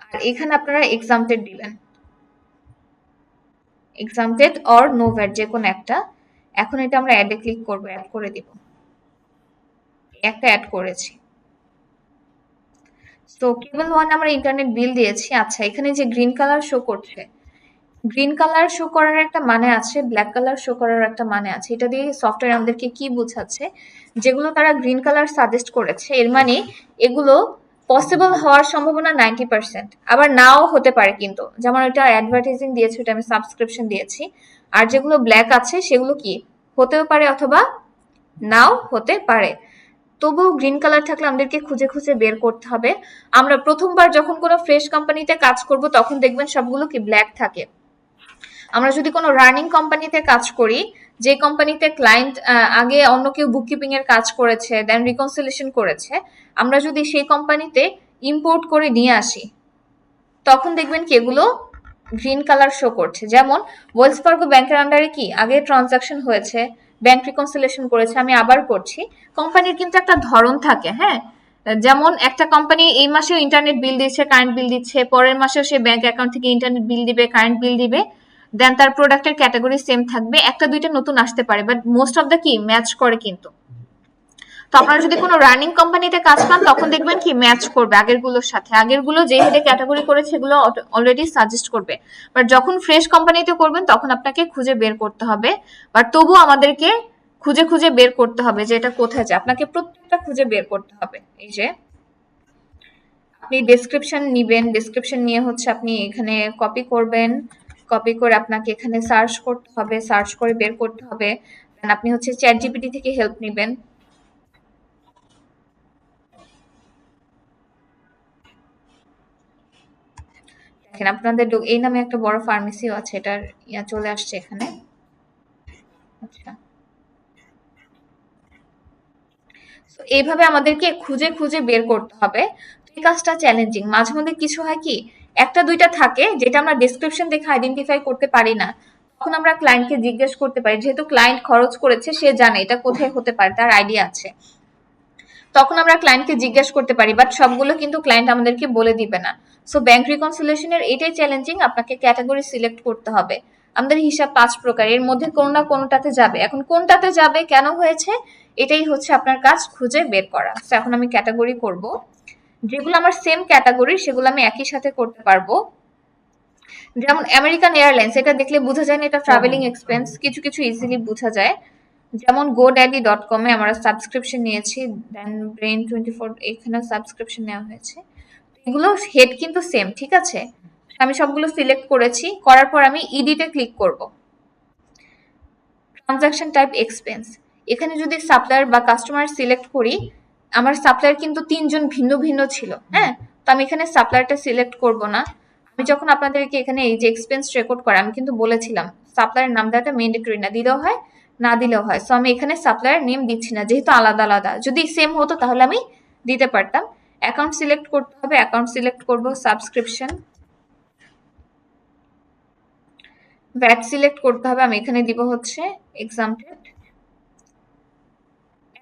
Speaker 1: আর এখানে আপনারা এক্সামটেড দিবেন, এক্সামটেড অর নো ভ্যাট যে কোনো একটা। এখন এটা আমরা অ্যাডে ক্লিক করব, অ্যাড করে দিব। একটা অ্যাড করেছি। তো কেবল ওয়ান আমরা ইন্টারনেট বিল দিয়েছি। আচ্ছা, এখানে যে গ্রিন কালার শো করছে, গ্রিন কালার শো করার একটা মানে আছে, ব্ল্যাক কালার শো করার একটা মানে আছে। এটা দিয়ে সফটওয়্যার আমাদেরকে কি বোঝাচ্ছে, যেগুলো তারা গ্রিন কালার সাজেস্ট করেছে এর মানে এগুলো পসিবল হওয়ার সম্ভাবনা 90%, আবার নাও হতে পারে। কিন্তু যেমন এটা অ্যাডভার্টাইজিং দিয়েছে, এটা আমি সাবস্ক্রিপশন দিয়েছি। আর যেগুলো ব্ল্যাক আছে সেগুলো কি হতেও পারে অথবা নাও হতে পারে। তবুও গ্রিন কালার থাকলে আমাদেরকে খুঁজে খুঁজে বের করতে হবে। আমরা প্রথমবার যখন কোনো ফ্রেশ কোম্পানিতে কাজ করব তখন দেখবেন সবগুলো কি ব্ল্যাক থাকে। আমরা যদি কোনো রানিং কোম্পানিতে কাজ করি, যে কোম্পানিতে ক্লায়েন্ট আগে অন্য কেউ বুককিপিং এর কাজ করেছে, দেন রিকনসিলিয়েশন করেছে, আমরা যদি সেই কোম্পানিতে ইম্পোর্ট করে নিয়ে আসি তখন দেখবেন কি এগুলো গ্রিন কালার শো করছে। যেমন ওয়েলস ফার্গো ব্যাংকের আন্ডারে কি আগে ট্রানজাকশন হয়েছে, ব্যাংক রিকনসিলিয়েশন করেছে, আমি আবার করছি। কোম্পানির কিন্তু একটা ধরন থাকে, হ্যাঁ, যেমন একটা কোম্পানি এই মাসেও ইন্টারনেট বিল দিচ্ছে, কারেন্ট বিল দিচ্ছে, পরের মাসেও সে ব্যাংক অ্যাকাউন্ট থেকে ইন্টারনেট বিল দিবে, কারেন্ট বিল দিবে, দেন তার প্রোডাক্টের ক্যাটাগরি সেম থাকবে, একটা দুইটা নতুন আসতে পারে, বাট মোস্ট অফ দ্য কি ম্যাচ করে কিন্তু। তো আপনারা যদি কোনো রানিং কোম্পানিতে কাজ পান তখন দেখবেন কি ম্যাচ করবে আগেরগুলোর সাথে, আগেরগুলো যে হেডে ক্যাটাগরি করেছে সেগুলো অলরেডি সাজেস্ট করবে। বাট যখন ফ্রেশ কোম্পানিতে করবেন তখন আপনাকে খুঁজে বের করতে হবে, বাট তবুও আমাদেরকে খুঁজে খুঁজে বের করতে হবে যে এটা কোথায় যায়, আপনাকে প্রত্যেকটা খুঁজে বের করতে হবে। এই যে আপনি ডেসক্রিপশন নিবেন, ডেসক্রিপশন নিয়ে হচ্ছে আপনি এখানে কপি করবেন, কপি করে আপনাকে এখানে সার্চ করতে হবে, সার্চ করে বের করতে হবে। আপনি হচ্ছে চ্যাট জিপিটি থেকে হেল্প নেবেন। দেখেন আপনাদের এই নামে একটা বড় ফার্মেসিও আছে, এটার ইয়া চলে আসছে এখানে। আচ্ছা, এইভাবে আমাদেরকে খুঁজে খুঁজে বের করতে হবে। এই কাজটা চ্যালেঞ্জিং, মাঝে মধ্যে কিছু হয় কি একটা দুইটা থাকে যেটা আমরা ডেসক্রিপশন দেখে আইডেন্টিফাই করতে পারি না, তখন আমরা ক্লায়েন্টকে জিজ্ঞেস করতে পারি, যেহেতু ক্লায়েন্ট খরচ করেছে সে জানে এটা কোথায় হতে পারে, তার আইডিয়া আছে, তখন আমরা ক্লায়েন্টকে জিজ্ঞেস করতে পারি, বাট সবগুলো কিন্তু ক্লায়েন্ট আমাদেরকে বলে দিবে না। সো ব্যাংক রিকনসিলিয়েশনের এটাই চ্যালেঞ্জিং, আপনাকে ক্যাটাগরি সিলেক্ট করতে হবে। আমাদের হিসাব 5 প্রকার, এর মধ্যে কোনো না কোনোটাতে যাবে, এখন কোনটাতে যাবে কেন হয়েছে এটাই হচ্ছে আপনার কাজ খুঁজে বের করা। তো এখন আমি ক্যাটাগরি করব, যেগুলো আমার সেম ক্যাটাগরি সেগুলো আমি একই সাথে করতে পারবো। যেমন আমেরিকান এয়ারলাইন্স, এটা দেখলে বোঝা যায় না এটা ট্রাভেলিং এক্সপেন্স, কিছু কিছু ইজিলি বোঝা যায়। যেমন godaddy.com এ আমরা সাবস্ক্রিপশন নিয়েছি, দেন brain24 এখানে সাবস্ক্রিপশন নেওয়া হয়েছে, এগুলো হেড কিন্তু সেম, ঠিক আছে। আমি সবগুলো সিলেক্ট করেছি, করার পর আমি ইডিটে ক্লিক করব। ট্রানজাকশন টাইপ এক্সপেন্স, এখানে যদি সাপ্লায়ার বা কাস্টমার সিলেক্ট করি, আমার সাপ্লায়ার কিন্তু 3 জন ভিন্ন ভিন্ন ছিল, হ্যাঁ, তো আমি এখানে সাপ্লায়ারটা সিলেক্ট করব না। আমি যখন আপনাদেরকে এখানে এই যে এক্সপেন্স রেকর্ড করা, আমি কিন্তু বলেছিলাম সাপ্লায়ার নাম দেওয়াটা ম্যান্ডেটরি না, দিলেও হয় না দিলেও হয়। সো আমি এখানে সাপ্লায়ার নেম দিচ্ছি না, যেহেতু আলাদা আলাদা, যদি সেম হতো তাহলে আমি দিতে পারতাম। অ্যাকাউন্ট সিলেক্ট করতে হবে, অ্যাকাউন্ট সিলেক্ট করব, সাবস্ক্রিপশন, ভ্যাট সিলেক্ট করতে হবে, আমি এখানে দিব হচ্ছে এক্সাম্পল।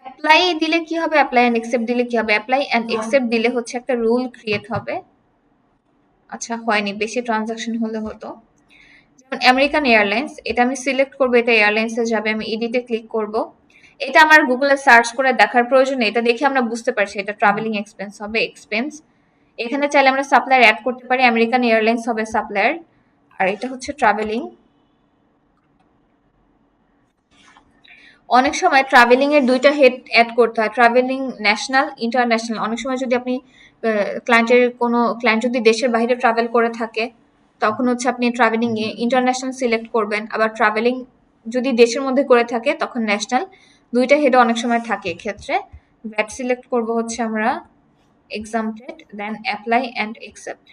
Speaker 1: অ্যাপ্লাই দিলে কি হবে, অ্যাপ্লাই এন্ড অ্যাকসেপ্ট দিলে কি হবে, অ্যাপ্লাই এন্ড অ্যাকসেপ্ট দিলে হচ্ছে একটা রুল ক্রিয়েট হবে। আচ্ছা হয়নি, বেশি ট্রানজাকশন হলে হতো। যেমন আমেরিকান এয়ারলাইন্স, এটা আমি সিলেক্ট করব, এটা এয়ারলাইন্সে যাবে, আমি এডিটে ক্লিক করব। এটা আমার গুগলে সার্চ করে দেখার প্রয়োজন নেই, এটা দেখে আমরা বুঝতে পারছি এটা ট্রাভেলিং এক্সপেন্স হবে, এক্সপেন্স। এখানে চাইলে আমরা সাপ্লায়ার অ্যাড করতে পারি, আমেরিকান এয়ারলাইন্স হবে সাপ্লায়ার, আর এটা হচ্ছে ট্রাভেলিং। অনেক সময় ট্রাভেলিং এর দুইটা হেড অ্যাড করতে হয়, ট্রাভেলিং ন্যাশনাল, ইন্টারন্যাশনাল। অনেক সময় যদি আপনি ক্লায়েন্ট যদি দেশের বাইরে ট্রাভেল করে থাকে তখন হচ্ছে আপনি ট্রাভেলিং এ ইন্টারন্যাশনাল সিলেক্ট করবেন, আবার ট্রাভেলিং যদি দেশের মধ্যে করে থাকে তখন ন্যাশনাল, দুইটা হেড অনেক সময় থাকে এক্ষেত্রে। ভ্যাট সিলেক্ট করব হচ্ছে আমরা exempted, then apply and accept.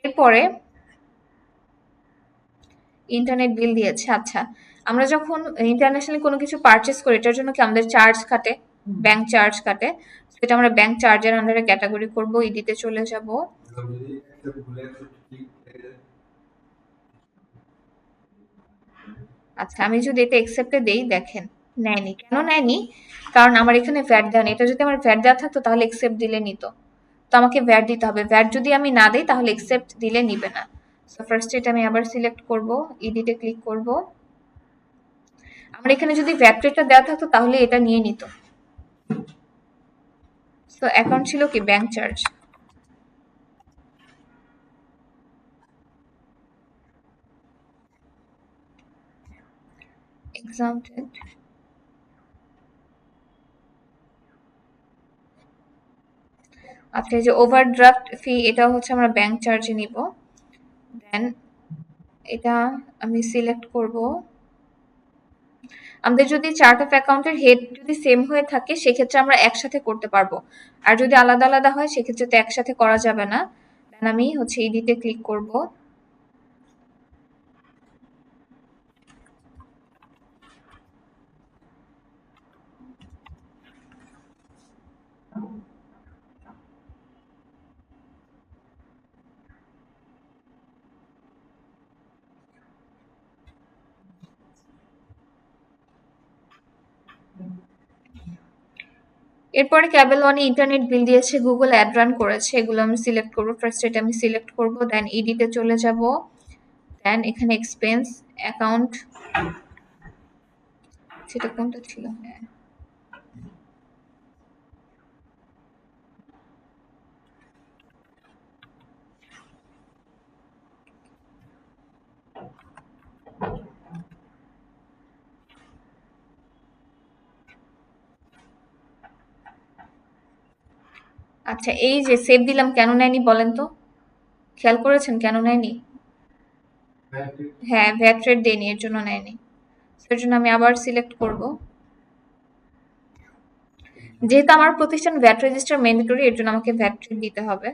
Speaker 1: এরপরে ইন্টারনেট বিল দিয়েছে। আচ্ছা, আমরা যখন ইন্টারন্যাশনালি কোনো কিছু পারচেস করি এটার জন্য কি আমাদের চার্জ কাটে, ব্যাংক চার্জ কাটে, সেটা আমরা ব্যাংক চার্জের আন্ডারে ক্যাটাগরি করব, ইডিতে চলে যাব। আচ্ছা, আমি যদি এটা অ্যাকসেপ্টে দেই, দেখেন নেয়নি, কেন নেয়নি, কারণ আমার এখানে ভ্যাট দেওয়া নেই। এটা যদি আমার ভ্যাট দেওয়া থাকতো তাহলে অ্যাকসেপ্ট দিলে নিত, তো আমাকে ভ্যাট দিতে হবে, ভ্যাট যদি আমি না দিই তাহলে অ্যাকসেপ্ট দিলে নিবে না। সো ফার্স্ট এটা আমি আবার সিলেক্ট করব, ইডিটে ক্লিক করব। আমার এখানে যদি ভ্যাট রেটটা দেওয়া থাকতো তাহলে এটা নিয়ে নিত। সো অ্যাকাউন্ট ছিল কি ব্যাংক চার্জ, এক্সাম্পটেড। আচ্ছা, এই যে ওভারড্রাফট ফি, এটা হচ্ছে আমরা ব্যাংক চার্জে নিব। দেন এটা আমি সিলেক্ট করব, আমাদের যদি চার্ট অফ অ্যাকাউন্টের হেড যদি সেম হয়ে থাকে সেক্ষেত্রে আমরা একসাথে করতে পারবো, আর যদি আলাদা আলাদা হয় সেক্ষেত্রে তো একসাথে করা যাবে না। দেন আমি হচ্ছে এডিটে ক্লিক করব। এরপরে ক্যাবেল ওয়ানে ইন্টারনেট বিল দিয়েছে, গুগল অ্যাড রান করেছে, এগুলো আমি সিলেক্ট করবো। ফার্স্ট এটা আমি সিলেক্ট করব, দেন এডিটে চলে যাব, দেন এখানে এক্সপেন্স অ্যাকাউন্ট, সেটা কোনটা ছিল, হ্যাঁ আচ্ছা, এই যে সেভ দিলাম, কেন নেয়নি বলেন তো? খেয়াল করেছেন কেন নেয়নি? হ্যাঁ, ভ্যাট রেট দেয়নি, এর জন্য নেয়নি। এর জন্য আমি আবার সিলেক্ট করব। যেহেতু আমার প্রতিষ্ঠান ভ্যাট রেজিস্টার ম্যান্ডেটরি, এর জন্য আমাকে ভ্যাট রেট দিতে হবে।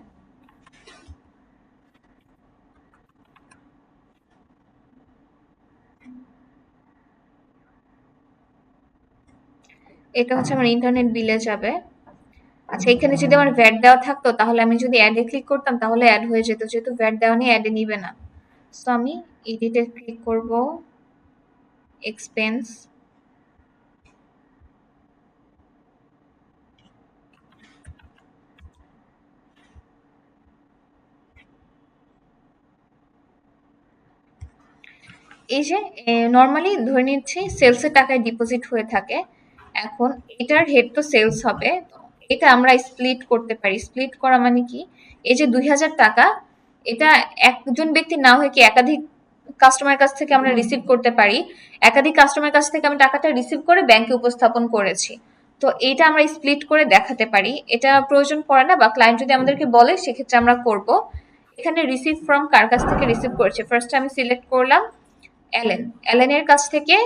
Speaker 1: এটা হচ্ছে আমার ইন্টারনেট বিলে যাবে। আচ্ছা, এখানে যদি আমার ভ্যাট দেওয়া থাকতো তাহলে আমি যদি অ্যাডে ক্লিক করতাম তাহলে অ্যাড হয়ে যেত, যেহেতু ভ্যাট দেওয়া নেই অ্যাডে নিবে না। সো আমি এডিটে ক্লিক করব, এক্সপেন্স, এই যে নর্মালি ধরে নিচ্ছি সেলসের টাকায় ডিপোজিট হয়ে থাকে। এখন এটার হেড তো সেলস হবে, এটা আমরা স্প্লিট করতে পারি। স্প্লিট করা মানে কি, এই যে 2000 টাকা, এটা একজন ব্যক্তি না হয়ে কি একাধিক কাস্টমার কাছ থেকে আমরা রিসিভ করতে পারি। একাধিক কাস্টমার কাছ থেকে আমি টাকাটা রিসিভ করে ব্যাংকে উপস্থাপন করেছি। তো এইটা আমরা স্প্লিট করে দেখাতে পারি, এটা প্রয়োজন পড়ে না, বা ক্লায়েন্ট যদি আমাদেরকে বলে সেক্ষেত্রে আমরা করব। এখানে রিসিভ ফ্রম কার কাছ থেকে রিসিভ করেছে, ফার্স্ট আমি সিলেক্ট করলাম অ্যালেন। অ্যালেনের কাছ থেকে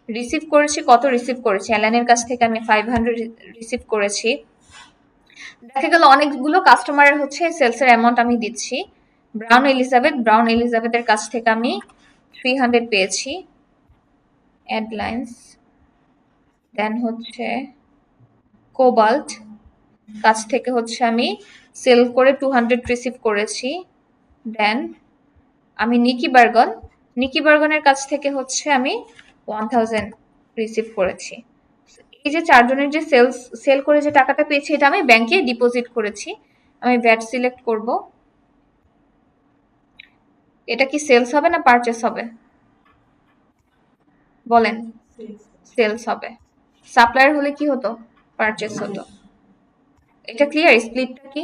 Speaker 1: রিসিভ করেছি, কত রিসিভ করেছি, অ্যালেনের কাছ থেকে আমি 500 রিসিভ করেছি। দেখা গেল অনেকগুলো কাস্টমারের হচ্ছে সেলসের অ্যামাউন্ট আমি দিচ্ছি। ব্রাউন এলিজাবেথের কাছ থেকে আমি 300 পেয়েছি, অ্যাডলাইন্স। দেন হচ্ছে কোবাল্ট কাছ থেকে হচ্ছে আমি সেল করে 200 রিসিভ করেছি। দেন আমি নিকি বার্গনের কাছ থেকে হচ্ছে আমি 1000 রিসিভ করেছি। এই যে চারজনের যে সেল করে যে টাকাটা পেয়েছি এটা আমি ব্যাংকে ডিপোজিট করেছি। আমি ভ্যাট সিলেক্ট করব। এটা কি সেলস হবে না পারচেস হবে বলেন? সেলস হবে। সাপ্লায়ার হলে কি হতো? পারচেস হতো। এটা ক্লিয়ার? স্প্লিটটা কি,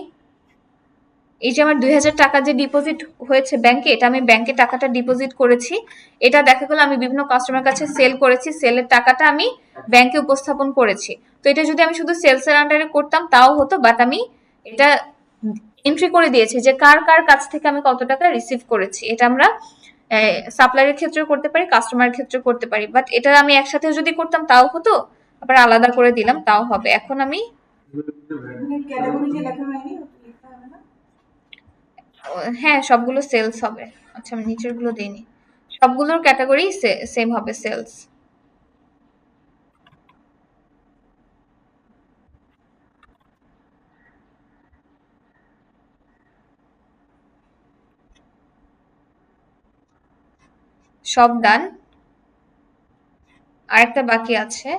Speaker 1: এই যে আমার 2000 টাকা যে ডিপোজিট হয়েছে ব্যাংকে, এটা আমি ব্যাংকে টাকাটা ডিপোজিট করেছি। এটা দেখা গেল আমি বিভিন্ন কাস্টমার কাছে সেল করেছি, সেলের টাকাটা আমি ব্যাংকে উপস্থাপন করেছি। তো এটা যদি আমি শুধু সেলসের আন্ডারে করতাম তাও হতো, বাট আমি এটা এন্ট্রি করে দিয়েছি যে কার কার কাছ থেকে আমি কত টাকা রিসিভ করেছি। এটা আমরা সাপ্লায়ারের ক্ষেত্রেও করতে পারি, কাস্টমারের ক্ষেত্রেও করতে পারি, বাট এটা আমি একসাথে যদি করতাম তাও হতো, আবার আলাদা করে দিলাম তাও হবে। এখন আমি
Speaker 2: ক্যাটাগরি যে লেখা হয়নি ওটা লিখতে হবে না?
Speaker 1: হ্যাঁ, সবগুলো সেলস হবে। আচ্ছা, আমি নিচের গুলো দিইনি, সবগুলোর ক্যাটাগরি সেম হবে, সেলস। সব ডান, আরেকটা বাকি আছে,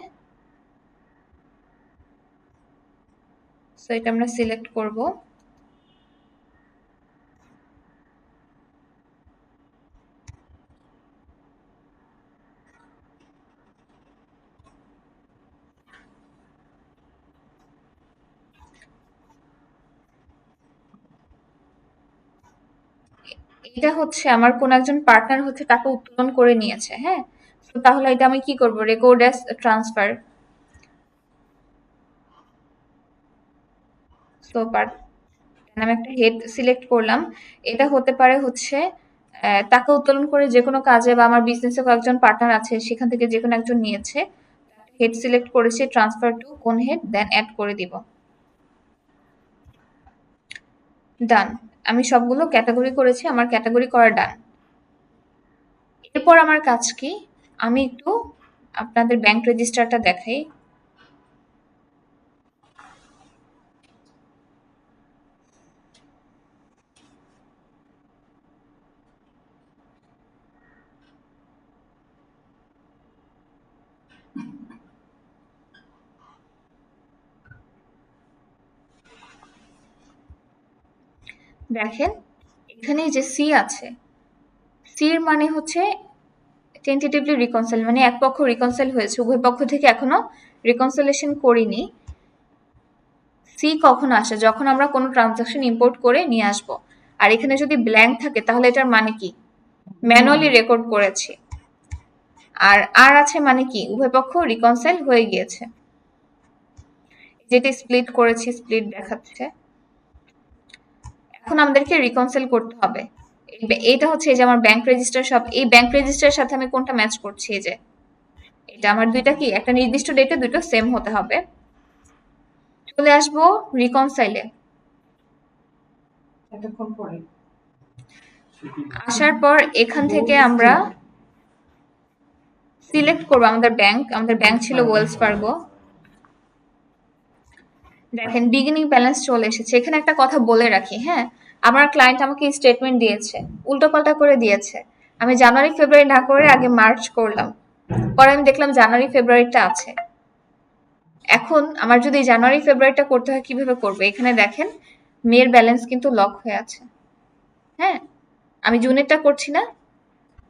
Speaker 1: সো এটা আমরা সিলেক্ট করব। এটা হচ্ছে আমার কোন একজন পার্টনার হচ্ছে টাকা উত্তোলন করে নিয়েছে, হ্যাঁ। তো তাহলে এটা আমি কি করব, রেকর্ড অ্যাজ ট্রান্সফার। সো আমি একটা হেড সিলেক্ট করলাম, এটা হতে পারে হচ্ছে টাকা উত্তোলন করে যে কোনো কাজে বা আমার বিজনেসে কয়েকজন পার্টনার আছে সেখান থেকে যে কোনো একজন নিয়েছে, হেড সিলেক্ট করেছি, ট্রান্সফার টু কোন হেড, দেন অ্যাড করে দিব। ডান। আমি সবগুলো ক্যাটাগরি করেছি, আমার ক্যাটাগরি করা ডান। এরপর আমার কাজ কি, আমি একটু আপনাদের ব্যাংক রেজিস্টারটা দেখাই। দেখেন এখানে যে সি আছে, সির মানে হচ্ছে টেন্টেটিভলি রিকনসাইল, মানে এক পক্ষ রিকনসাইল হয়েছে, উভয় পক্ষ থেকে এখনো রিকনসাইলেশন করিনি। সি কখন আসে, যখন আমরা কোনো ট্রানজাকশন ইম্পোর্ট করে নিয়ে আসব। আর এখানে যদি ব্ল্যাঙ্ক থাকে তাহলে এটার মানে কি, ম্যানুয়ালি রেকর্ড করেছি। আর আর আছে মানে কি, উভয় পক্ষ রিকনসাইল হয়ে গিয়েছে। যেটি স্প্লিট করেছি, স্প্লিট দেখাচ্ছে। এখন আমাদেরকে রিকনসাইল করতে হবে। এটা হচ্ছে এই যে আমার ব্যাংক রেজিস্টার, সব এই ব্যাংক রেজিস্টারের সাথে আমি কোনটা ম্যাচ করছি, এই যে এটা আমার দুইটা কি একটা নির্দিষ্ট ডেটে দুটো সেম হতে হবে। চলে আসবো রিকনসাইলে।
Speaker 2: এতক্ষণ পরে
Speaker 1: আসার পর এখান থেকে আমরা সিলেক্ট করবো আমাদের ব্যাংক। আমাদের ব্যাংক ছিল ওয়েলস ফার্গো। দেখেন বিগিনিং ব্যালেন্স চলে এসেছে। এখানে একটা কথা বলে রাখি, হ্যাঁ, আমার ক্লায়েন্ট আমাকে স্টেটমেন্ট দিয়েছে, উল্টোপাল্টা করে দিয়েছে। আমি জানুয়ারি ফেব্রুয়ারি না করে আগে মার্চ করলাম, পরে আমি দেখলাম জানুয়ারি ফেব্রুয়ারিটা আছে। এখন আমার যদি জানুয়ারি ফেব্রুয়ারিটা করতে হয় কিভাবে করবো, এখানে দেখেন মেয়ের ব্যালেন্স কিন্তু লক হয়ে আছে। হ্যাঁ, আমি জুনেরটা করছি না,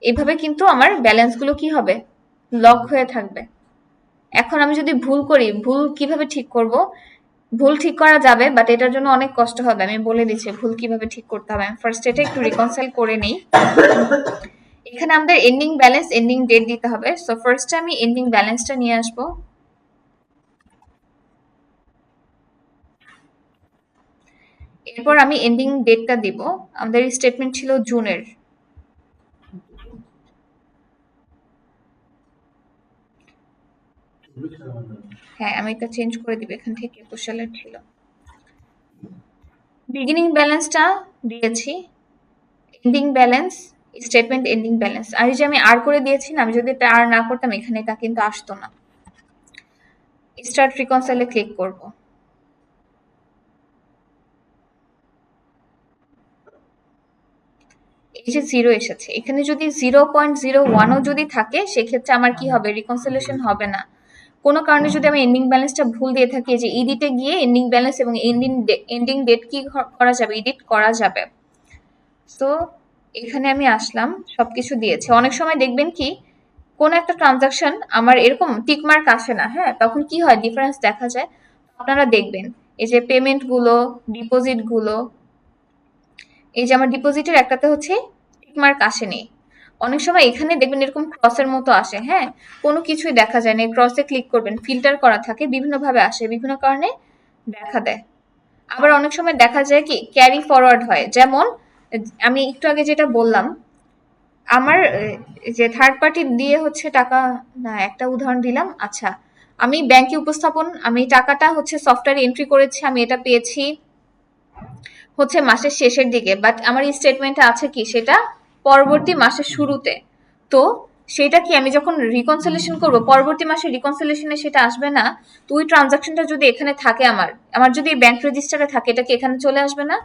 Speaker 1: এভাবে কিন্তু আমার ব্যালেন্সগুলো কি হবে, লক হয়ে থাকবে। এখন আমি যদি ভুল করি, ভুল কিভাবে ঠিক করব, ভুল ঠিক করা যাবে, বাট এটার জন্য অনেক কষ্ট হবে। আমি বলে দিচ্ছি ভুল কিভাবে ঠিক করতে হবে। আমি ফার্স্ট এটা একটু রিকনসাইল করে নেই। এখানে আমাদের এন্ডিং ব্যালেন্স, এন্ডিং ডেট দিতে হবে। সো ফার্স্টে আমি এন্ডিং ব্যালেন্সটা নিয়ে আসবো। এরপর আমি এন্ডিং ডেটটা দিব। আমাদের স্টেটমেন্ট ছিল জুনের। হ্যাঁ, আমি এটা চেঞ্জ করে দিব, এখান থেকে 21 সালের ছিল। বিগিনিং ব্যালেন্সটা দিয়েছি, ending balance, statement ending balance. আর এই যে আমি আর করে দিয়েছি না, আমি যদি এটা আর না করতাম এখানে এটা কিন্তু আসতো না। স্টার্ট রিকনসাইলে ক্লিক করব। এই যে 0 এসেছে, এখানে যদি 0.01ও যদি থাকে সেক্ষেত্রে আমার কি হবে, রিকনসিলিয়েশন হবে না। কোনো কারণে যদি আমি এন্ডিং ব্যালেন্সটা ভুল দিয়ে থাকি, যে এডিটে গিয়ে এন্ডিং ব্যালেন্স এবং এন্ডিং ডেট কি করা যাবে, এডিট করা যাবে। তো এখানে আমি আসলাম, সবকিছু দিয়েছে। অনেক সময় দেখবেন কি কোন একটা ট্রানজাকশন আমার এরকম টিকমার্ক আসে না, হ্যাঁ, তখন কি হয়, ডিফারেন্স দেখা যায়। আপনারা দেখবেন এই যে পেমেন্ট গুলো, ডিপোজিট গুলো, এই যে আমার ডিপোজিটের একটাতে হচ্ছে টিকমার্ক আসেনি। অনেক সময় এখানে দেখবেন এরকম ক্রসের মতো আসে, হ্যাঁ, কোনো কিছুই দেখা যায় না। ক্রসে ক্লিক করবেন, ফিল্টার করা থাকে, বিভিন্নভাবে আসে, বিভিন্ন কারণে দেখা দেয়। আবার অনেক সময় দেখা যায় কি ক্যারি ফরওয়ার্ড হয়, যেমন আমি একটু আগে যেটা বললাম, আমার যে থার্ড পার্টি দিয়ে হচ্ছে টাকা, না একটা উদাহরণ দিলাম। আচ্ছা, আমি ব্যাংকে উপস্থাপন, আমি টাকাটা হচ্ছে সফটওয়্যারে এন্ট্রি করেছি, আমি এটা পেয়েছি হচ্ছে মাসের শেষের দিকে, বাট আমার স্টেটমেন্টে আছে কি সেটা পরবর্তী মাসের শুরুতে। তো সেটা কি আমি যখন রিকনসিলিয়েশন করব, পরবর্তী মাসে রিকনসিলিয়েশনে সেটা আসবে না। তো ওই ট্রানজাকশনটা যদি এখানে থাকে, আমার যদি ব্যাংক রেজিস্টারে থাকে, এটা কি এখানে চলে আসবে না।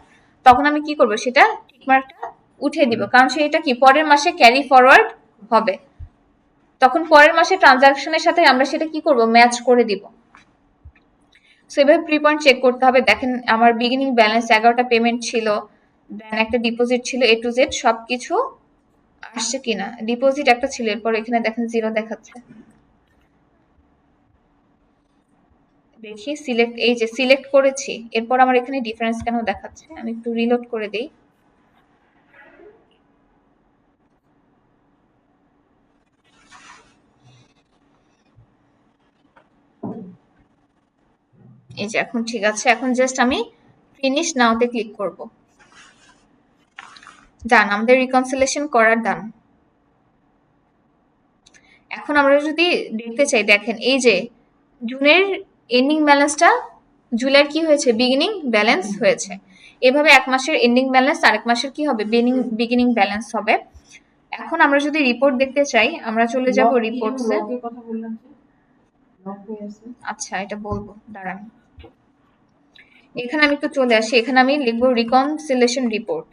Speaker 1: তখন আমি কি করব, সেটা টিকমার্কটা উঠিয়ে দিব, কারণ সেটা কি পরের মাসে ক্যারি ফরওয়ার্ড হবে। তখন পরের মাসে ট্রানজাকশনের সাথে আমরা সেটা কি করব, ম্যাচ করে দিব। সো এভাবে প্রি পয়েন্ট চেক করতে হবে। দেখেন আমার বিগিনিং ব্যালেন্স 11টা পেমেন্ট ছিল, দেন একটা ডিপোজিট ছিল, এ টু জেড সবকিছু আসছে কিনা। ডিপোজিট একটা ছিল, এরপর এখানে দেখেন 0 দেখাচ্ছে। দেখি সিলেক্ট, এই যে সিলেক্ট করেছি, এরপর আমার এখানে ডিফারেন্স কেন দেখাচ্ছে, আমি একটু রিলোড করে দেই। এই যে এখন ঠিক আছে। এখন জাস্ট আমি ফিনিশ নাওতে ক্লিক করব। ডান, আমাদের রিকনসিলেশন করা ডান। এখন আমরা যদি দেখতে চাই, দেখেন এই যে জুনের এন্ডিং ব্যালেন্সটা জুলাইয়ের কি হয়েছে, বিগিনিং ব্যালেন্স হয়েছে। এভাবে এক মাসের এন্ডিং ব্যালেন্স আরেক মাসের কি হবে, বিগিনিং ব্যালেন্স হবে। এখন আমরা যদি রিপোর্ট দেখতে চাই, আমরা চলে যাব রিপোর্টসে।
Speaker 2: লকের কথা বললাম যে লক হয়ে আছে।
Speaker 1: আচ্ছা, এটা বলবো, দাঁড়ান। এখানে আমি একটু চলে আসি, এখানে আমি লিখবো রিকনসিলেশন রিপোর্ট।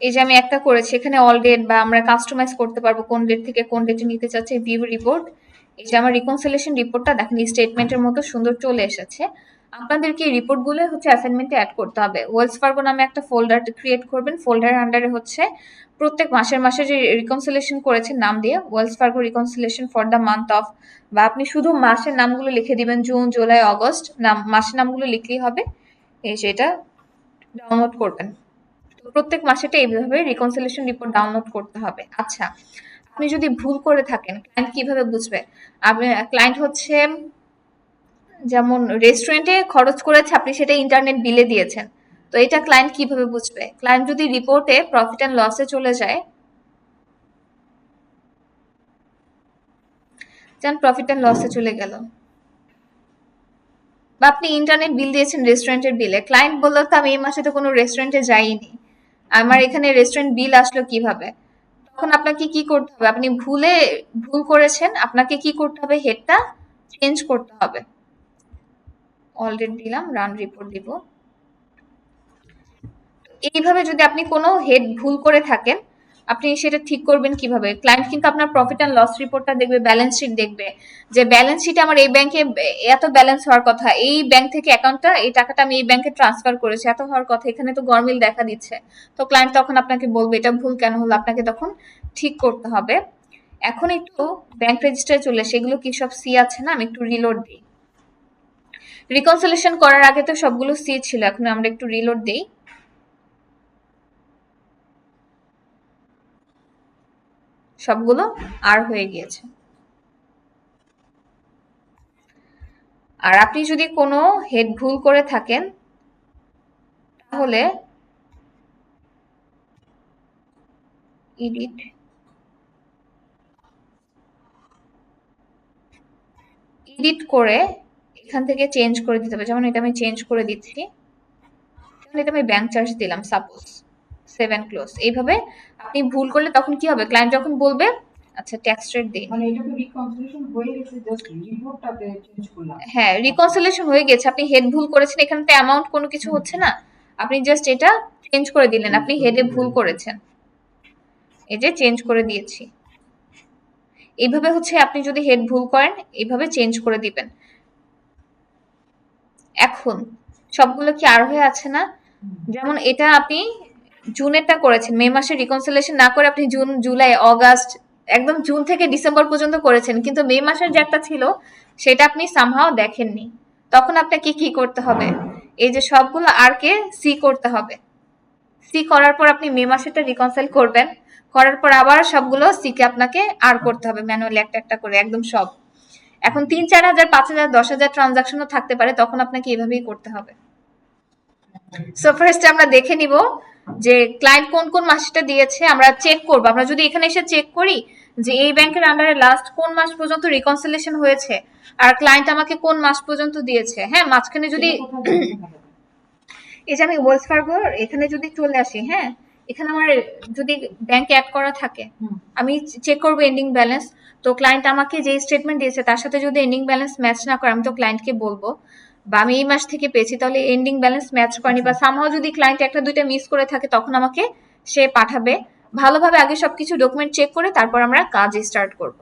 Speaker 1: এই যে আমি একটা করেছি, এখানে অল ডেট বা আমরা কাস্টমাইজ করতে পারবো কোন ডেট থেকে কোন ডেটে নিতে চাচ্ছি, ভিউ রিপোর্ট। এই যে আমার রিকনসিলেশন রিপোর্টটা দেখেন স্টেটমেন্টের মতো সুন্দর চলে এসেছে। আপনাদেরকে এই রিপোর্টগুলো হচ্ছে অ্যাসাইনমেন্টে অ্যাড করতে হবে। ওয়েলস ফার্গো নামে একটা ফোল্ডার ক্রিয়েট করবেন, ফোল্ডারের আন্ডারে হচ্ছে প্রত্যেক মাসে যে রিকনসিলেশন করেছেন নাম দিয়ে Wells Fargo reconciliation for the month of, বা আপনি শুধু মাসের নামগুলো লিখে দিবেন, জুন জুলাই আগস্ট, মাসের নামগুলো লিখলেই হবে। এই যে এটা ডাউনলোড করবেন। প্রত্যেক মাসেটা এইভাবে রিকনসিলেশন রিপোর্ট ডাউনলোড করতে হবে। আচ্ছা, আপনি যদি ভুল করে থাকেন ক্লায়েন্ট কিভাবে বুঝবে? আপনি ক্লায়েন্ট হচ্ছে যেমন রেস্টুরেন্টে খরচ করেছে, আপনি সেটা ইন্টারনেট বিলে দিয়েছেন, তো এটা ক্লায়েন্ট কিভাবে বুঝবে? ক্লায়েন্ট যদি রিপোর্টে প্রফিট অ্যান্ড লসে চলে যায়, যেমন প্রফিট অ্যান্ড লসে চলে গেল, বা আপনি ইন্টারনেট বিল দিয়েছেন রেস্টুরেন্টের বিলে, ক্লায়েন্ট বললো তো আমি এই মাসে তো কোনো রেস্টুরেন্টে যাইনি, আমার এখানে রেস্টুরেন্ট বিল আসলো কিভাবে? তখন আপনাকে কি করতে হবে? আপনি ভুল করেছেন, আপনাকে কি করতে হবে? হেডটা চেঞ্জ করতে হবে। অলরেডি দিলাম, রান রিপোর্ট দিব। এইভাবে যদি আপনি কোনো হেড ভুল করে থাকেন, আপনি সেটা ঠিক করবেন কিভাবে? ক্লায়েন্ট কিন্তু আপনার প্রফিট অ্যান্ড লস রিপোর্টটা দেখবে, ব্যালেন্স শিট দেখবে, যে ব্যালেন্স শিটে আমার এই ব্যাংকে এত ব্যালেন্স হওয়ার কথা, এই ব্যাংক থেকে অ্যাকাউন্টটা এই টাকাটা আমি এই ব্যাংকে ট্রান্সফার করেছি, এত হওয়ার কথা, এখানে তো গরমিল দেখা দিচ্ছে। তো ক্লায়েন্ট তখন আপনাকে বলবে এটা ভুল কেন হলো, আপনাকে তখন ঠিক করতে হবে। এখন একটু ব্যাংক রেজিস্টারে চলে, সেগুলো কি সব সি আছে না, আমি একটু রিলোড দিই। রিকনসিলেশন করার আগে তো সবগুলো সি ছিল, এখন আমরা একটু রিলোড দিই। সবগুলো আর হয়ে গিয়েছে। আর আপনি যদি কোনো হেড ভুল করে থাকেন, তাহলে এডিট করে এখান থেকে চেঞ্জ করে দিতে হবে। যেমন এটা আমি চেঞ্জ করে দিচ্ছি, যেমন এটা আমি ব্যাংক চার্জ দিলাম, সাপোজ 7 ক্লোজ। এইভাবে আপনি ভুল করলে তখন কি হবে? ক্লায়েন্ট যখন বলবে আচ্ছা ট্যাক্স রেট দিন,
Speaker 2: মানে এটা তো রিকনসিলেশন হয়ে গেছে, জাস্ট রিপোর্টটাতে চেঞ্জ করলাম।
Speaker 1: হ্যাঁ রিকনসিলেশন হয়ে গেছে, আপনি হেড ভুল করেছেন, এখানে তো অ্যামাউন্ট কোনো কিছু হচ্ছে না, আপনি জাস্ট এটা চেঞ্জ করে দিলেন, আপনি হেডে ভুল করেছেন, এই যে চেঞ্জ করে দিয়েছি। এইভাবে হচ্ছে আপনি যদি হেড ভুল করেন, এইভাবে চেঞ্জ করে দিবেন। এখন সবগুলো কি আর হয়ে আছে না? যেমন এটা আপনি জুনেরটা করেছেন, মে মাসে রিকনসিলেশন না করে আপনি জুন জুলাই আগস্ট একদম জুন থেকে ডিসেম্বর পর্যন্ত করেছেন, কিন্তু মে মাসের যে একটা ছিল সেটা আপনি সামহাও দেখেননি। তখন আপনাকে কি করতে হবে? এই যে সবগুলো আর কে সি করতে হবে। সি করার পর আপনি মে মাসেরটা রিকনসাইল করবেন, করার পর আবার সবগুলো সি কে আপনাকে আর করতে হবে ম্যানুয়ালি একটা একটা করে, একদম সব। এখন 3-4 হাজার 5,000 10,000 ট্রানজাকশনও থাকতে পারে, তখন আপনাকে এভাবেই করতে হবে। সো ফার্স্ট আমরা দেখে নিব যে ক্লায়েন্ট কোন কোন মাসটা দিয়েছে, আমরা চেক করব। আমরা যদি এখানে এসে চেক করি যে এই ব্যাংকের আন্ডারে লাস্ট কোন মাস পর্যন্ত রিকনসিলেশন হয়েছে আর ক্লায়েন্ট আমাকে কোন মাস পর্যন্ত দিয়েছে, হ্যাঁ মাঝখানে যদি এই যে আমি ওয়েলস ফার্গো এখানে যদি চলে আসি, হ্যাঁ এখানে আমার যদি ব্যাংক অ্যাড করা থাকে, আমি চেক করবো এন্ডিং ব্যালেন্স। তো ক্লায়েন্ট আমাকে যে স্টেটমেন্ট দিয়েছে তার সাথে যদি এন্ডিং ব্যালেন্স ম্যাচ না করে, আমি তো ক্লায়েন্টকে বলবো বা আমি এই মাস থেকে পেয়েছি তাহলে এন্ডিং ব্যালেন্স ম্যাচ করেনি, বা সামহাও যদি ক্লায়েন্ট একটা দুইটা মিস করে থাকে তখন আমাকে সে পাঠাবে। ভালোভাবে আগে সবকিছু ডকুমেন্ট চেক করে তারপর আমরা কাজ স্টার্ট করব।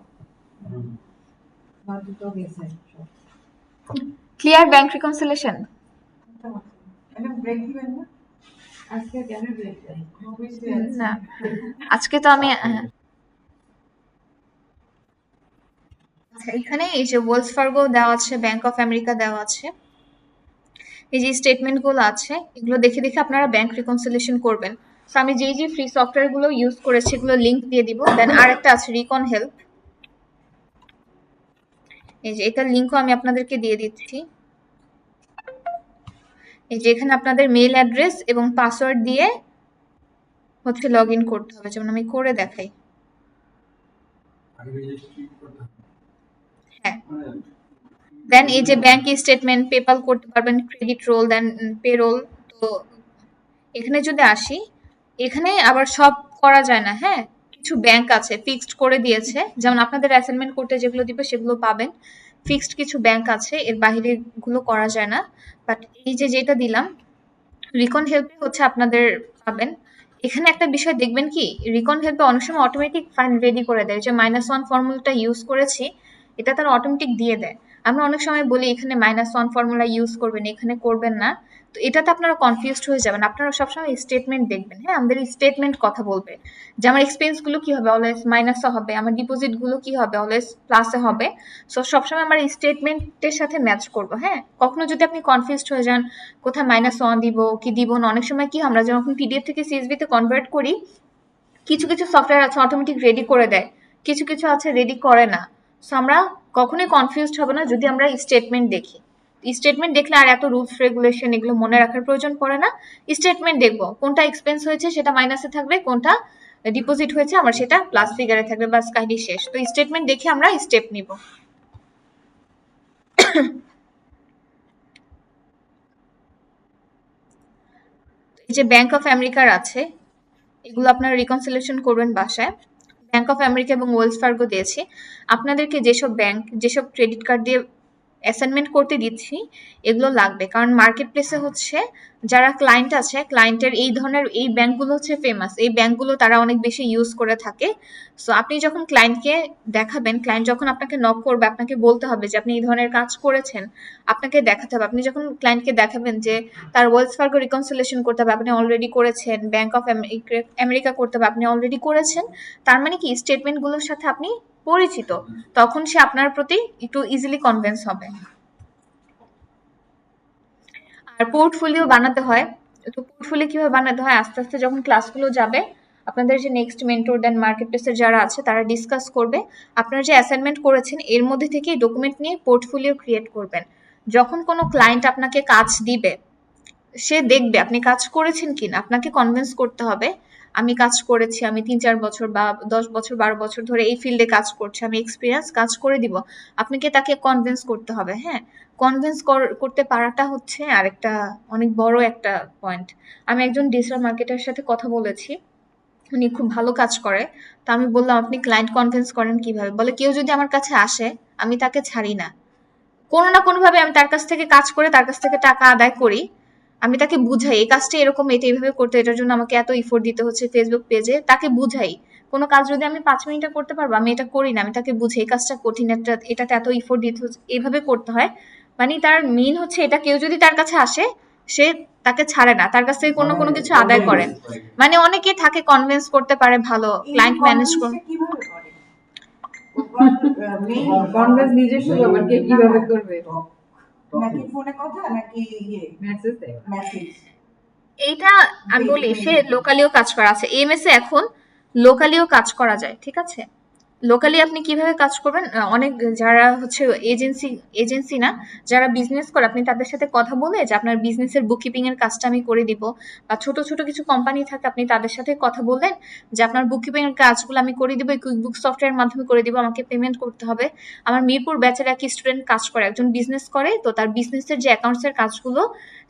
Speaker 1: Clear bank reconciliation?
Speaker 2: এটা ব্রেক দিবেন না আজকে, কেন ব্রেক দেয়?
Speaker 1: না আজকে তো আমি এখানে এই যে ওয়েলস ফার্গো দেওয়া আছে, ব্যাংক অফ আমেরিকা দেওয়া আছে, এই যে স্টেটমেন্ট গুলো আছে এগুলো দেখে দেখে আপনারা ব্যাংক রিকনসিলেশন করবেন। তো আমি যে যে ফ্রি সফটওয়্যার গুলো ইউজ করেছি এগুলো লিংক দিয়ে দিব। দেন আরেকটা আছে রিকন হেল্প, এই যে এটার লিঙ্কও আমি আপনাদেরকে দিয়ে দিচ্ছি। এই যে এখানে আপনাদের মেইল অ্যাড্রেস এবং পাসওয়ার্ড দিয়ে হচ্ছে লগ ইন করতে হবে, যেমন আমি করে দেখাই।
Speaker 3: আগে রেজিস্ট্রি করতে হবে।
Speaker 1: হ্যাঁ,
Speaker 3: মানে
Speaker 1: দেন এই যে ব্যাংক স্টেটমেন্ট, পেপাল করতে পারবেন, ক্রেডিট রোল, দেন পেরোল। তো এখানে যদি আসি, এখানে আবার সব করা যায় না। হ্যাঁ, কিছু ব্যাংক আছে ফিক্সড করে দিয়েছে, যেমন আপনাদের অ্যাসাইনমেন্ট করতে যেগুলো দিবে সেগুলো পাবেন। ফিক্সড কিছু ব্যাংক আছে, এর বাইরে গুলো করা যায় না। বাট এই যে যেটা দিলাম রিকন হেল্পে হচ্ছে আপনাদের পাবেন। এখানে একটা বিষয় দেখবেন কি, রিকন হেল্পে অনেক সময় অটোমেটিক ফাইল রেডি করে দেয়। যে -1 ফর্মুলাটা ইউজ করেছি, এটা তারা অটোমেটিক দিয়ে দেয়। আমরা অনেক সময় বলি এখানে -1 ফর্মুলা ইউজ করবেন, এখানে করবেন না। তো এটাতে আপনারা কনফিউজড হয়ে যাবেন। আপনারা সবসময় স্টেটমেন্ট দেখবেন। হ্যাঁ, আমাদের স্টেটমেন্ট কথা বলবে যে আমার এক্সপেন্স গুলো কি হবে, অলওয়েজ মাইনাসে হবে, আমার ডিপোজিট গুলো কি হবে, অলওয়েজ প্লাসে হবে। সো সবসময় আমার স্টেটমেন্টের সাথে ম্যাচ করবো। হ্যাঁ, কখনো যদি আপনি কনফিউজড হয়ে যান কোথায় -1 দিব কি দিব না, অনেক সময় কি আমরা যখন পিডিএফ থেকে সিএসভি তে কনভার্ট করি, কিছু কিছু সফটওয়্যার আছে অটোমেটিক রেডি করে দেয়, কিছু কিছু আছে রেডি করে না। সো আমরা কখনোই কনফিউজড হবে না যদি আমরা স্টেটমেন্ট দেখি। স্টেটমেন্ট দেখলে আর এত রুলস রেগুলেশন এগুলো মনে রাখার প্রয়োজন পড়ে না। স্টেটমেন্ট দেখবো কোনটা এক্সপেন্স হয়েছে সেটা মাইনাসে থাকবে, কোনটা ডিপোজিট হয়েছে আমার সেটা প্লাস ফিগারে থাকবে, বাস কাহিনী শেষ। তো স্টেটমেন্ট দেখে আমরা স্টেপ নিব। এই যে ব্যাংক অফ আমেরিকার আছে, এগুলো আপনারা রিকনসিলেশন করবেন বাসায়। ব্যাংক অফ আমেরিকা এবং ওয়েলস ফার্গো দিয়েছি। আপনাদেরকে যেসব ব্যাংক, যেসব ক্রেডিট কার্ড দিয়ে অ্যাসাইনমেন্ট করতে দিচ্ছি, এগুলো লাগবে। কারণ মার্কেট প্লেসে হচ্ছে যারা ক্লায়েন্ট আছে, ক্লায়েন্টের এই ধরনের এই ব্যাংকগুলো হচ্ছে ফেমাস। এই ব্যাংকগুলো তারা অনেক বেশি ইউজ করে থাকে। সো আপনি যখন ক্লায়েন্টকে দেখাবেন, ক্লায়েন্ট যখন আপনাকে নক করবে, আপনাকে বলতে হবে যে আপনি এই ধরনের কাজ করেছেন, আপনাকে দেখাতে হবে। আপনি যখন ক্লায়েন্টকে দেখাবেন যে তার ওয়েলস ফার্গো রিকনসিলেশন করতে হবে, আপনি অলরেডি করেছেন, ব্যাংক অফ আমেরিকা করতে হবে, আপনি অলরেডি করেছেন, তার মানে কি স্টেটমেন্টগুলোর সাথে আপনি পরিচিত, তখন সে আপনার প্রতি একটু ইজিলি কনভিন্স হবে। আর পোর্টফোলিও বানাতে হয়। তো পোর্টফোলিও কিভাবে বানাতে হয়, আস্তে আস্তে যখন ক্লাসগুলো যাবে, আপনাদের যে নেক্সট মেন্টর দেন মার্কেট প্লেসের যারা আছে তারা ডিসকাস করবে আপনারা যে অ্যাসাইনমেন্ট করেছেন এর মধ্যে থেকে ডকুমেন্ট নিয়ে পোর্টফোলিও ক্রিয়েট করবেন। যখন কোনো ক্লায়েন্ট আপনাকে কাজ দিবে, সে দেখবে আপনি কাজ করেছেন কিনা, আপনাকে কনভিন্স করতে হবে আমি কাজ করেছি, আমি 3-4 বছর বা 10 বছর 12 বছর ধরে এই ফিল্ডে কাজ করছি, আমি এক্সপিরিয়েন্স, কাজ করে দিব। আপনাকে তাকে কনভিন্স করতে হবে। হ্যাঁ, কনভিন্স করতে পারাটা হচ্ছে আরেকটা অনেক বড় একটা পয়েন্ট। আমি একজন ডিজিটাল মার্কেটারের সাথে কথা বলেছি, উনি খুব ভালো কাজ করে। তো আমি বললাম আপনি ক্লায়েন্ট কনভিন্স করেন কিভাবে, বলে কেউ যদি আমার কাছে আসে আমি তাকে ছাড়ি না, কোনো না কোনোভাবে আমি তার কাছ থেকে কাজ করে তার কাছ থেকে টাকা আদায় করি। আমি তাকে বুঝাই এই কাজটা এরকম, এটা এইভাবে করতে, এটার জন্য আমাকে এত ইফোর্ট দিতে হচ্ছে ফেসবুক পেজে, তাকে বুঝাই। কোনো কাজ যদি আমি 5 মিনিটে করতে পারবো, আমি এটা করি না, আমি তাকে বুঝাই এই কাজটা কঠিন, এটাতে এত ইফোর্ট দিতে হচ্ছে, এইভাবে করতে হয়। মানে তার মেইন হচ্ছে এটা, কেউ যদি তার কাছে আসে সে তাকে ছাড়ে না, তার কাছ থেকে কোনো কোনো কিছু আদায় করে। মানে অনেকে থাকে কনভিন্স করতে পারে ভালো,
Speaker 2: এই
Speaker 1: ক্লায়েন্ট ম্যানেজ
Speaker 2: কনভিন্সটা কিভাবে করে? মেইল
Speaker 4: কনভার্স নিজস্ব ব্যাপার, কে কিভাবে করবে,
Speaker 2: নাকি ফোনে কথা নাকি
Speaker 4: মেসেজ
Speaker 2: মেসেজ?
Speaker 1: এইটা আমি বলি, সে লোকালিও কাজ করা আছে, এমএস এ এখন লোকালিও কাজ করা যায়। ঠিক আছে, লোকালি আপনি কিভাবে কাজ করবেন, অনেক যারা হচ্ছে এজেন্সি না, যারা বিজনেস করে, আপনি তাদের সাথে কথা বলে যে আপনার বিজনেসের বুককিপিং এর কাজটা আমি করে দিব, বা ছোট ছোট কিছু কোম্পানি থাকে আপনি তাদের সাথে কথা বললেন যে আপনার বুককিপিং এর কাজগুলো আমি করে দিব, এই কুইকবুক সফটওয়্যারের মাধ্যমে করে দিব, আমাকে পেমেন্ট করতে হবে। আমার মিরপুর ব্যাচের এক স্টুডেন্ট কাজ করে, একজন বিজনেস করে, তো তার বিজনেসের যে অ্যাকাউন্টস এর কাজগুলো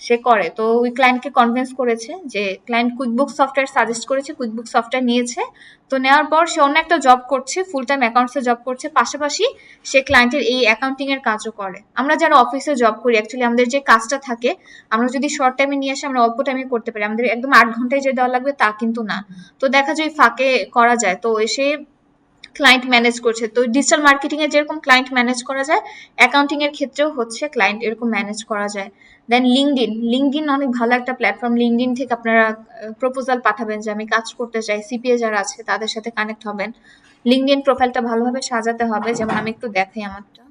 Speaker 1: সে করে। তো ওই ক্লায়েন্টকে কনভিন্স করেছে, যে ক্লায়েন্ট কুইকবুক সফটওয়্যার সাজেস্ট করেছে, কুইকবুক সফটওয়্যার নিয়েছে। তো নেওয়ার পর সে অন্য একটা জব করছে, ফুল টাইম অ্যাকাউন্টসে জব করছে, পাশাপাশি সে ক্লায়েন্টের এই অ্যাকাউন্টিং এর কাজও করে। আমরা যারা অফিসে জব করি, অ্যাকচুয়ালি আমাদের যে কাজটা থাকে, আমরা যদি শর্ট টাইমে নিয়ে আসি আমরা অল্প টাইমে করতে পারি, আমাদের একদম 8 ঘন্টায় যে দেওয়া লাগবে তা কিন্তু না। তো দেখা যায় ফাঁকে করা যায়। তো এসে ক্লায়েন্ট ম্যানেজ করছে। তো ডিজিটাল মার্কেটিং এ যেরকম ক্লায়েন্ট ম্যানেজ করা যায়, অ্যাকাউন্টিং এর ক্ষেত্রেও হচ্ছে ক্লায়েন্ট এরকম ম্যানেজ করা যায়। দেন লিঙ্কডইন অনেক ভালো একটা প্ল্যাটফর্ম। লিঙ্কডইন থেকে আপনারা প্রপোজাল পাঠাবেন যে আমি কাজ করতে চাই, সিপিএ যারা আছে তাদের সাথে কানেক্ট হবেন। লিঙ্কডইন প্রোফাইলটা ভালোভাবে সাজাতে হবে, যেমন আমি একটু দেখাই আমারটা,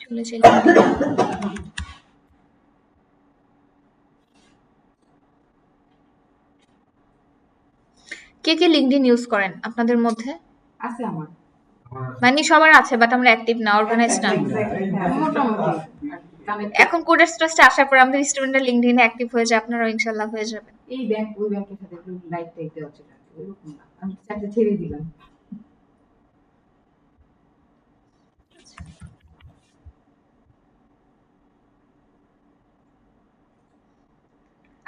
Speaker 1: চলে যাই LinkedIn। কে কে লিঙ্কডইন ইউজ করেন আপনাদের মধ্যে?
Speaker 4: আছে আমার
Speaker 1: মানে সবার আছে, বাট আমরা অ্যাক্টিভ না, অর্গানাইজ না।
Speaker 4: মোটামুটি connect
Speaker 1: এখন কোডার্স ট্রাস্টে আসার পর আমাদের স্টুডেন্টরা লিঙ্কডইনে অ্যাক্টিভ হয়ে যায়, আপনারাও ইনশাল্লাহ হয়ে যাবেন।
Speaker 4: এই ব্যাংক ওই ব্যাংকের সাথে একটু লাইট টাইপ দেওয়া ছিল ওইরকম না, আমি চারটে ছেড়ে দিলাম।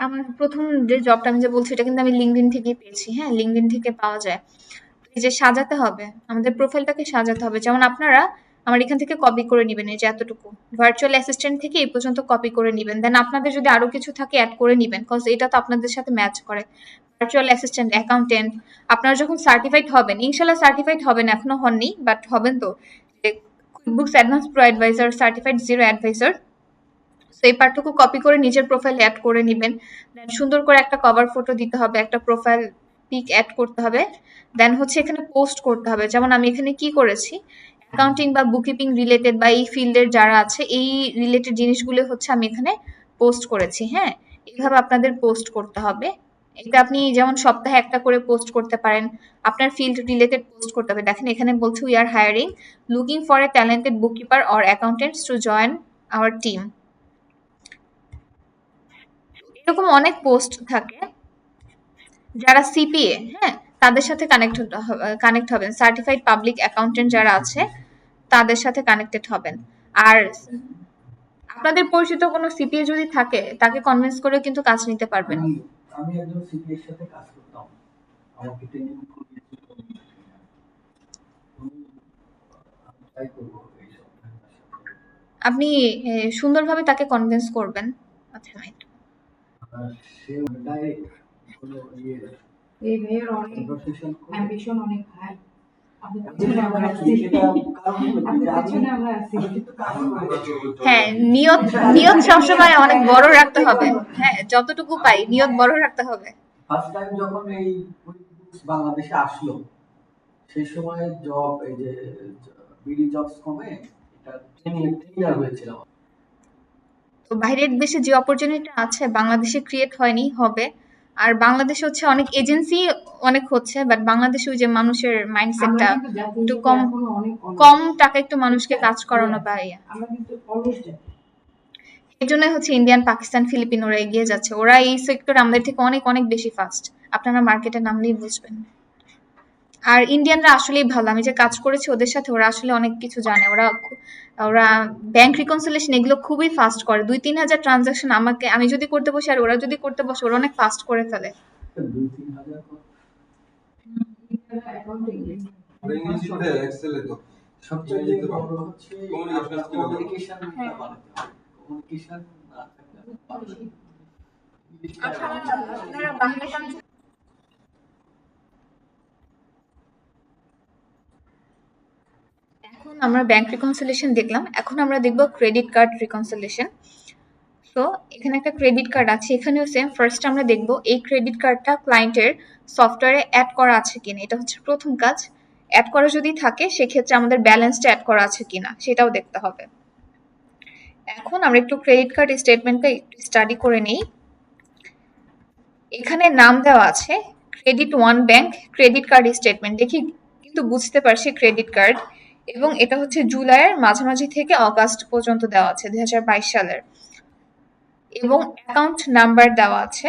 Speaker 1: আমার প্রথম যে জবটা আমি যে বলছি এটা কিন্তু আমি লিঙ্কডইন থেকেই পেয়েছি। হ্যাঁ, লিঙ্কডইন থেকে পাওয়া যায়। এই যে সাজাতে হবে, আমাদের প্রোফাইলটাকে সাজাতে হবে। যেমন আপনারা আমার এখান থেকে কপি করে নিবেন, এই যে এতটুকু ভার্চুয়াল অ্যাসিস্ট্যান্ট থেকে এই পর্যন্ত কপি করে নিবেন। দেন আপনাদের যদি আরো কিছু থাকে অ্যাড করে নিবেন, কজ এটা তো আপনাদের সাথে ম্যাচ করে। ভার্চুয়াল অ্যাসিস্ট্যান্ট, অ্যাকাউন্টেন্ট, আপনারা যখন সার্টিফাইড হবেন, ইনশাল্লাহ সার্টিফাইড হবেন, এখনো হননি বাট হবেন তো, QuickBooks advance pro advisor, certified Xero advisor. তো এই পার্টটুকু কপি করে নিজের প্রোফাইলে অ্যাড করে নিবেন। দেন সুন্দর করে একটা কভার ফটো দিতে হবে, একটা প্রোফাইল পিক অ্যাড করতে হবে। দেন হচ্ছে এখানে পোস্ট করতে হবে। যেমন আমি এখানে কি করেছি, অ্যাকাউন্টিং বা বুককিপিং রিলেটেড বা এই ফিল্ডের যারা আছে এই রিলেটেড জিনিসগুলো হচ্ছে আমি এখানে পোস্ট করেছি। হ্যাঁ, এইভাবে আপনাদের পোস্ট করতে হবে। এটা আপনি যেমন সপ্তাহে একটা করে পোস্ট করতে পারেন, আপনার ফিল্ড রিলেটেড পোস্ট করতে হবে। দেখেন এখানে বলছে we are hiring, looking for a talented bookkeeper or accountants to join our team. এরকম অনেক পোস্ট থাকে। যারা সিপিএ, হ্যাঁ, তাদের সাথে কানেক্ট হবেন। সার্টিফাইড পাবলিক অ্যাকাউন্টেন্ট যারা আছে তাদের সাথে কানেক্টেড হবেন। আর আপনাদের পরিচিত কোনো সিপিএ যদি থাকে তাকে কনভিন্স করে কিন্তু কাজ নিতে পারবেন।
Speaker 3: আমি একজন সিপি এর সাথে কাজ করতাম, আমাকে ট্রেনিং করিয়েছিল। আমি ট্রাই করবো এই সপ্তাহে তার সাথে।
Speaker 1: আপনি সুন্দরভাবে তাকে কনভিন্স করবেন। আচ্ছা, রাইট।
Speaker 3: আর সে ডাইরেক্ট কোনো
Speaker 4: এই মেয়ের অনেক
Speaker 3: কনভারসেশন করে
Speaker 4: অ্যাম্বিশন অনেক হাই। আপনি
Speaker 3: আমি
Speaker 4: পিছনে আমরা আছি,
Speaker 3: এটা কারণ হলো
Speaker 4: আপনি
Speaker 3: যে আমি
Speaker 4: পিছনে আমরা আছি।
Speaker 3: আমি কিন্তু কাজ করি।
Speaker 1: হ্যাঁ, নিয়ত সবসময় অনেক বড় রাখতে হবে। হ্যাঁ, যতটুকু পাই নিয়ত বড় রাখতে হবে।
Speaker 3: ফার্স্ট টাইম যখন এই কুইকবুকস বাংলাদেশে আসলো, সেই সময় জব এই যে বিডি জবস কমে এটা ট্রেনিয়ার হয়েছিল।
Speaker 1: তো বাইরের দেশে যে অপরচুনিটি আছে বাংলাদেশে ক্রিয়েট হয়নি, হবে। আর বাংলাদেশে হচ্ছে অনেক এজেন্সি অনেক হচ্ছে, বাট বাংলাদেশে ওই যে মানুষের
Speaker 4: আমরা
Speaker 1: মাইন্ডসেটটা
Speaker 4: কিন্তু জাতি
Speaker 1: একটু
Speaker 4: হিসেবে
Speaker 1: কম,
Speaker 4: এখনো অনেক অলস।
Speaker 1: কম টাকা একটু মানুষকে কাজ করানো পায়।
Speaker 4: আমরা কিন্তু অলস জাতি।
Speaker 1: এই জন্য হচ্ছে ইন্ডিয়ান, পাকিস্তান, ফিলিপিন ওরা এগিয়ে যাচ্ছে। ওরা এই সেক্টরে আমাদের থেকে অনেক অনেক বেশি ফাস্ট। আপনারা মার্কেটে নামলেই বুঝবেন। আর ইন্ডিয়ানরা আসলেই ভালো, আমি যে কাজ করেছি ওদের সাথে, ওরা আসলে অনেক কিছু জানে। ওরা ওরা ব্যাংক রিকনসিলিয়েশন এগুলো খুবই ফাস্ট করে। 2-3 হাজার ট্রানজাকশন আমি যদি করতে বসি আর ওরা যদি করতে বসে, ওরা অনেক ফাস্ট করে ফেলে।
Speaker 3: 2-3 হাজার
Speaker 4: অ্যাকাউন্টিং
Speaker 5: আর ইংরেজিতে এক্সেলে তো
Speaker 3: সবচেয়ে
Speaker 5: ইংরেজিতে
Speaker 3: বড় হচ্ছে
Speaker 5: Communication skill হবে।
Speaker 3: কমিউনিকেশন বানাতে হবে। কমিউনিকেশন না থাকলে পারবে না।
Speaker 1: আচ্ছা, আপনারা বাংলাদেশ এখন আমরা ব্যাংক রিকনসিলিয়েশন দেখলাম, এখন আমরা দেখব ক্রেডিট কার্ড রিকনসিলিয়েশন। তো এখানে একটা ক্রেডিট কার্ড আছে, এখানেও সেম। ফার্স্ট আমরা দেখব এই ক্রেডিট কার্ডটা ক্লায়েন্টের সফটওয়্যারে অ্যাড করা আছে কিনা, এটা হচ্ছে প্রথম কাজ। অ্যাড করা যদি থাকে সেক্ষেত্রে আমাদের ব্যালেন্সটা অ্যাড করা আছে কিনা সেটাও দেখতে হবে। এখন আমরা একটু ক্রেডিট কার্ড স্টেটমেন্টটা একটু স্টাডি করে নিই। এখানে নাম দেওয়া আছে credit one bank credit card statement, দেখি কিন্তু বুঝতে পারছি ক্রেডিট কার্ড। এবং এটা হচ্ছে জুলাইয়ের মাঝামাঝি থেকে অগাস্ট পর্যন্ত দেওয়া আছে, 2022 সালের। এবং অ্যাকাউন্ট নাম্বার দেওয়া আছে।